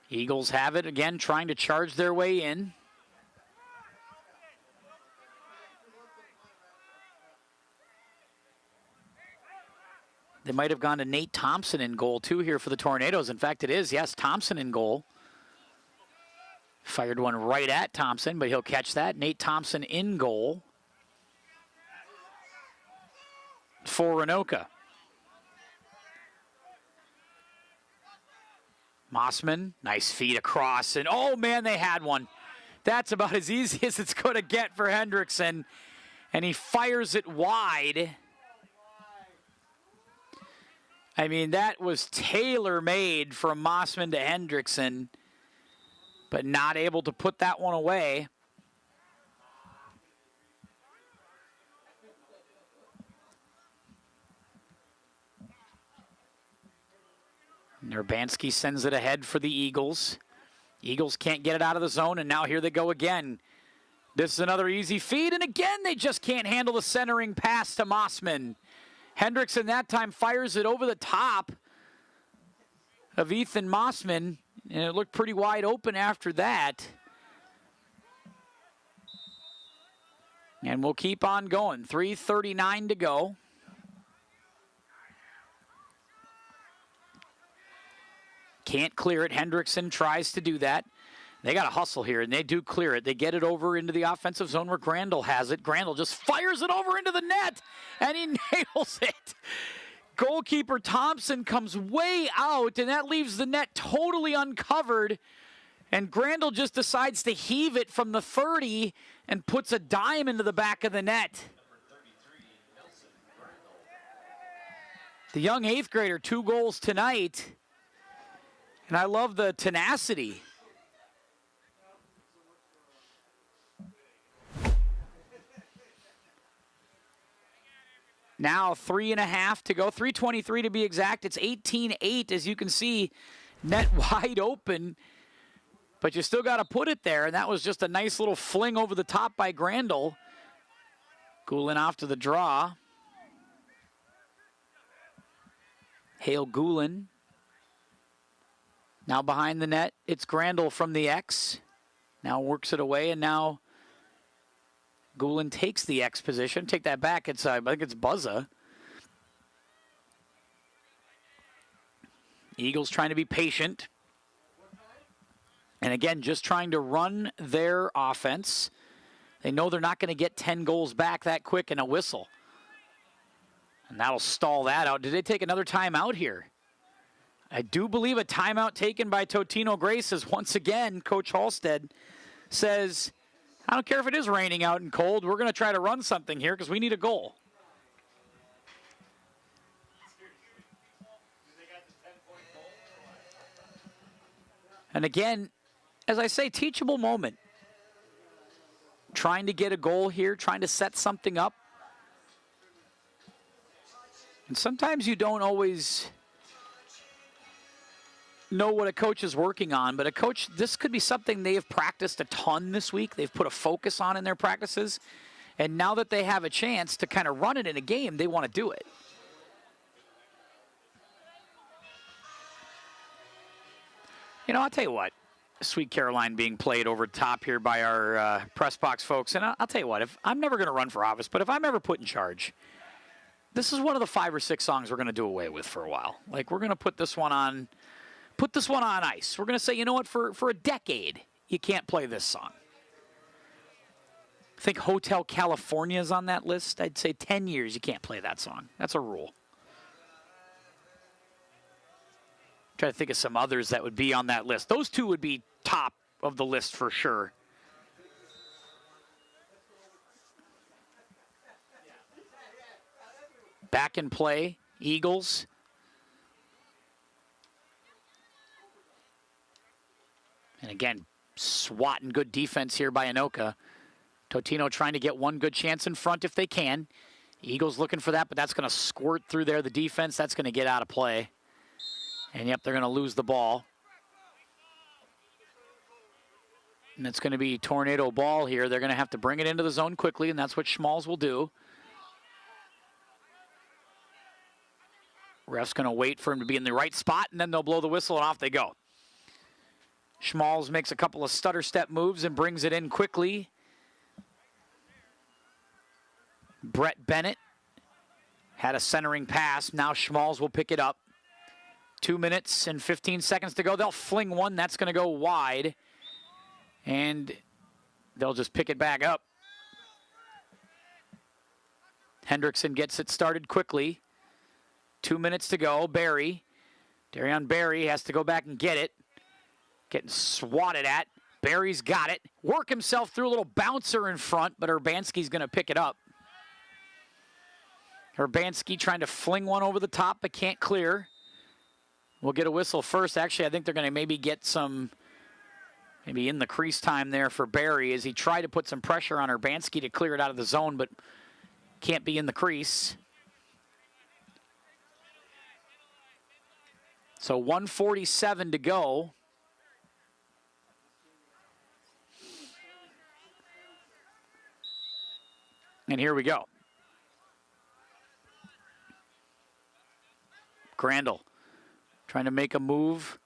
Eagles have it again, trying to charge their way in. They might have gone to Nate Thompson in goal, too, here for the Tornadoes. In fact, it is, yes, Thompson in goal. Fired one right at Thompson, but he'll catch that. Nate Thompson in goal for Anoka. Mossman, nice feed across, and oh, man, they had one. That's about as easy as it's going to get for Hendrickson, and he fires it wide. That was tailor-made from Mossman to Hendrickson, but not able to put that one away. Urbanski sends it ahead for the Eagles. Eagles can't get it out of the zone, and now here they go again. This is another easy feed, and again they just can't handle the centering pass to Mossman. Hendrickson that time fires it over the top of Ethan Mossman, And it looked pretty wide open after that. And we'll keep on going. 3:39 to go. Can't clear it. Hendrickson tries to do that. They got to hustle here, and they do clear it. They get it over into the offensive zone where Grandal has it. Grandal just fires it over into the net, and he nails it. Goalkeeper Thompson comes way out, and that leaves the net totally uncovered. And Grandal just decides to heave it from the 30 and puts a dime into the back of the net. The young 8th grader, 2 goals tonight. And I love the tenacity. Now 3.5 to go, 3:23 to be exact. It's 18-8, as you can see, net wide open. But you still got to put it there, and that was just a nice little fling over the top by Grandal. Goulin off to the draw. Hale Goulin. Now behind the net, it's Grandal from the X. Now works it away, and now Goulin takes the X position. Take that back. It's I think it's Buzza. Eagles trying to be patient. And again, just trying to run their offense. They know they're not going to get 10 goals back that quick in a whistle. And that'll stall that out. Did they take another timeout here? I do believe a timeout taken by Totino-Grace as once again, Coach Halstead says, I don't care if it is raining out and cold. We're going to try to run something here because we need a goal. And again, as I say, teachable moment. Trying to get a goal here, trying to set something up. And sometimes you don't always know what a coach is working on, but a coach, this could be something they have practiced a ton this week. They've put a focus on in their practices. And now that they have a chance to kind of run it in a game, they want to do it. You know, I'll tell you what. Sweet Caroline being played over top here by our press box folks. And I'll tell you what, if I'm never going to run for office, but if I'm ever put in charge, this is one of the 5 or 6 songs we're going to do away with for a while. Like, we're going to put this one on ice. We're going to say, you know what, for a decade, you can't play this song. I think Hotel California is on that list. I'd say 10 years, you can't play that song. That's a rule. Try to think of some others that would be on that list. Those 2 would be top of the list for sure. Back in play, Eagles. And again, swatting good defense here by Anoka. Totino trying to get one good chance in front if they can. Eagles looking for that, but that's going to squirt through there. The defense, that's going to get out of play. And yep, they're going to lose the ball. And it's going to be tornado ball here. They're going to have to bring it into the zone quickly, and that's what Schmalz will do. Ref's going to wait for him to be in the right spot, and then they'll blow the whistle, and off they go. Schmalz makes a couple of stutter step moves and brings it in quickly. Brett Bennett had a centering pass. Now Schmalz will pick it up. 2 minutes and 15 seconds to go. They'll fling one. That's going to go wide. And they'll just pick it back up. Hendrickson gets it started quickly. 2 minutes to go. Barry. Darian Barry has to go back and get it. Getting swatted at. Barry's got it. Work himself through a little bouncer in front, but Urbanski's going to pick it up. Urbanski trying to fling one over the top, but can't clear. We'll get a whistle first. Actually, I think they're going to maybe get some, maybe in the crease time there for Barry as he tried to put some pressure on Urbanski to clear it out of the zone, but can't be in the crease. So 1:47 to go. And here we go. Grandal trying to make a move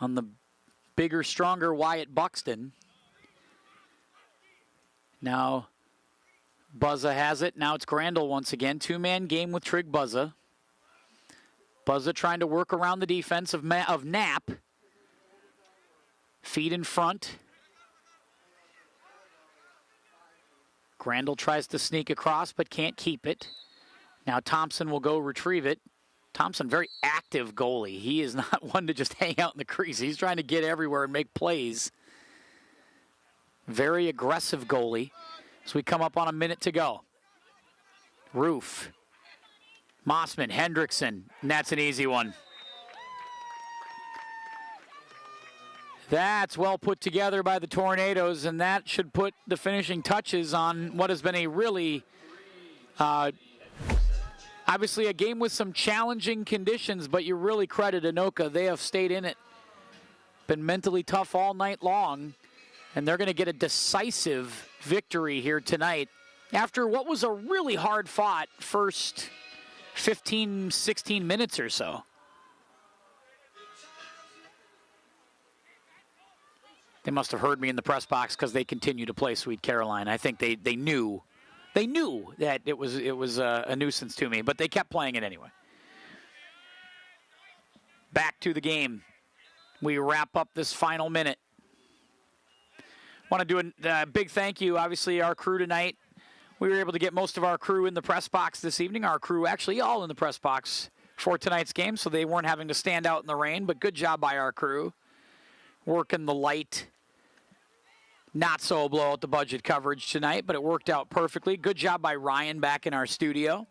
on the bigger, stronger Wyatt Buxton. Now Buzza has it. Now it's Grandel once again. Two-man game with Trig Buzza. Buzza trying to work around the defense of Knapp. Feet in front. Grandel tries to sneak across but can't keep it. Now Thompson will go retrieve it. Thompson, very active goalie. He is not one to just hang out in the crease. He's trying to get everywhere and make plays. Very aggressive goalie. So we come up on a minute to go. Roof. Mossman, Hendrickson, and that's an easy one. That's well put together by the Tornadoes, and that should put the finishing touches on what has been a really, obviously a game with some challenging conditions, but you really credit Anoka. They have stayed in it. Been mentally tough all night long, and they're going to get a decisive victory here tonight after what was a really hard-fought first 15, 16 minutes or so. They must have heard me in the press box because they continue to play Sweet Caroline. I think they knew that it was a nuisance to me, but they kept playing it anyway. Back to the game. We wrap up this final minute. Want to do a big thank you, obviously, our crew tonight. We were able to get most of our crew in the press box this evening. Our crew actually all in the press box for tonight's game, so they weren't having to stand out in the rain, but good job by our crew. Working the light, not so blow out the budget coverage tonight, but it worked out perfectly. Good job by Ryan back in our studio.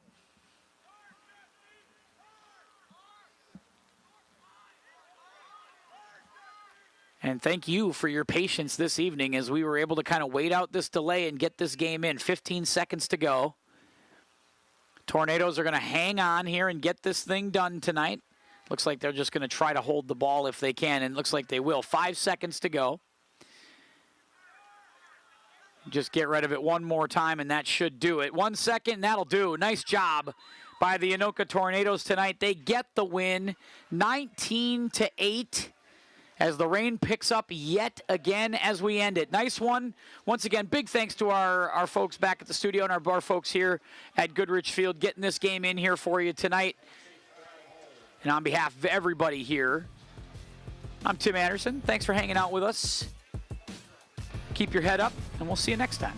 And thank you for your patience this evening as we were able to kind of wait out this delay and get this game in. 15 seconds to go. Tornadoes are going to hang on here and get this thing done tonight. Looks like they're just going to try to hold the ball if they can, and it looks like they will. 5 seconds to go. Just get rid of it one more time, and that should do it. 1 second, and that'll do. Nice job by the Anoka Tornadoes tonight. They get the win, 19-8. As the rain picks up yet again as we end it. Nice one. Once again, big thanks to our folks back at the studio and our bar folks here at Goodrich Field getting this game in here for you tonight. And on behalf of everybody here, I'm Tim Anderson. Thanks for hanging out with us. Keep your head up, and we'll see you next time.